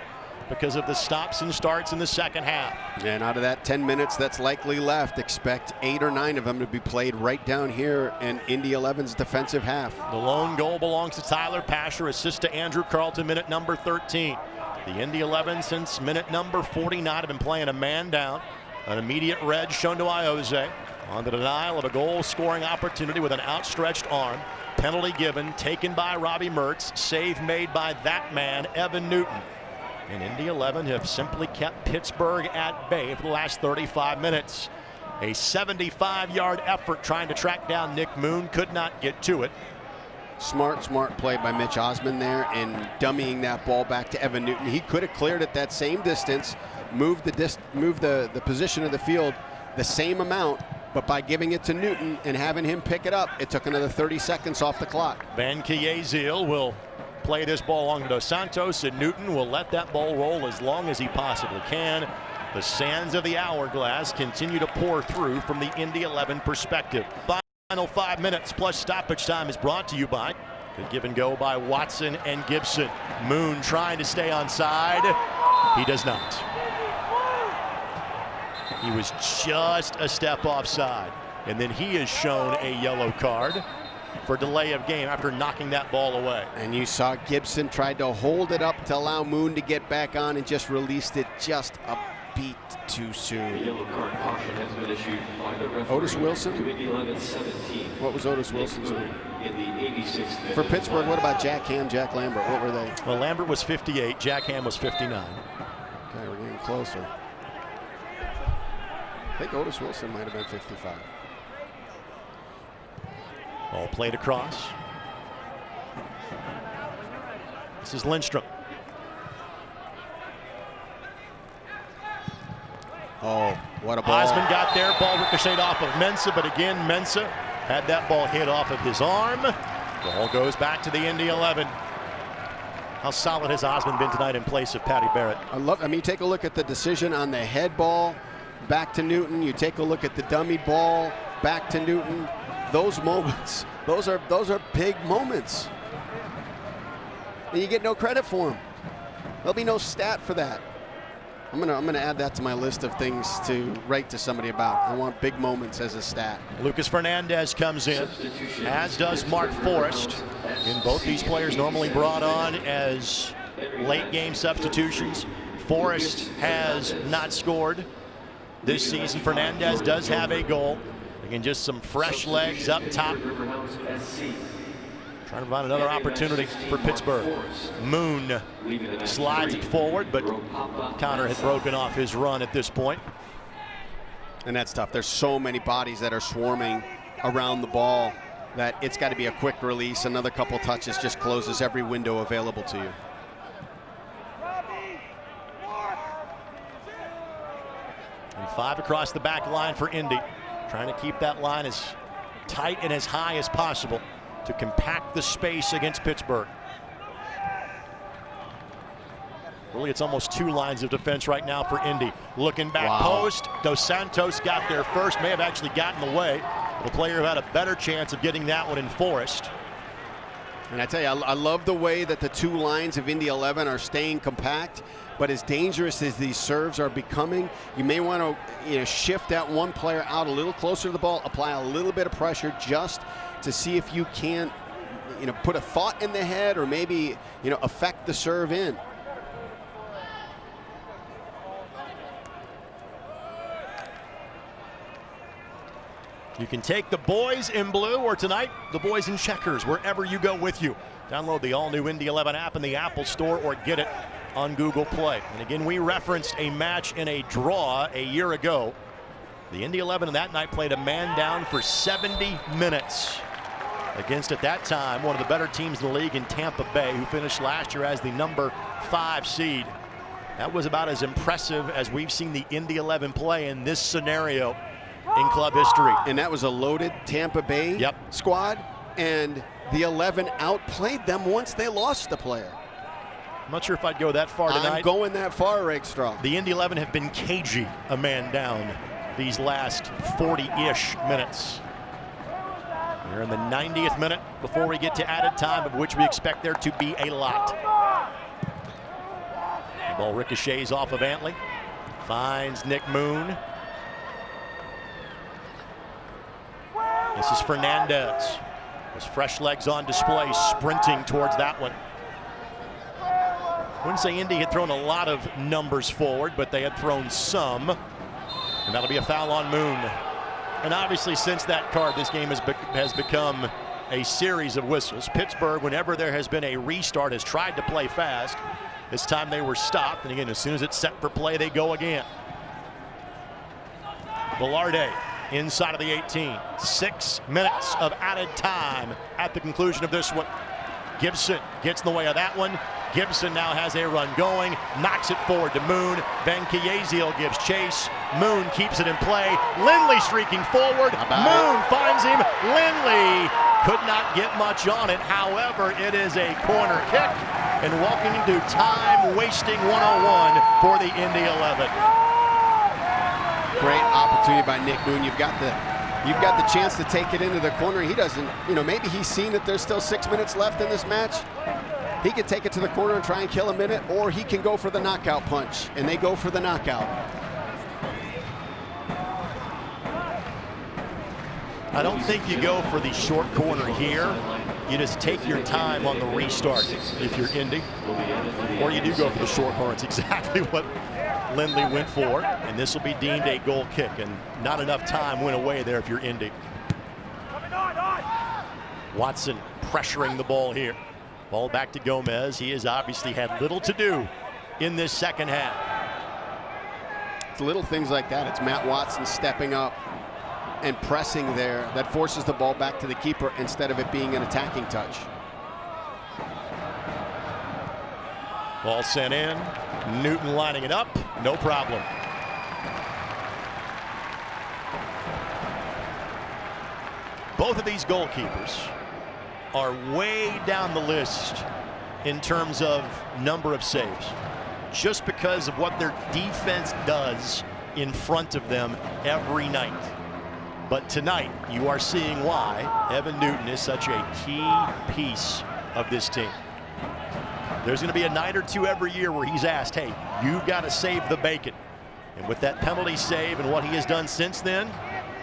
Speaker 2: because of the stops and starts in the second half.
Speaker 3: And out of that 10 minutes that's likely left, expect 8 or 9 of them to be played right down here in Indy 11's defensive half.
Speaker 2: The lone goal belongs to Tyler Pasher, assist to Andrew Carlton, minute number 13. The Indy 11 since minute number 49 have been playing a man down. An immediate red shown to Iose on the denial of a goal-scoring opportunity with an outstretched arm. Penalty given, taken by Robbie Mertz. Save made by that man, Evan Newton. And Indy 11 have simply kept Pittsburgh at bay for the last 35 minutes. A 75-yard effort trying to track down Nick Moon, could not get to it.
Speaker 3: Smart play by Mitch Osmond there in dummying that ball back to Evan Newton. He could have cleared it that same distance, moved the position of the field the same amount, but by giving it to Newton and having him pick it up, it took another 30 seconds off the clock.
Speaker 2: Van Kiesel will play this ball along to Dos Santos, and Newton will let that ball roll as long as he possibly can. The sands of the hourglass continue to pour through from the Indy 11 perspective. Final 5 minutes plus stoppage time is brought to you by good give and go by Watson and Gibson. Moon trying to stay onside. He does not. He was just a step offside, and then he is shown a yellow card for delay of game after knocking that ball away.
Speaker 3: And you saw Gibson tried to hold it up to allow Moon to get back on and just released it just a beat too soon.
Speaker 4: Yellow card caution has been issued by the referee.
Speaker 3: Otis Wilson?
Speaker 4: To Indy 11-17.
Speaker 3: What was Otis Wilson's name?
Speaker 4: In the 86th minute.
Speaker 3: For Pittsburgh, what about Jack Ham, Jack Lambert? What were they?
Speaker 2: Well, Lambert was 58, Jack Ham was 59.
Speaker 3: Okay, we're getting closer. I think Otis Wilson might have been 55.
Speaker 2: Ball played across. This is Lindstrom.
Speaker 3: Oh, what a ball.
Speaker 2: Osmond got there. Ball ricocheted off of Mensah, but again, Mensah had that ball hit off of his arm. Ball goes back to the Indy 11. How solid has Osmond been tonight in place of Patty Barrett?
Speaker 3: I mean, take a look at the decision on the head ball back to Newton. You take a look at the dummy ball back to Newton. Those moments, those are big moments. And you get no credit for them. There'll be no stat for that. I'm gonna add that to my list of things to write to somebody about. I want big moments as a stat.
Speaker 2: Lucas Fernandez comes in, as does Mark Forrest. And both these players normally brought on as late game substitutions. Forrest has not scored this season. Fernandez does have a goal. Again, just some fresh legs up top. Trying to find another opportunity for Pittsburgh. Moon slides it forward, but Connor had broken off his run at this point.
Speaker 3: And that's tough. There's so many bodies that are swarming around the ball that it's got to be a quick release. Another couple touches just closes every window available to you.
Speaker 2: And 5 across the back line for Indy. Trying to keep that line as tight and as high as possible to compact the space against Pittsburgh. Really, it's almost 2 lines of defense right now for Indy. Looking back post. Dos Santos got there first, may have actually gotten away. The player who had a better chance of getting that one in Forrest.
Speaker 3: And I tell you, I love the way that the 2 lines of Indy 11 are staying compact. But as dangerous as these serves are becoming, you may want to shift that one player out a little closer to the ball, apply a little bit of pressure just to see if you can put a thought in the head or maybe affect the serve in.
Speaker 2: You can take the boys in blue or tonight the boys in checkers wherever you go with you. Download the all-new Indy 11 app in the Apple Store or get it on Google Play. And again, we referenced a match in a draw a year ago. The Indy 11 that night played a man down for 70 minutes against, at that time, one of the better teams in the league in Tampa Bay, who finished last year as the number 5 seed. That was about as impressive as we've seen the Indy 11 play in this scenario in club history.
Speaker 3: And that was a loaded Tampa Bay squad, and the 11 outplayed them once they lost the player.
Speaker 2: I'm not sure if I'd go that far tonight.
Speaker 3: I'm going that far, Rakestraw.
Speaker 2: The Indy 11 have been cagey a man down these last 40-ish minutes. We're in the 90th minute before we get to added time, of which we expect there to be a lot. The ball ricochets off of Antley. Finds Nick Moon. This is Fernandez. His fresh legs on display, sprinting towards that one. Wouldn't say Indy had thrown a lot of numbers forward, but they had thrown some. And that'll be a foul on Moon. And obviously, since that card, this game has become a series of whistles. Pittsburgh, whenever there has been a restart, has tried to play fast. This time they were stopped. And again, as soon as it's set for play, they go again. Velarde inside of the 18. 6 minutes of added time at the conclusion of this one. Gibson gets in the way of that one. Gibson now has a run going, knocks it forward to Moon. Van Kiesiel gives chase. Moon keeps it in play. Lindley streaking forward. Moon finds him. Lindley could not get much on it. However, it is a corner kick. And walking into time-wasting 101 for the Indy 11.
Speaker 3: Great opportunity by Nick Moon. You've got the chance to take it into the corner. He doesn't, maybe he's seen that there's still 6 minutes left in this match. He could take it to the corner and try and kill a minute, or he can go for the knockout punch, and they go for the knockout.
Speaker 2: I don't think you go for the short corner here. You just take your time on the restart if you're Indy, or you do go for the short corner. It's exactly what Lindley went for, and this will be deemed a goal kick, and not enough time went away there if you're Indy. Watson pressuring the ball here. Ball back to Gomez. He has obviously had little to do in this second half.
Speaker 3: It's little things like that. It's Matt Watson stepping up and pressing there that forces the ball back to the keeper instead of it being an attacking touch.
Speaker 2: Ball sent in. Newton lining it up. No problem. Both of these goalkeepers are way down the list in terms of number of saves, just because of what their defense does in front of them every night. But tonight, you are seeing why Evan Newton is such a key piece of this team. There's going to be a night or two every year where he's asked, hey, you've got to save the bacon. And with that penalty save and what he has done since then,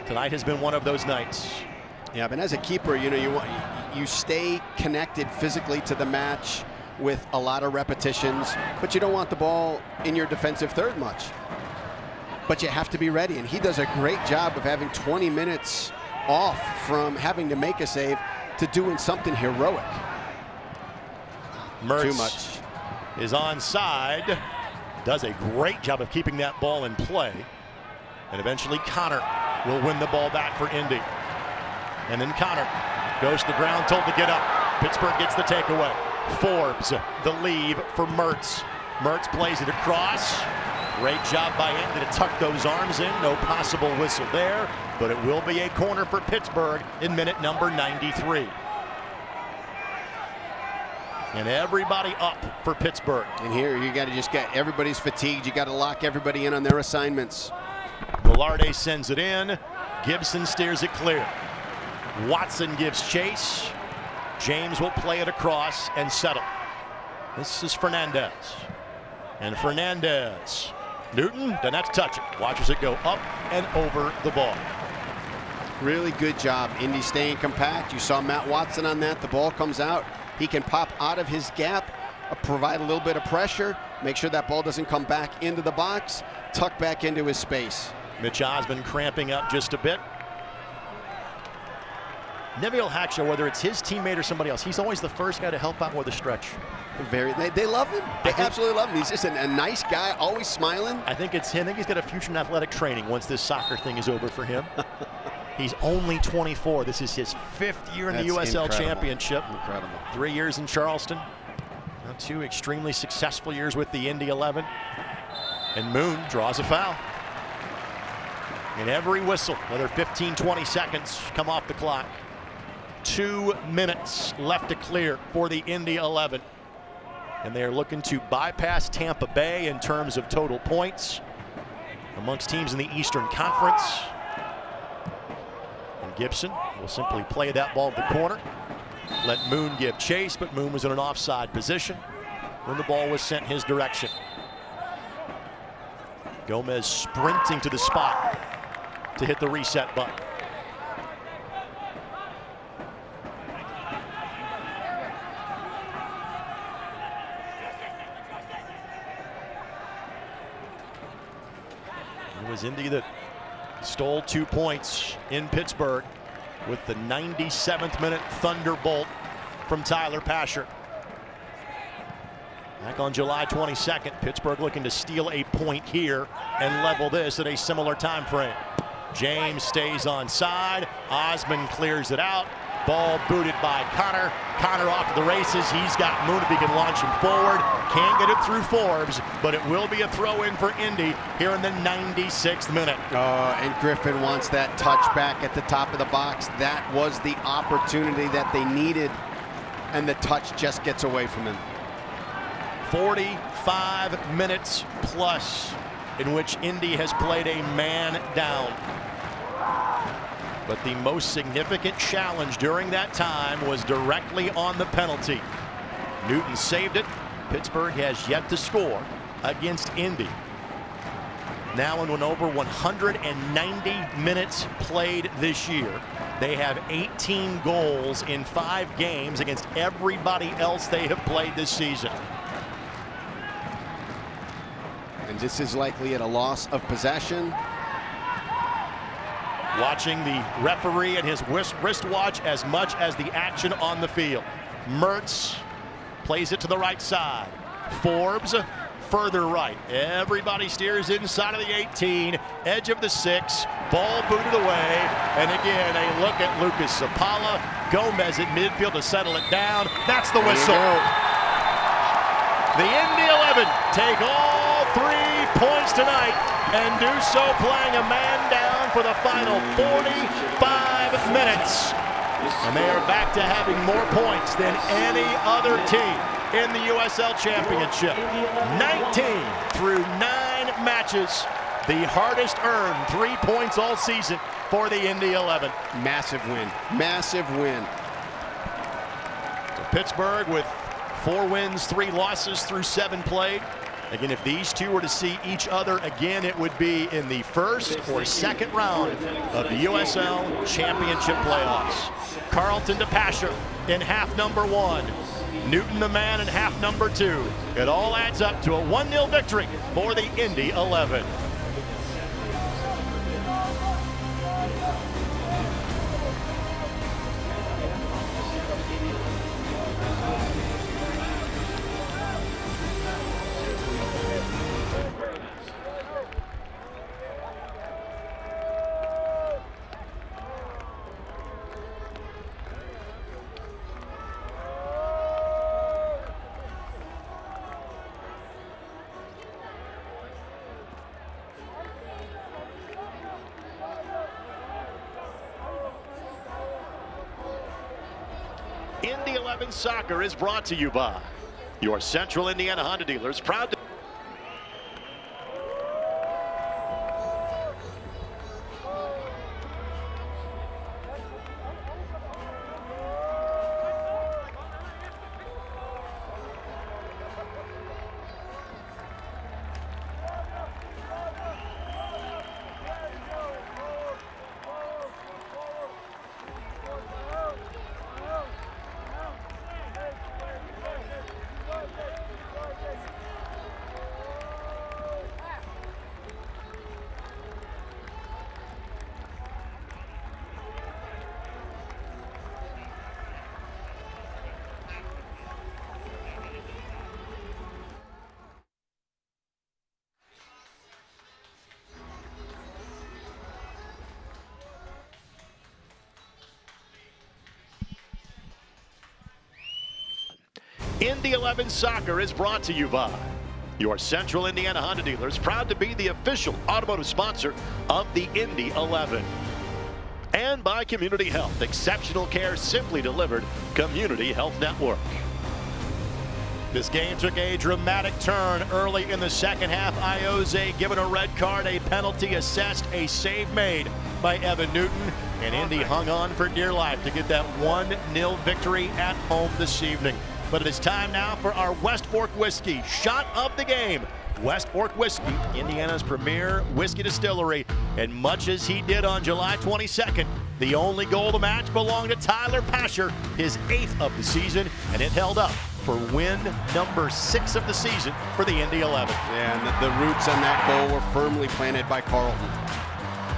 Speaker 2: tonight has been one of those nights.
Speaker 3: Yeah, but as a keeper, you stay connected physically to the match with a lot of repetitions, but you don't want the ball in your defensive third much. But you have to be ready, and he does a great job of having 20 minutes off from having to make a save to doing something heroic.
Speaker 2: Mertz
Speaker 3: Too much.
Speaker 2: is onside. Does a great job of keeping that ball in play. And eventually Connor will win the ball back for Indy. And then Connor goes to the ground, told to get up. Pittsburgh gets the takeaway. Forbes, the leave for Mertz. Mertz plays it across. Great job by Indy to tuck those arms in. No possible whistle there, but it will be a corner for Pittsburgh in minute number 93. And everybody up for Pittsburgh.
Speaker 3: And here you got to just get everybody's fatigued. You got to lock everybody in on their assignments.
Speaker 2: Velarde sends it in. Gibson steers it clear. Watson gives chase. James will play it across and settle. This is Fernandez. And Fernandez. Newton doesn't have to touch it. Watches it go up and over the ball.
Speaker 3: Really good job. Indy staying compact. You saw Matt Watson on that. The ball comes out. He can pop out of his gap, provide a little bit of pressure, make sure that ball doesn't come back into the box, tuck back into his space.
Speaker 2: Mitch Osmond cramping up just a bit. Neville Hackshaw, whether it's his teammate or somebody else, he's always the first guy to help out with a stretch.
Speaker 3: They love him. They absolutely love him. He's just a nice guy, always smiling.
Speaker 2: I think it's him. I think he's got a future in athletic training once this soccer thing is over for him. He's only 24. This is his 5th year in the USL Championship.
Speaker 3: Incredible.
Speaker 2: 3 years in Charleston. Now 2 extremely successful years with the Indy 11. And Moon draws a foul. And every whistle, whether 15, 20 seconds, come off the clock. 2 minutes left to clear for the Indy 11. And they're looking to bypass Tampa Bay in terms of total points amongst teams in the Eastern Conference. And Gibson will simply play that ball to the corner. Let Moon give chase, but Moon was in an offside position when the ball was sent his direction. Gomez sprinting to the spot to hit the reset button. It was Indy that stole 2 points in Pittsburgh with the 97th minute thunderbolt from Tyler Pasher. Back on July 22nd, Pittsburgh looking to steal a point here and level this at a similar time frame. James stays onside. Osmond clears it out. Ball booted by Connor. Connor off to the races. He's got Moon if he can launch him forward. Can't get it through Forbes, but it will be a throw in for Indy here in the 96th minute.
Speaker 3: And Griffin wants that touch back at the top of the box. That was the opportunity that they needed, and the touch just gets away from him.
Speaker 2: 45 minutes plus in which Indy has played a man down. But the most significant challenge during that time was directly on the penalty. Newton saved it. Pittsburgh has yet to score against Indy. Now in over 190 minutes played this year. They have 18 goals in 5 games against everybody else they have played this season.
Speaker 3: And this is likely at a loss of possession.
Speaker 2: Watching the referee and his wristwatch as much as the action on the field. Mertz plays it to the right side. Forbes further right. Everybody steers inside of the 18, edge of the 6, ball booted away, and again a look at Lucas Zapala. Gomez at midfield to settle it down. That's the whistle. The Indy 11 take all 3 points tonight and do so playing a man down for the final 45 minutes. And they are back to having more points than any other team in the USL Championship. 19 through 9 matches. The hardest earned 3 points all season for the Indy 11.
Speaker 3: Massive win. Massive win.
Speaker 2: So Pittsburgh with 4 wins, 3 losses through 7 played. Again, if these two were to see each other again, it would be in the first or second round of the USL Championship playoffs. Carlton to Pasher in half number 1. Newton the man in half number 2. It all adds up to a 1-0 victory for the Indy 11. Indy 11 Soccer is brought to you by your Central Indiana Honda dealers, proud to Indy 11 Soccer is brought to you by your Central Indiana Honda dealers, proud to be the official automotive sponsor of the Indy 11. And by Community Health, exceptional care simply delivered. Community Health Network. This game took a dramatic turn early in the second half. Ioze given a red card, a penalty assessed, a save made by Evan Newton, and Indy hung on for dear life to get that 1-0 victory at home this evening. But it is time now for our West Fork Whiskey shot of the game. West Fork Whiskey, Indiana's premier whiskey distillery. And much as he did on July 22nd, the only goal of the match belonged to Tyler Pasher, his 8th of the season, and it held up for win number 6 of the season for the Indy 11.
Speaker 3: Yeah, and the roots on that goal were firmly planted by Carlton.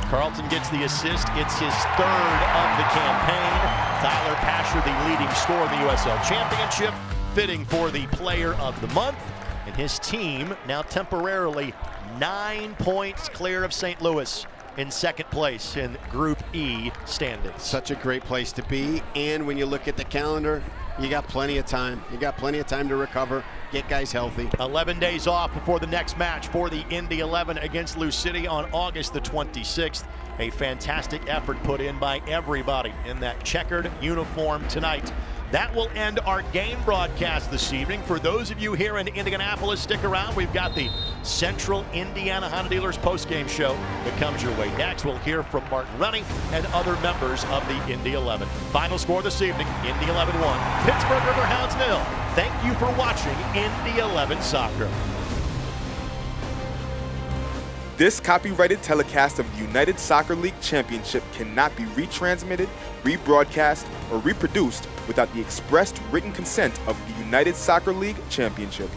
Speaker 2: Carlton gets the assist. It's his 3rd of the campaign. Tyler Pasher, the leading scorer in the USL Championship, fitting for the Player of the Month. And his team now temporarily 9 points clear of St. Louis in second place in Group E standings.
Speaker 3: Such a great place to be. And when you look at the calendar, you got plenty of time. You got plenty of time to recover, get guys healthy.
Speaker 2: 11 days off before the next match for the Indy 11 against Lou City on August the 26th. A fantastic effort put in by everybody in that checkered uniform tonight. That will end our game broadcast this evening. For those of you here in Indianapolis, stick around. We've got the Central Indiana Honda Dealers postgame show that comes your way next. We'll hear from Martin Running and other members of the Indy 11. Final score this evening, Indy 11 1, Pittsburgh Riverhounds 0. Thank you for watching Indy 11 Soccer.
Speaker 10: This copyrighted telecast of the United Soccer League Championship cannot be retransmitted, rebroadcast, or reproduced without the expressed written consent of the United Soccer League Championship.